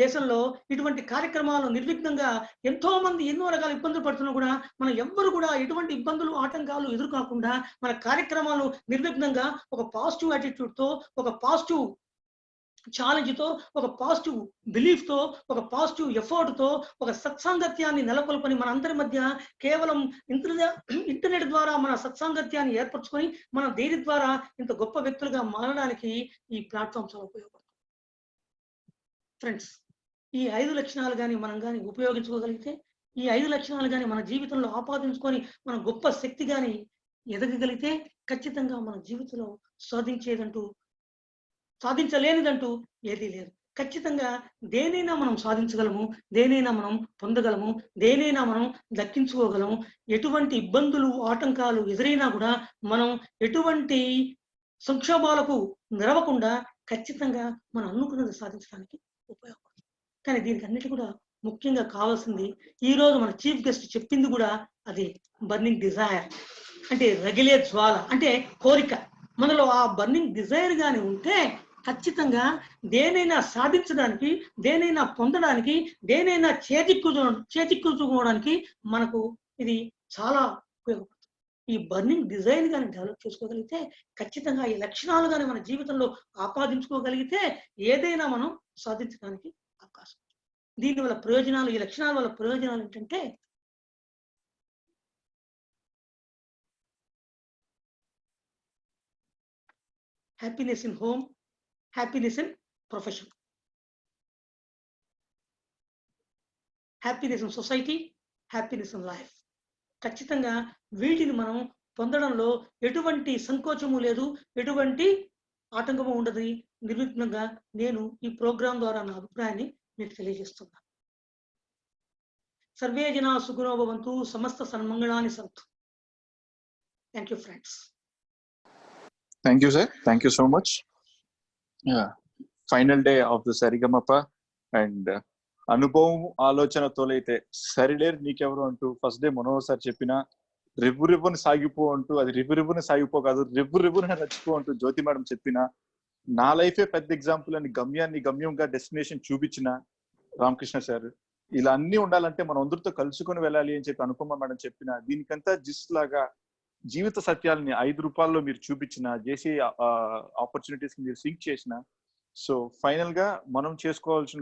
[SPEAKER 5] దేశంలో ఇటువంటి కార్యక్రమాలు నిర్విఘ్నంగా ఎంతో మంది ఎన్నో రకాల ఇబ్బందులు పడుతున్నా కూడా మనం ఎవ్వరు కూడా ఎటువంటి ఇబ్బందులు ఆటంకాలు ఎదుర్కోకుండా మన కార్యక్రమాలు నిర్విఘ్నంగా ఒక పాజిటివ్ యాటిట్యూడ్ తో, ఒక పాజిటివ్ ఛాలెంజ్ తో, ఒక పాజిటివ్ బిలీఫ్ తో, ఒక పాజిటివ్ ఎఫర్ట్ తో ఒక సత్సాంగత్యాన్ని నెలకొల్పని మన అందరి మధ్య కేవలం ఇంటర్నెట్ ద్వారా మన సత్సాంగత్యాన్ని ఏర్పరచుకొని మన దేని ద్వారా ఇంత గొప్ప వ్యక్తులుగా మారడానికి ఈ ప్లాట్ఫామ్ చాలా ఉపయోగపడుతుంది. ఫ్రెండ్స్, ఈ 5 లక్షణాలు కానీ మనం కానీ ఉపయోగించుకోగలిగితే, ఈ 5 లక్షణాలు కానీ మన జీవితంలో ఆపాదించుకొని మన గొప్ప శక్తి కానీ ఎదగగలిగితే ఖచ్చితంగా మన జీవితంలో సాధించలేనిదంటూ ఏదీ లేదు. ఖచ్చితంగా దేనైనా మనం సాధించగలము, దేనైనా మనం పొందగలము, దేనైనా మనం దక్కించుకోగలము. ఎటువంటి ఇబ్బందులు ఆటంకాలు ఎదురైనా కూడా మనం ఎటువంటి సంక్షోభాలకు నిలవకుండా ఖచ్చితంగా మనం అనుకున్నది సాధించడానికి ఉపయోగపడుతుంది. కానీ దీనికి అన్నిటి కూడా ముఖ్యంగా కావాల్సింది ఈ రోజు మన చీఫ్ గెస్ట్ చెప్పింది కూడా అది బర్నింగ్ డిజైర్, అంటే రగిలే జ్వాల, అంటే కోరిక. మనలో ఆ బర్నింగ్ డిజైర్ గాని ఉంటే ఖచ్చితంగా దేనైనా సాధించడానికి, దేనైనా పొందడానికి, దేనైనా చేజిక్కుంచుకోవడానికి మనకు ఇది చాలా ఉపయోగపడుతుంది. ఈ బర్నింగ్ డిజైన్ కానీ డెవలప్ చేసుకోగలిగితే, ఖచ్చితంగా ఈ లక్షణాలు కానీ మన జీవితంలో ఆపాదించుకోగలిగితే ఏదైనా మనం సాధించడానికి అవకాశం. దీనివల్ల ప్రయోజనాలు, ఈ లక్షణాల వల్ల ప్రయోజనాలు ఏంటంటే happiness in home, happiness in profession, happiness in society, happiness in life. ఖచ్చితంగా వీటిని మనం పొందడంలో ఎటువంటి సంకోచము లేదు, ఎటువంటి ఆటంకము ఉండదు. నిర్విఘ్నంగా నేను ఈ ప్రోగ్రాం ద్వారా నా అభిప్రాయాన్ని మీకు తెలియజేస్తున్నాను. సర్వే జనా సుఖినో భవంతు, సమస్త సన్మంగళాని సంతు. Thank you friends.
[SPEAKER 8] Thank you, sir. Thank you so much. Final day of the Sarigamapa and అనుభవం ఆలోచనతో అయితే సరిలేరు నీకెవరు అంటూ ఫస్ట్ డే మనోహర్ సార్ చెప్పిన రివ్వుని సాగిపో అంటూ, అది రివ్వుని సాగిపో కాదు, రివ్వుని నచ్చిపో అంటూ జ్యోతి మేడం చెప్పిన, నా లైఫే పెద్ద ఎగ్జాంపుల్ అని గమ్యంగా డెస్టినేషన్ చూపించిన రామకృష్ణ సార్, ఇలా అన్ని ఉండాలంటే మనం అందరితో కలుసుకొని వెళ్ళాలి అని చెప్పి అనుపమ మేడం చెప్పిన, దీనికంతా జిస్ట్ లాగా జీవిత సత్యాలని 5 రూపాయల్లో మీరు చూపించిన, జేసీ ఆపర్చునిటీస్ మీరు సింక్ చేసిన, సో ఫైనల్ గా మనం చేసుకోవాల్సిన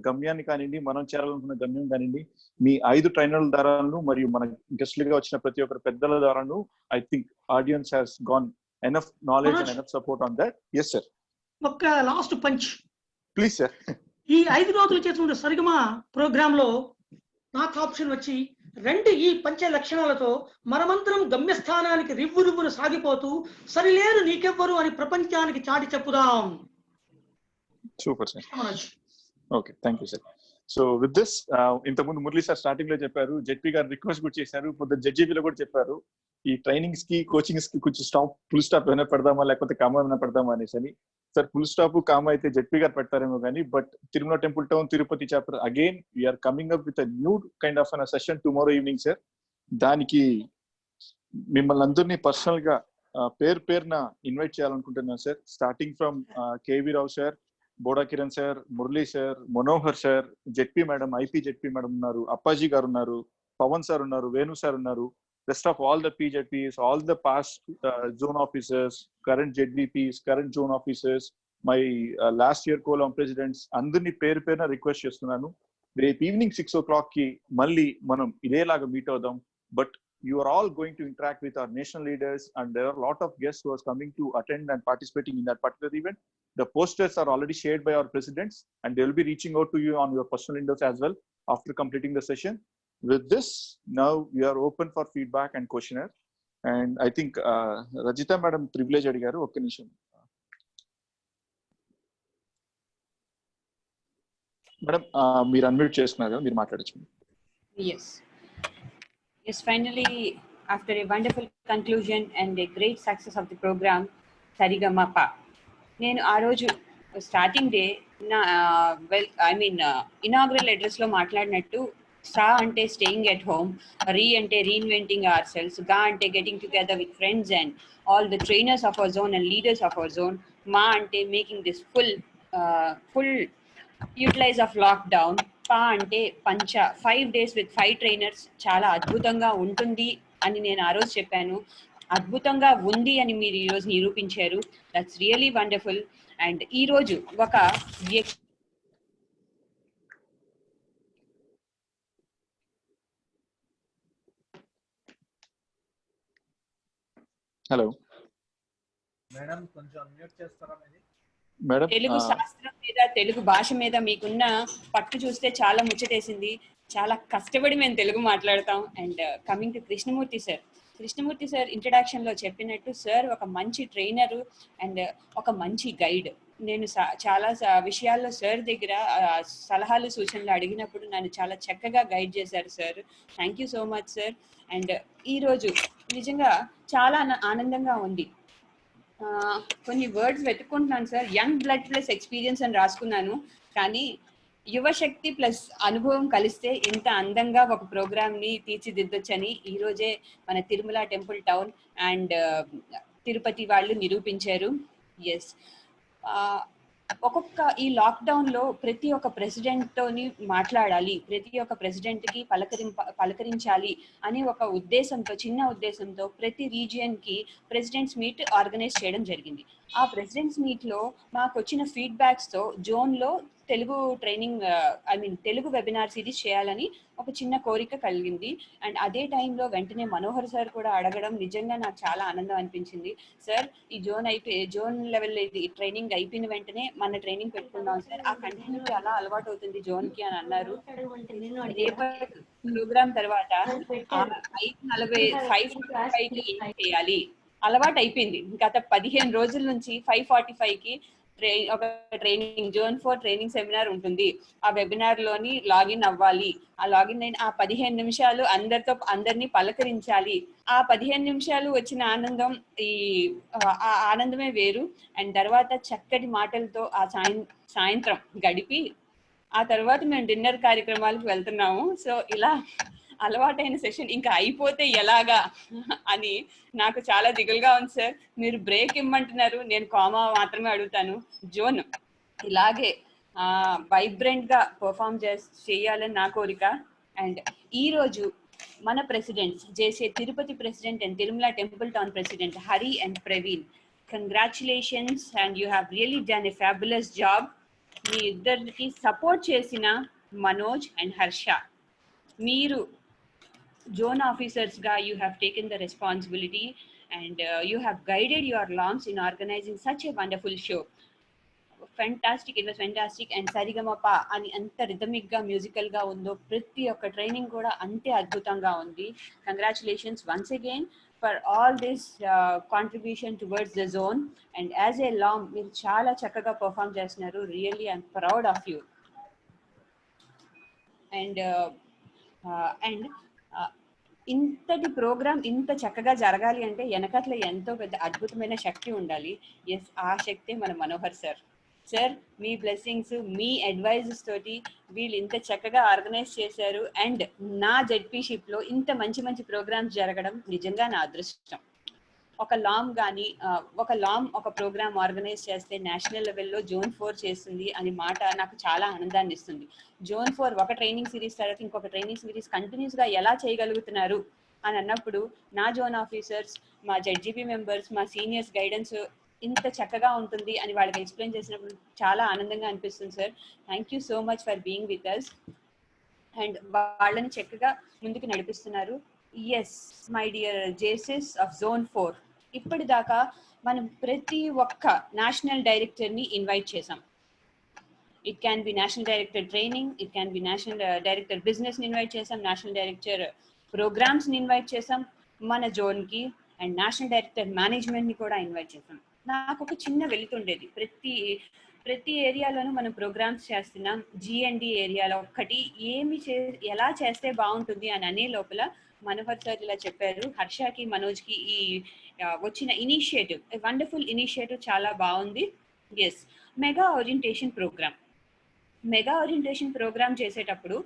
[SPEAKER 8] గమ్యాన్ని కానివ్వండి, మనం చేరాలనుకున్న గమ్యం కానివ్వండి, మీ 5 ట్రైనర్ల ద్వారాను మరియు మన గెస్ట్లుగా వచ్చిన ప్రతి ఒక్కరు పెద్దల ద్వారాను I think audience has gone enough knowledge and enough support on that. Yes sir,
[SPEAKER 5] ఒక లాస్ట్ పంచ్
[SPEAKER 8] ప్లీజ్ సార్.
[SPEAKER 5] ఈ 5 రోజులు చేసిన సరిగమా ప్రోగ్రామ్ లో నాకు ఆప్షన్ వచ్చి ఈ పంచ లక్షణాలతో మనమంతరం గమ్యస్థానానికి రివ్వును సాగిపోతూ సరిలేరు నీకెవ్వరు అని ప్రపంచానికి చాటి చెప్పుదాం.
[SPEAKER 8] Super sir. Okay, thank you sir. So with this, ఇంతకుముందు మురళీ సార్ స్టార్టింగ్ లో చెప్పారు, జెడ్పీ గారు రిక్వెస్ట్ కూడా చేశారు, పొద్దున్న జడ్జీలో కూడా చెప్పారు, ఈ ట్రైనింగ్స్ కి కోచింగ్స్ కి కొంచెం ఫుల్ స్టాప్ ఏమైనా పెడదామా లేకపోతే కామా ఏమైనా పెడదామా అనేసి అని. సార్ ఫుల్ స్టాప్ కామా అయితే జెడ్పీ గారు పెడతారేమో కానీ, but Tirumala temple town Tirupati chapter again we are coming up with a new kind of an session tomorrow evening sir. దానికి మిమ్మల్ని అందరినీ పర్సనల్ గా పేరున ఇన్వైట్ చేయాలనుకుంటున్నాను sir. Starting from KV Rao sir, Boda Kiran sir, Murali sir, Manohar sir, ZP madam, IP ZP madam ఉన్నారు, అప్పాజీ గారు ఉన్నారు, Pavan sir ఉన్నారు, వేణు సార్ ఉన్నారు, rest of all the PJPs, all the past zone officers, current ZVPs, current zone officers, my last year co-lawn presidents, అందరినీ పేరున request చేస్తున్నాను. రేపు evening 6 o'clock కి మళ్ళీ మనం ఇదేలాగా మీట్ అవుదాం. But you are all going to interact with our national leaders and there are a lot of guests who are coming to attend and participating in that particular event. The posters are already shared by our presidents and they will be reaching out to you on your personal windows as well after completing the session. With this, now we are open for feedback and questionnaire. And I think Rajita madam privilege adigaru, oka nimisham. Madam, మీరు unmute చేసుకున్నారు, మీరు మాట్లాడొచ్చు.
[SPEAKER 1] Yes, finally after a wonderful conclusion and a great success of the program, Saregama-pa. నేను ఆ రోజు starting day నా inaugural address లో మాట్లాడినట్టు సా అంటే స్టేయింగ్ ఎట్ హోమ్, రీ అంటే రీఇన్వెంటింగ్ అవర్ సెల్స్, గా అంటే getting together with friends and all the trainers of our zone and leaders of our zone, మా అంటే making this full utilize of lockdown, పా అంటే పంచ 5 days with 5 trainers చాలా అద్భుతంగా ఉంటుంది అని నేను ఆ రోజు చెప్పాను. అద్భుతంగా ఉంది అని మీరు ఈరోజు నిరూపించారు. That's really wonderful. అండ్ ఈరోజు ఒక
[SPEAKER 8] హలో
[SPEAKER 9] మేడం, కొంచెం మ్యూట్ చేస్తారా?
[SPEAKER 1] తెలుగు శాస్త్రం మీద, తెలుగు భాష మీద మీకున్న పట్టు చూస్తే చాలా ముచ్చటేసింది. చాలా కష్టపడి మేము తెలుగు మాట్లాడతాం. And coming to Krishnamurthy sir introduction లో చెప్పినట్టు సార్ ఒక మంచి ట్రైనరు అండ్ ఒక మంచి గైడ్. నేను చాలా విషయాల్లో సార్ దగ్గర సలహాలు సూచనలు అడిగినప్పుడు నన్ను చాలా చక్కగా గైడ్ చేశారు sir. Thank you so much sir. And ఈరోజు నిజంగా చాలా ఆనందంగా ఉంది. కొన్ని వర్డ్స్ వెతుక్కుంటున్నాను sir. Young blood plus experience అని రాసుకున్నాను, కానీ యువశక్తి ప్లస్ అనుభవం కలిస్తే ఇంత అందంగా ఒక ప్రోగ్రామ్ ని తీర్చిదిద్దొచ్చని ఈ రోజే మన Tirumala temple town and Tirupati వాళ్ళు నిరూపించారు. ఎస్, ఒక్కొక్క ఈ లాక్డౌన్ లో ప్రతి ఒక్క ప్రెసిడెంట్ తోని మాట్లాడాలి, ప్రతి ఒక్క ప్రెసిడెంట్ కి పలకరించాలి అని ఒక ఉద్దేశంతో, చిన్న ఉద్దేశంతో ప్రతి రీజియన్ కి ప్రెసిడెంట్స్ మీట్ ఆర్గనైజ్ చేయడం జరిగింది. ఆ ప్రెసిడెంట్స్ మీట్ లో మాకు వచ్చిన ఫీడ్బ్యాక్స్ తో జోన్ లో Telugu training Telugu webinar series చేయాలని ఒక చిన్న కోరిక కలిగింది. అండ్ అదే టైంలో వెంటనే మనోహర్ సార్ కూడా అడగడం నిజంగా నాకు చాలా ఆనందం అనిపించింది. సార్, ఈ జోన్ లెవెల్ ఇది ట్రైనింగ్ అయిపోయిన వెంటనే మన ట్రైనింగ్ పెట్టుకుందాం సార్, ఆ కంటిన్యూటీ అలా అలవాటు అవుతుంది జోన్ కి అని అన్నారు. రేపటి ప్రోగ్రామ్ తర్వాత 5:45కి ఏం చేయాలి అలవాటు అయిపోయింది. గత 15 రోజుల నుంచి 5:45కి ఒక ట్రైనింగ్, జోన్ 4 ట్రైనింగ్ సెమినార్ ఉంటుంది. ఆ వెబినార్ లోని లాగిన్ అవ్వాలి. ఆ లాగిన్ అయిన ఆ 15 నిమిషాలు అందరినీ పలకరించాలి. ఆ 15 నిమిషాలు వచ్చిన ఆనందం, ఆ ఆనందమే వేరు. అండ్ తర్వాత చక్కటి మాటలతో ఆ సాయంత్రం గడిపి ఆ తర్వాత మేము డిన్నర్ కార్యక్రమాలకు వెళ్తున్నాము. సో ఇలా అలవాటైన సెషన్ ఇంకా అయిపోతే ఎలాగా అని నాకు చాలా దిగులుగా ఉంది సార్. మీరు బ్రేక్ ఇమ్మంటున్నారు, నేను కామా మాత్రమే అడుగుతాను. జోన్ ఇలాగే వైబ్రెంట్ గా పర్ఫామ్ చేయాలని నా కోరిక. అండ్ ఈ రోజు మన ప్రెసిడెంట్స్ చేసే Tirupati president and Tirumala temple town president Hari and Praveen, congratulations and you have really done a fabulous job. మీ ఇద్దరికి సపోర్ట్ చేసిన మనోజ్ అండ్ హర్ష, మీరు zone officers ga you have taken the responsibility and you have guided your LOMs in organizing such a wonderful show. Fantastic, it was fantastic. And Saregama-pa ani anta rhythmic ga musical ga undo, prati oka training kuda ante adbhutanga undi. Congratulations once again for all this contribution towards the zone. And as a LOM meer chaala chakkaga perform chestunaru. Really I'm proud of you. And ఇంతటి programme ఇంత చక్కగా జరగాలి అంటే వెనకట్ల ఎంతో పెద్ద అద్భుతమైన శక్తి ఉండాలి. Yes, ఆ శక్తే మన మనోహర్ సార్. సార్, మీ బ్లెస్సింగ్స్, మీ అడ్వైజెస్ తోటి వీళ్ళు ఇంత చక్కగా ఆర్గనైజ్ చేశారు. అండ్ నా జెడ్పీషిప్ లో ఇంత మంచి మంచి ప్రోగ్రామ్స్ జరగడం నిజంగా నా అదృష్టం. ఒక లామ్ ఒక ప్రోగ్రామ్ ఆర్గనైజ్ చేస్తే నేషనల్ లెవెల్లో జోన్ 4 చేస్తుంది అని మాట నాకు చాలా ఆనందాన్ని ఇస్తుంది. జోన్ 4 ఒక ట్రైనింగ్ సిరీస్ తర్వాత ఇంకొక ట్రైనింగ్ సిరీస్ కంటిన్యూస్ గా ఎలా చేయగలుగుతున్నారు అని అన్నప్పుడు నా జోన్ ఆఫీసర్స్, మా జెడ్జీబీ మెంబర్స్, మా సీనియర్స్ గైడెన్స్ ఇంత చక్కగా ఉంటుంది అని వాళ్ళకి ఎక్స్ప్లెయిన్ చేసినప్పుడు చాలా ఆనందంగా అనిపిస్తుంది sir. Thank you so much for being with us. And వాళ్ళని చక్కగా ముందుకు నడిపిస్తున్నారు. Yes, my dear Jaycees of zone 4, ఇప్పటిదాకా మనం ప్రతి ఒక్క నేషనల్ డైరెక్టర్ని ఇన్వైట్ చేసాం. It can be national director training, it can be national director బిజినెస్ని ఇన్వైట్ చేసాం, నేషనల్ డైరెక్టర్ ప్రోగ్రామ్స్ని ఇన్వైట్ చేసాం మన జోన్కి, అండ్ నేషనల్ డైరెక్టర్ మేనేజ్మెంట్ని కూడా ఇన్వైట్ చేసాం. నాకు ఒక చిన్న వెళుతుండేది, ప్రతి ఏరియాలోనూ మనం ప్రోగ్రామ్స్ చేస్తున్నాం. G&D ఏరియాలో ఒక్కటి ఎలా చేస్తే బాగుంటుంది అని అనే లోపల మనోహర్ సార్ ఇలా చెప్పారు, హర్షకి మనోజ్కి ఈ వచ్చిన ఇనిషియేటివ్, వండర్ఫుల్ ఇనిషియేటివ్, చాలా బాగుంది. ఎస్, మెగా ఓరియంటేషన్ ప్రోగ్రామ్ చేసేటప్పుడు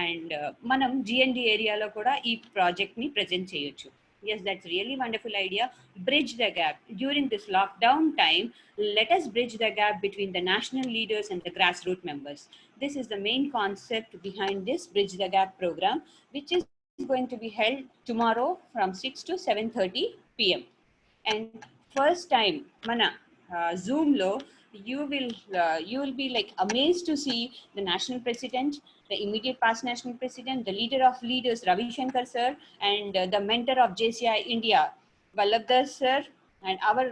[SPEAKER 1] అండ్ మనం జిఎన్డి ఏరియాలో కూడా ఈ ప్రాజెక్ట్ని ప్రజెంట్ చేయొచ్చు. Yes, that's really wonderful idea. Bridge the gap. During this lockdown time, let us bridge the gap between the national leaders and the grassroots members. This is the main concept behind this Bridge the Gap program, which is going to be held tomorrow from 6 to 7:30 p.m. And first time, mana Zoom lo, you will be like amazed to see the national president, the immediate past national president, the leader of leaders, Ravi Shankar sir, and the mentor of JCI India, Vallabhdar sir, and our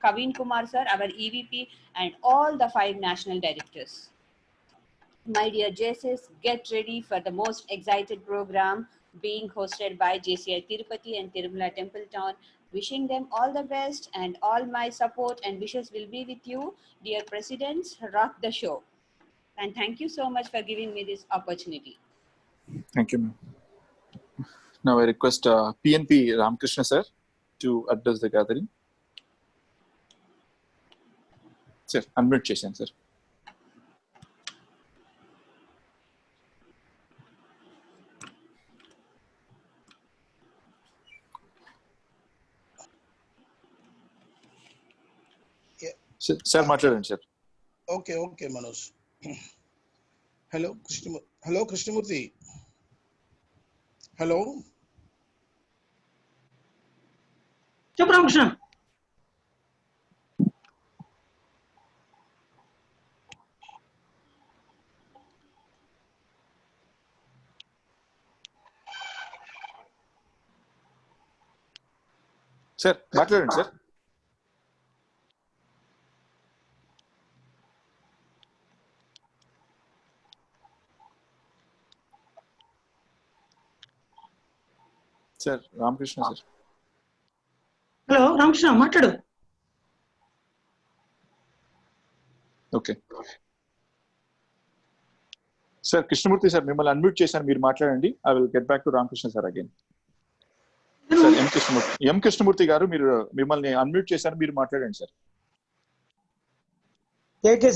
[SPEAKER 1] Kavin Kumar sir, our EVP, and all the 5 national directors. My dear JSS, get ready for the most excited program being hosted by JCI Tirupati and Tirumala Temple Town. Wishing them all the best, and all my support and wishes will be with you. Dear presidents, rock the show. And thank you so much for giving me this opportunity.
[SPEAKER 8] Thank you, ma'am. Now I request PNP Ramakrishna sir to address the gathering. Sir, unmute chesanu sir. Sir మాట్లాడండి sir.
[SPEAKER 15] Okay Manoj. Hello Krishnamurthy. Hello
[SPEAKER 5] చెప్పు Ramakrishna.
[SPEAKER 8] Sir మాట్లాడండి sir. Sir Ramakrishna sir.
[SPEAKER 5] Hello Ramakrishna మాట్లాడు.
[SPEAKER 8] Okay sir, Krishnamurthy sir మిమ్మల్ని unmute చేశాను, మీరు మాట్లాడండి. I will get back to Ramakrishna sir again. Sir M Krishnamurthy garu, మీరు మిమ్మల్ని అన్మ్యూట్ చేశారు, మీరు మాట్లాడండి సార్.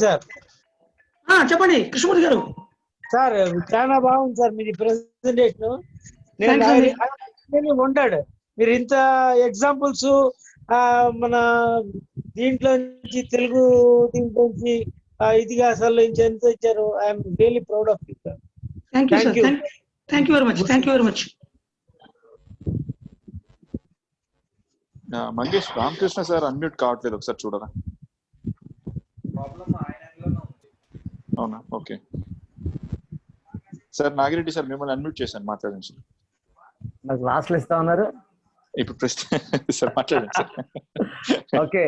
[SPEAKER 16] సార్
[SPEAKER 5] చెప్పండి కృష్ణమూర్తి గారు.
[SPEAKER 16] సార్ చాలా బాగుంది సార్ మీది ప్రెజెంటేషన్. నేను వండాడు మీరు ఇంత ఎగ్జాంపుల్స్ మన దీంట్లో నుంచి, తెలుగు దీంట్లో నుంచి, ఇతిహాసాల నుంచి ఎంత ఇచ్చారు. I'm really proud of you sir.
[SPEAKER 5] Thank you very much.
[SPEAKER 8] Mangesh, Ramakrishna sir unmute కావట్లేదు, ఒకసారి చూడరా. అవునా, ఓకే సార్. నాగిరెడ్డి సార్ మిమ్మల్ని అన్మ్యూట్ చేశాను, మాట్లాడండి సార్.
[SPEAKER 16] నాకు లాస్ట్ లో ఇస్తా ఉన్నారు.
[SPEAKER 8] ఇప్పుడు సార్ మాట్లాడండి సార్.
[SPEAKER 16] ఓకే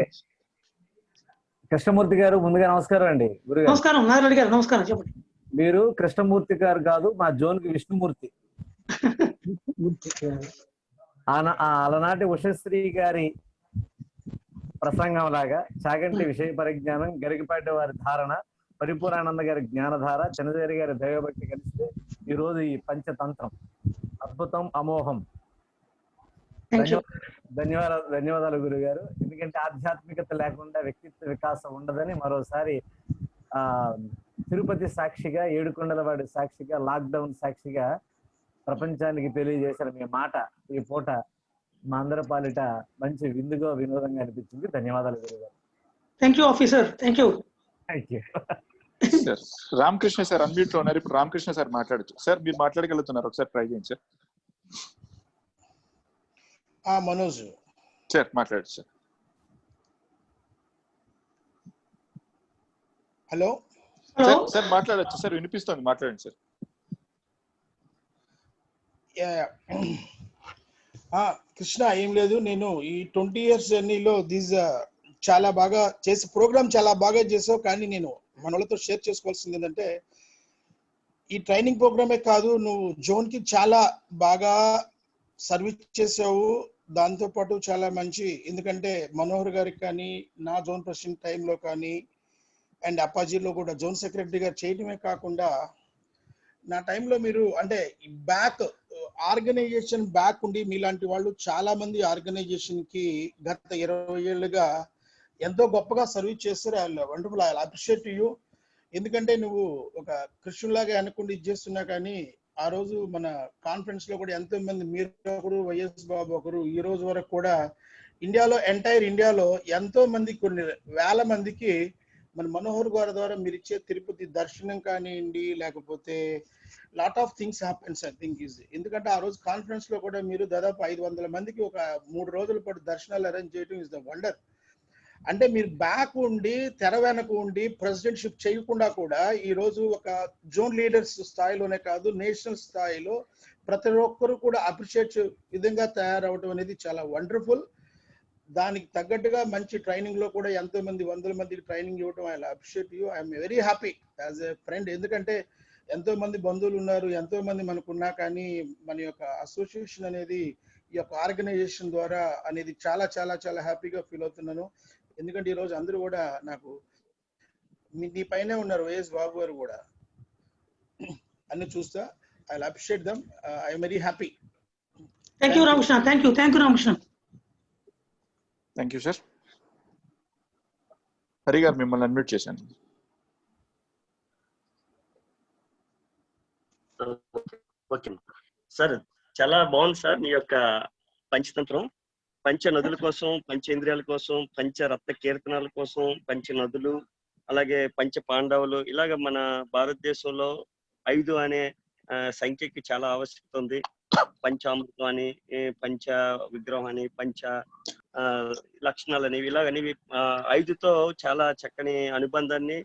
[SPEAKER 16] కృష్ణమూర్తి గారు, ముందుగా నమస్కారం అండి. గురుగారు
[SPEAKER 5] నమస్కారం. నాగిరెడ్డి గారు నమస్కారం. చెప్పండి.
[SPEAKER 16] మీరు కృష్ణమూర్తి గారు కాదు, మా జోన్ కి విష్ణుమూర్తి. అలనాటి ఉషశ్రీ గారి ప్రసంగం లాగా చాగంటి విషయ పరిజ్ఞానం, గరికపాటి వారి ధారణ, పరిపూర్ణానంద గారి జ్ఞానధార, చంద్రదేవి గారి దైవభక్తి కలిస్తే ఈ రోజు ఈ పంచతంత్రం అద్భుతం, అమోహం. ధన్యవాదాలు గురుగారు. ఎందుకంటే ఆధ్యాత్మికత లేకుండా వ్యక్తిత్వ వికాసం ఉండదని మరోసారి తిరుపతి సాక్షిగా, ఏడుకొండలవాడి సాక్షిగా, లాక్డౌన్ సాక్షిగా ప్రపంచానికి తెలియజేసిన మీ మాట ఈ పూట మా అందరి పాలిట మంచి విందుగా, వినోదంగా అనిపించింది. ధన్యవాదాలు గురుగారు.
[SPEAKER 5] Thank you officer. Thank you.
[SPEAKER 8] Sir Ramakrishna sir unmute లో ఉన్నారు. ఇప్పుడు రామకృష్ణ సార్ మాట్లాడచ్చు సార్. మీరు మాట్లాడగలుగుతున్నారు, ఒకసారి ట్రై చేయండి సార్.
[SPEAKER 15] మనోజ్
[SPEAKER 8] సార్ మాట్లాడచ్చు సార్.
[SPEAKER 15] హలో
[SPEAKER 8] సార్ మాట్లాడచ్చు సార్, వినిపిస్తుంది, మాట్లాడండి సార్.
[SPEAKER 15] కృష్ణ, ఏం లేదు, నేను ఈ 20 years జర్నీలో చాలా బాగా చేసి ప్రోగ్రామ్ చాలా బాగా చేసావు. కానీ నేను మన వాళ్ళతో షేర్ చేసుకోవాల్సింది ఏంటంటే, ఈ ట్రైనింగ్ ప్రోగ్రామే కాదు, నువ్వు జోన్ కి చాలా బాగా సర్వీస్ చేసావు. దాంతోపాటు చాలా మంచి, ఎందుకంటే మనోహర్ గారికి కానీ, నా జోన్ ప్రెసిడెంట్ టైంలో కానీ, అండ్ అప్పాజీలో కూడా జోన్ సెక్రటరీ గారు చేయడమే కాకుండా, నా టైంలో మీరు అంటే బ్యాక్ ఆర్గనైజేషన్ బ్యాక్ ఉండి మీలాంటి వాళ్ళు చాలా మంది ఆర్గనైజేషన్ కి గత 20 ఏళ్ళుగా ఎంతో గొప్పగా సర్వీస్ చేస్తారు. వండర్ఫుల్. I appreciate you. ఎందుకంటే నువ్వు ఒక కృష్ణులాగా అనుకుంటూ ఇది చేస్తున్నా కానీ ఆ రోజు మన కాన్ఫరెన్స్ లో కూడా ఎంతో మంది, మీరు ఒకరు, వైఎస్ బాబు ఒకరు, ఈ రోజు వరకు కూడా ఇండియాలో ఎంటైర్ ఇండియాలో ఎంతో మంది, కొన్ని వేల మందికి మన మనోహర్ గారి ద్వారా మీరు ఇచ్చే తిరుపతి దర్శనం కానివ్వండి, లేకపోతే lot of things happens I think is. ఎందుకంటే ఆ రోజు కాన్ఫరెన్స్ లో కూడా మీరు దాదాపు 500 మందికి ఒక 3 రోజుల పాటు దర్శనాలు అరేంజ్ చేయడం ఇస్ ద వండర్. అంటే మీరు బ్యాక్ ఉండి తెర వెనక ఉండి ప్రెసిడెంట్షిప్ చేయకుండా కూడా ఈ రోజు ఒక జోన్ లీడర్స్ స్థాయిలోనే కాదు, నేషనల్ స్థాయిలో ప్రతి ఒక్కరు కూడా అప్రిషియేట్ విధంగా తయారవడం అనేది చాలా వండర్ఫుల్. దానికి తగ్గట్టుగా మంచి ట్రైనింగ్ లో కూడా ఎంతో మంది 100 మందికి ట్రైనింగ్ ఇవ్వడం I appreciate you. I'm very happy as a friend. ఎందుకంటే ఎంతో మంది బంధువులు ఉన్నారు, ఎంతో మంది మనకున్నా కానీ మన యొక్క అసోసియేషన్ అనేది, ఈ యొక్క ఆర్గనైజేషన్ ద్వారా అనేది చాలా చాలా చాలా హ్యాపీగా ఫీల్ అవుతున్నాను. ఎందుకంటే ఈ రోజు అందరూ కూడా నాకు మీ పైనే ఉన్నారు, వైఎస్ బాబు గారు కూడా అన్ని చూస్తా. I appreciate dum. I'm very happy.
[SPEAKER 5] Thank you Ramakrishna. Thank you Ramakrishna.
[SPEAKER 8] Thank you sir. Hari గారు మిమ్మల్ని అన్మ్యూట్ చేశాను.
[SPEAKER 17] ఓకే సార్, చాలా బాగుంది సార్ మీ యొక్క పంచతంత్రం. పంచ నదుల కోసం, పంచేంద్రియాల కోసం, పంచ రత్న కీర్తనాల కోసం, పంచ నదులు, అలాగే పంచ పాండవులు, ఇలాగ మన భారతదేశంలో 5 అనే సంఖ్యకి చాలా ఆవశ్యకత ఉంది. పంచామృతం అని, పంచ విగ్రహం అని, పంచ లక్షణాలు అనేవి, ఇలాగనేవి 5తో చాలా చక్కని అనుబంధాన్ని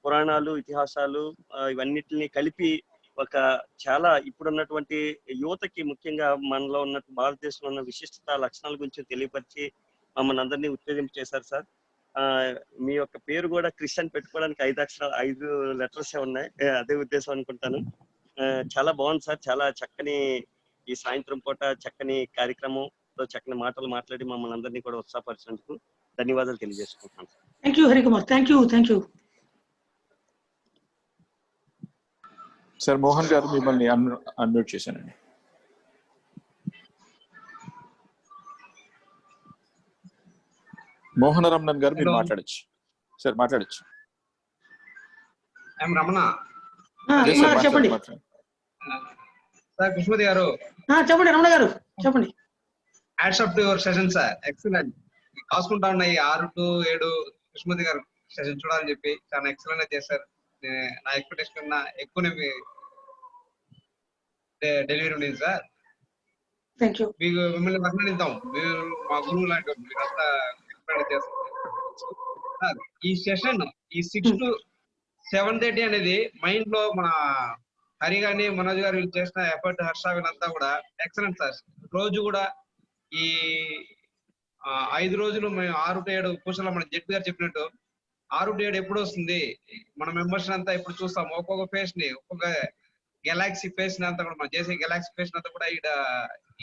[SPEAKER 17] పురాణాలు, ఇతిహాసాలు ఇవన్నిటిని కలిపి ఒక చాలా ఇప్పుడున్నటువంటి యువతకి, ముఖ్యంగా మనలో ఉన్న భారతదేశంలో ఉన్న విశిష్టత లక్షణాల గురించి తెలియపరిచి మమ్మల్ని అందరినీ ఉత్తేజింప చేశారు సార్. మీ యొక్క పేరు కూడా క్రిష్ అని పెట్టుకోవడానికి 5 లెటర్స్ ఉన్నాయి, అదే ఉద్దేశం అనుకుంటాను. చాలా బాగుంది సార్. చాలా చక్కని ఈ సాయంత్రం పూట చక్కని కార్యక్రమంలో చక్కని మాటలు మాట్లాడి మమ్మల్ని అందరినీ కూడా ఉత్సాహపరిచినందుకు ధన్యవాదాలు తెలియజేసుకుంటున్నాను.
[SPEAKER 5] Thank you Harikumar. Thank you.
[SPEAKER 8] Sir Mohan గారు మిమ్మల్ని అన్మ్యూట్ చేశానండి. మోహన రమణన్ గారు మీరు మాట్లాడచ్చు సార్, మాట్లాడచ్చు.
[SPEAKER 18] రమణ
[SPEAKER 5] చెప్పండి
[SPEAKER 18] సార్. కృష్ణమూర్తి గారు
[SPEAKER 5] చెప్పండి. రమణ గారు చెప్పండి.
[SPEAKER 18] Hats off to your session sir, excellent. కాసుకుంటా ఉన్నాయి 6 to 7 కృష్ణమూర్తి గారు సెషన్ చూడాలని చెప్పి చాలా ఎక్సలెంట్ గా చేశారు. నా ఎక్స్పెక్టేషన్ కన్నా ఎక్కువనే డెలివరీ ఉంది సార్. మీకు మిమ్మల్ని అభినందిద్దాం. మీరు మా గురువు లాంటి మీరంతా చేస్తారు. ఈ సెషన్ ఈ 6 to 7:30 అనేది మైండ్ లో మన హరి గాని, మనోజ్ గారు చేసిన ఎఫర్ట్, హర్ష వీళ్ళంతా కూడా ఎక్సలెంట్ సార్. రోజు కూడా ఈ 5 రోజులు మేము 6 to 7 పూసలో మన జెట్ గారు చెప్పినట్టు 6 to 7 ఎప్పుడు వస్తుంది, మన మెంబర్స్ అంతా ఇప్పుడు చూస్తాం. ఒక్కొక్క ఫేస్ ని, ఒక్కొక్క గెలాక్సీ ఫేస్ ని అంతా కూడా, మన చేసే గెలాక్సీ ఫేస్ అంతా కూడా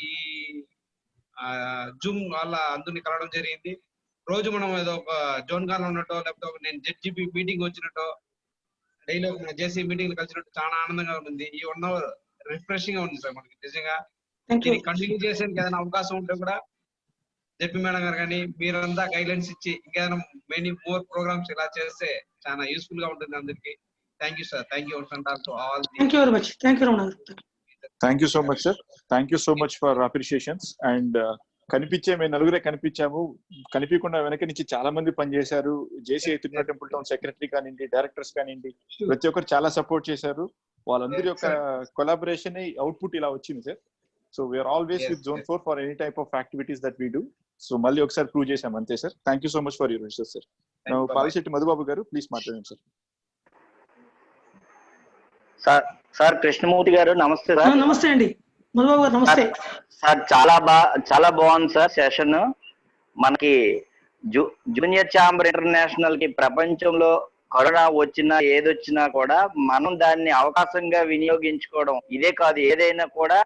[SPEAKER 18] ఈ జూమ్ వల్ల అందరినీ కలవడం జరిగింది. రోజు మనం ఏదో ఒక జోన్ గాన్ ఉన్నట్టో, లేకపోతే నేను జెడ్జీపీ మీటింగ్ వచ్చినట్టో, డైలీ ఒక జేసీ మీటింగ్ కలిసినట్టు చాలా ఆనందంగా ఉంది. ఈ 1 hour రిఫ్రెషింగ్ గా ఉంది సార్ మనకి నిజంగా. దీన్ని కంటిన్యూ చేసేందుకు ఏదైనా అవకాశం ఉంటే కూడా జెపీ మేడం గారు కానీ మీరంతా గైడ్లైన్స్ ఇచ్చి ఇంకేదైనా మెనీ మోర్ ప్రోగ్రామ్స్ ఇలా చేస్తే చాలా యూస్ఫుల్ గా ఉంటుంది అందరికి. Thank you sir. Thank you to all.
[SPEAKER 5] Thank you very much. Thank you Ramana garu.
[SPEAKER 8] Thank you so much sir. Thank you so much for appreciations. And మేము నలుగురే కనిపించాము, కనిపించకుండా వెనక నుంచి చాలా మంది పనిచేశారు. JC Tirumala temple town secretary కానివ్వండి, డైరెక్టర్స్ కానివ్వండి, ప్రతి ఒక్కరు చాలా సపోర్ట్ చేశారు. వాళ్ళందరి యొక్క కొలాబరేషన్ అవుట్పుట్ ఇలా వచ్చింది సార్. So we are always with zone 4 for any type of activities that we do. So మళ్ళీ ఒకసారి ప్రూవ్ చేసాం అంతే సార్. Thank you so much for your wishes sir. Palisetti Madhubabu గారు ప్లీజ్ మాట్లాడండి సార్.
[SPEAKER 19] సార్ కృష్ణమూర్తి గారు నమస్తే సార్.
[SPEAKER 5] నమస్తే అండి మధుబాబు గారు. నమస్తే
[SPEAKER 19] సార్. చాలా బాగుంది సార్ సెషన్. మనకి జూనియర్ ఛాంబర్ ఇంటర్నేషనల్ కి ప్రపంచంలో కరోనా వచ్చినా ఏదొచ్చినా కూడా మనం దాన్ని అవకాశంగా వినియోగించుకోవడం, ఇదే కాదు ఏదైనా కూడా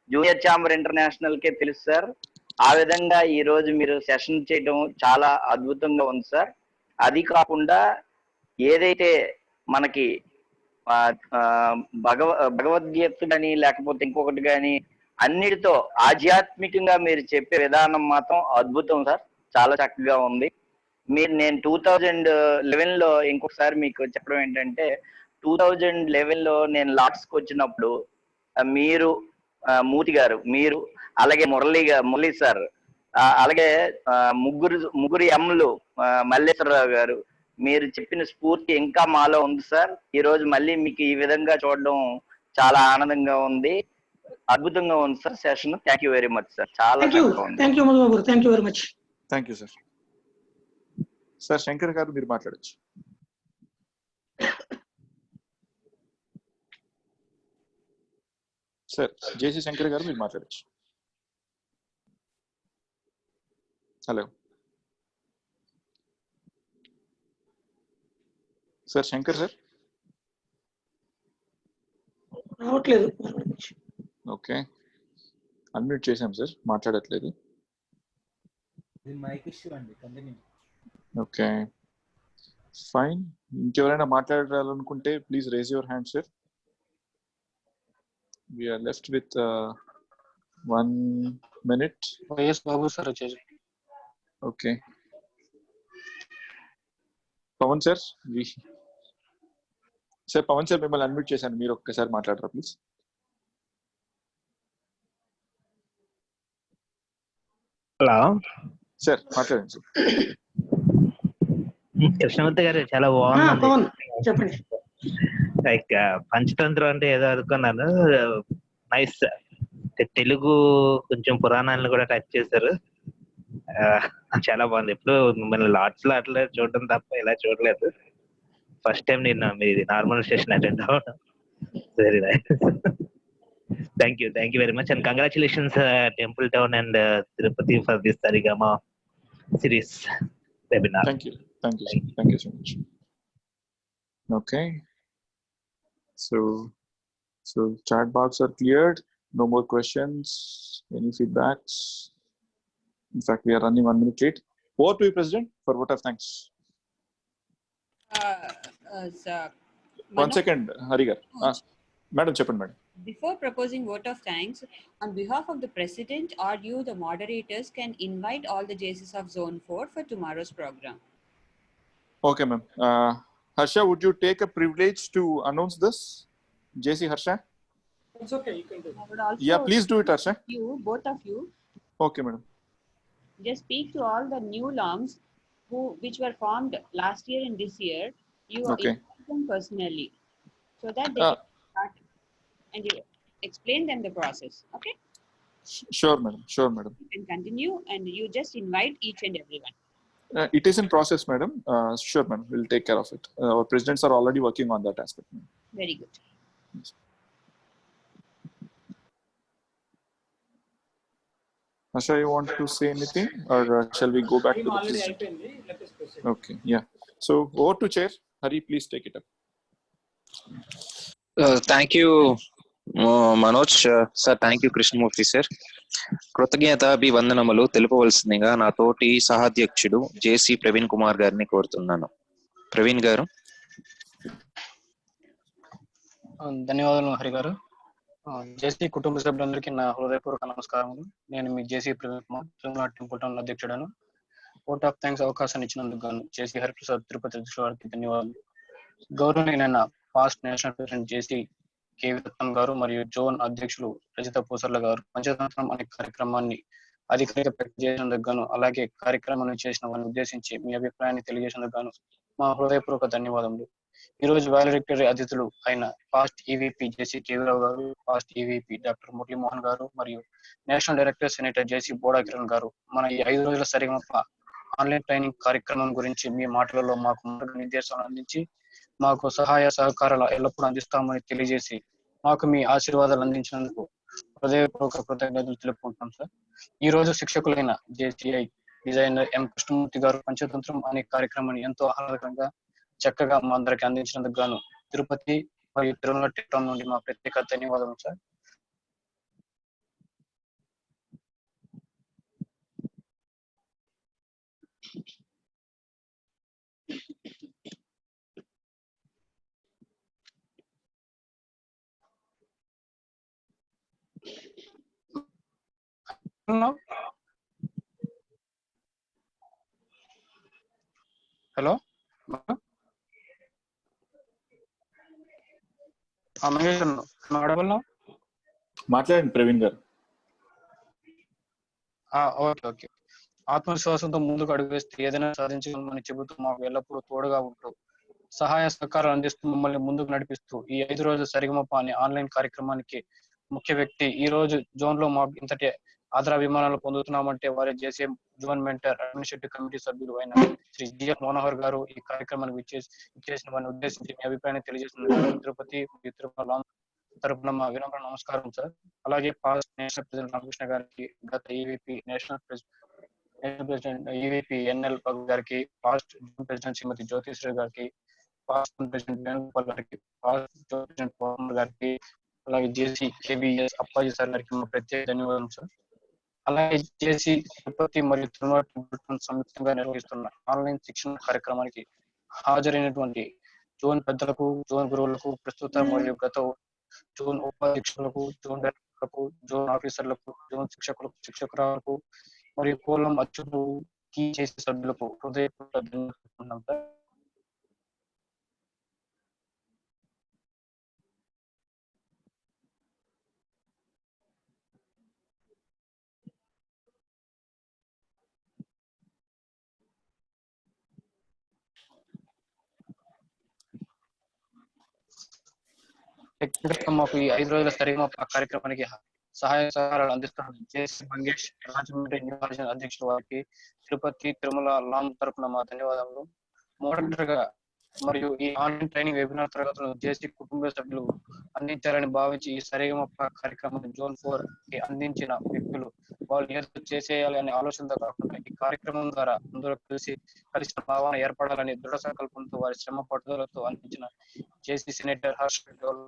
[SPEAKER 19] జూనియర్ ఛాంబర్ ఇంటర్నేషనల్ కే తెలుసు సార్. ఆ విధంగా ఈ రోజు మీరు సెషన్ చేయడం చాలా అద్భుతంగా ఉంది సార్. అది కాకుండా ఏదైతే మనకి భగవద్గీత కానీ లేకపోతే ఇంకొకటి కానీ అన్నిటితో ఆధ్యాత్మికంగా మీరు చెప్పే విధానం మాత్రం అద్భుతం సార్. చాలా చక్కగా ఉంది. నేను 2011లో ఇంకొకసారి మీకు చెప్పడం ఏంటంటే 2011లో నేను లార్డ్స్కి వచ్చినప్పుడు మీరు మూతి గారు, మీరు అలాగే మురళి సార్, అలాగే ముగ్గురు ఎమ్లు మల్లేశ్వరరావు గారు, మీరు చెప్పిన స్ఫూర్తి ఇంకా మాలో ఉంది సార్. ఈ రోజు మళ్ళీ మీకు ఈ విధంగా చూడడం చాలా ఆనందంగా ఉంది. అద్భుతంగా ఉంది sir session. Thank you very much sir. చాలా
[SPEAKER 5] thank you Madhubabu, thank you very much.
[SPEAKER 8] Thank you sir. Sir Shankar garu మీరు మాట్లాడచ్చు. సార్ జేసీ శంకర్ గారు మీరు మాట్లాడచ్చు. హలో సార్ శంకర్ సార్
[SPEAKER 5] రావట్లేదు.
[SPEAKER 8] ఓకే, అన్మ్యూట్ చేశాం సార్, మాట్లాడట్లేదు.
[SPEAKER 9] మైక్ ఇష్యూ అండి, కంటిన్యూ.
[SPEAKER 8] Okay fine. ఇంకెవరైనా మాట్లాడాలనుకుంటే please raise your hand sir. We are left with 1 minute.
[SPEAKER 7] YS Babu sir వచ్చేసి.
[SPEAKER 8] Okay Pavan sir, sir Pawan sir మిమ్మల్ని అన్మ్యూట్ చేశాను, మీరు ఒక్కసారి మాట్లాడరా ప్లీజ్.
[SPEAKER 20] హలో
[SPEAKER 8] సార్ మాట్లాడండి సార్.
[SPEAKER 20] కృష్ణమూర్తి గారు చాలా బాగుంది.
[SPEAKER 5] చెప్పండి.
[SPEAKER 20] లైక్ పంచతంత్రం అంటే ఏదో అనుకున్నాను. నైస్. తెలుగు కొంచెం పురాణాలను కూడా టచ్ చేశారు. చాలా బాగుంది. ఎప్పుడు మిమ్మల్ని లాట్స్ లో అట్లా చూడడం తప్ప ఇలా చూడలేదు. ఫస్ట్ టైం నేను మీది నార్మల్ సెషన్ అటెండ్ అవ్వడం. Very nice. Thank you very much and congratulations temple town and Tirupati for this Sarigama series webinar.
[SPEAKER 8] Thank you so much. Okay, so chat box are cleared. No more questions. Any feedbacks? In fact, we are running 1 minute late. Over to you, President, for vote of thanks. One second, Harigar. Madam, chepandi madam.
[SPEAKER 1] Before proposing vote of thanks, on behalf of the President or you, the moderators, can invite all the JCs of Zone 4 for tomorrow's program.
[SPEAKER 8] Okay, ma'am. Harsha, would you take a privilege to announce this? JC Harsha?
[SPEAKER 6] It's okay, you can do it.
[SPEAKER 8] Yeah, please do it, Harsha.
[SPEAKER 1] Both of you,
[SPEAKER 8] Okay, madam.
[SPEAKER 1] just speak to all the new LOMs which were formed last year and this year. You invite them personally so that they can start and you explain them the process. Okay?
[SPEAKER 8] Sure, madam.
[SPEAKER 1] You can continue and you just invite each and everyone.
[SPEAKER 8] It is in process, madam. Sure, madam. We'll take care of it. Our presidents are already working on that aspect, madam.
[SPEAKER 1] Very good.
[SPEAKER 8] Yes. Asha, you want to say anything or shall we go back to the president? Okay, yeah. So over to chair. Hari, please take it up.
[SPEAKER 3] Thank you, Manoj. Sir, thank you, Krishnamurthy sir. కృతజ్ఞతాభివందనములు తెలుపవలసిందిగా నా తోటి సహాధ్యక్షుడు జేసీ ప్రవీణ్ కుమార్ గారిని కోరుతున్నాను. ప్రవీణ్ గారు.
[SPEAKER 7] ధన్యవాదాలు హరి గారు. జేసీ కుటుంబ సభ్యులందరికీ నా హృదయపూర్వక నమస్కారములు. నేను మీ JC Praveen Kumar, Tirumala temple town అధ్యక్షుడను. ఓట్ ఆఫ్ థ్యాంక్స్ అవకాశాన్ని ఇచ్చినందుకు గాను జేసీ హరిప్రసాద్ తిరుపతి అధ్యక్షుల వారికి ధన్యవాదాలు. గౌరవనీయులైన past national president JC KV Ratnam garu మరియు జోన్ అధ్యక్షులు రజిత పూసర్ల గారు పంచతంత్రం అనే కార్యక్రమాన్ని అధికారిక ప్రకటన చేసినందుకు గాను, అలాగే కార్యక్రమాన్ని చేసిన వారిని ఉద్దేశించి మీ అభిప్రాయాన్ని తెలియజేసినందుకు గాను మా హృదయపూర్వక ధన్యవాదములు. ఈ రోజు వాలడిక్టరీ అతిథులు అయిన పాస్ట్ ఈవీపీ జేసీ కేవీరావు గారు, పాస్ట్ ఈవీపీ డాక్టర్ మురళీమోహన్ గారు మరియు నేషనల్ డైరెక్టర్ సెనేటర్ జేసీ బోడా కిరణ్ గారు మన ఈ 5 రోజుల సరిగమప ఆన్లైన్ ట్రైనింగ్ కార్యక్రమం గురించి మీ మాటలలో మాకు మార్గనిర్దేశాలు అందించి మాకు సహాయ సహకారాలు ఎల్లప్పుడూ అందిస్తామని తెలియజేసి మాకు మీ ఆశీర్వాదాలు అందించినందుకు హృదయపూర్వక కృతజ్ఞతలు తెలుపుకుంటున్నాం సార్. ఈ రోజు శిక్షకులైన జేసీఐ డిజైనర్ ఎం కృష్ణమూర్తి గారు పంచతంత్రం అనే కార్యక్రమాన్ని ఎంతో ఆహ్లాదకరంగా చక్కగా మా అందరికి అందించినందుకు గాను తిరుపతి మరియు తిరుమల టౌన్ నుండి మా ప్రత్యేక ధన్యవాదాలు సార్. హలో అడగలను.
[SPEAKER 8] మాట్లాడండి ప్రవీణ్ గారు.
[SPEAKER 7] Okay okay. ఆత్మవిశ్వాసంతో ముందుకు అడుగు వేస్తే ఏదైనా సాధించగలమని చెబుతూ మాకు ఎల్లప్పుడూ తోడుగా ఉంటూ సహాయ సహకారాలు అందిస్తూ మమ్మల్ని ముందుకు నడిపిస్తూ ఈ 5 రోజుల సరిగమప అనే ఆన్లైన్ కార్యక్రమానికి ముఖ్య వ్యక్తి. ఈ రోజు జోన్ లో మాకు ఇంతటి ఆదరాభిమానాలు పొందుతున్నామంటే వారి జేసీ జోన్ మెంటర్ అడ్మినిస్ట్రేటివ్ కమిటీ సభ్యులు అయిన శ్రీ జిఎఫ్ మనోహర్ గారు ఈ కార్యక్రమానికి ఇచ్చేసిన వారిని ఉద్దేశించి మీ అభిప్రాయాన్ని తెలియజేస్తున్నారు. తిరుపతి తిరుమల తరపున మా వినమ్ర నమస్కారం సార్. అలాగే పాస్ట్ నేషనల్ ప్రెసిడెంట్ రామకృష్ణ గారికి, గత EVP national president EVP NL గారికి, పాస్ట్ జోన్ ప్రెసిడెంట్ శ్రీమతి జ్యోతిశ్రీ గారికి, పాస్ట్ ప్రెసిడెంట్ వేణుగోపాల్ గారికి, పాస్ట్ జోన్ ప్రెసిడెంట్ పవన్ గారికి, అలాగే జేసీ కేబిఎస్ అప్పాజీ సార్ గారికి మా ప్రత్యేక ధన్యవాదాలు సార్. అలాగే జేసీ తిరుపతి మరియు తిరుమల సంయుక్తంగా నిర్వహిస్తున్న ఆన్లైన్ శిక్షణ కార్యక్రమానికి హాజరైనటువంటి జోన్ పెద్దలకు, జోన్ గురువులకు, ప్రస్తుత మరియు గత జోన్ ఉపాధ్యక్షులకు, జోన్ డైరెక్టర్లకు, జోన్ ఆఫీసర్లకు, జోన్ శిక్షకులకు, శిక్షకురాలకు మరియు కోలం అచ్చులు కీ చేసే సభ్యులకు హృదయపూర్వక ధన్యవాదాలు సార్. మాకు ఈ 5 రోజుల సరిగమప కార్యక్రమానికి సహాయ సహకారాలు అందిస్తున్న జేసీ మంగేష్ రాజమండ్రి నియోజకవర్గ అధ్యక్షుల వారికి, తిరుపతి తిరుమల లాం తరపున మా ధన్యవాదాలు. మోడరేటర్ గా మరియు ఈ ఆన్లైన్ ట్రైనింగ్ వెబినార్ తరగతులను జేసీ కుటుంబ సభ్యులు అందించాలని భావించి ఈ సరిగమప కార్యక్రమం జోన్ 4 కి అందించిన వ్యక్తులు వాళ్ళు ఏదో చేసేయాలి అనే ఆలోచనతో కాకుండా ఈ కార్యక్రమం ద్వారా అందరూ కలిసిన భావన ఏర్పడాలని దృఢ సంకల్పంతో వారి శ్రమ పట్టుదలతో అందించిన జేసీ సెనేటర్ హర్ష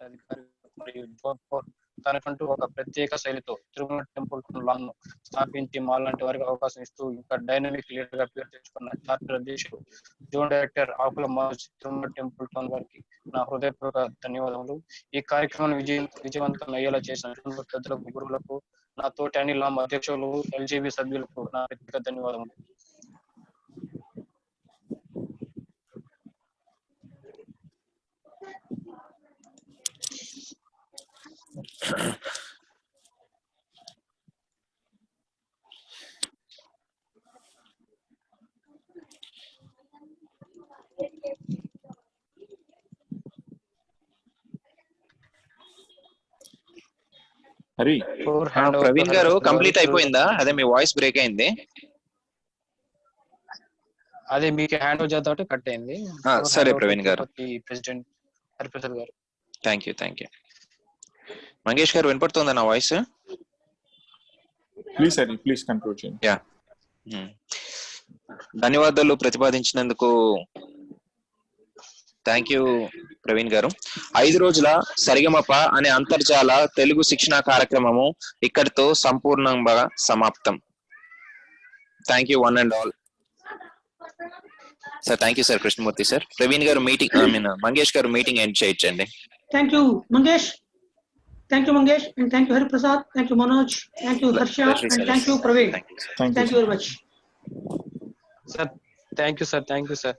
[SPEAKER 7] అధికారి మరియు జోన్ 4 తనకంటూ ఒక ప్రత్యేక శైలితో తిరుమల టెంపుల్ లాన్ ను స్థాపించి మాలాంటి వారికి అవకాశం ఇస్తూ ఇంకా డైనమిక్ లీడర్ గా పేరు తెచ్చుకున్న చార్టర్ అధ్యక్షుడు జోన్ డైరెక్టర్ ఆకుల మాజ్ తిరుమల టెంపుల్ టౌన్ గారికి నా హృదయపూర్వక ధన్యవాదములు. ఈ కార్యక్రమాన్ని విజయవంతం అయ్యేలా చేసిన పెద్దలకు, గురువులకు, నా తోటి అన్ని లాం అధ్యక్షులు, ఎల్జీబీ సభ్యులకు నా ప్రత్యేక ధన్యవాదములు.
[SPEAKER 8] హరి
[SPEAKER 3] ప్రవీణ్ గారు కంప్లీట్ అయిపోయిందా? అదే మీ వాయిస్ బ్రేక్ అయింది.
[SPEAKER 7] అదే మీకు హ్యాండ్ ఓవర్ చేద్దాం కట్ అయింది.
[SPEAKER 3] సరే ప్రవీణ్ గారు.
[SPEAKER 7] ప్రెసిడెంట్ హరిప్రసాద్ గారు.
[SPEAKER 3] Thank you. మంగేష్ గారు వినపడుతుందా నా voice?
[SPEAKER 8] Please Hari, please conclude చేయండి.
[SPEAKER 3] యా, ధన్యవాదాలు ప్రతిపాదించినందుకు. థ్యాంక్ యూ ప్రవీణ్ గారు. 5 రోజుల సరిగమప అనే అంతర్జాల తెలుగు శిక్షణ కార్యక్రమము ఇక్కడితో సంపూర్ణంగా సమాప్తం. Thank you one and all sir. Thank you sir Krishnamurthy sir. Praveen గారు మీటింగ్ మంగేష్ గారు మీటింగ్ ఎండ్ చేయించండి.
[SPEAKER 5] Thank you Mangesh. Thank you Mangesh and thank you Hariprasad. Thank you Manoj. Thank you Harsha and thank you Praveen. Thank you very much
[SPEAKER 7] sir. Thank you sir.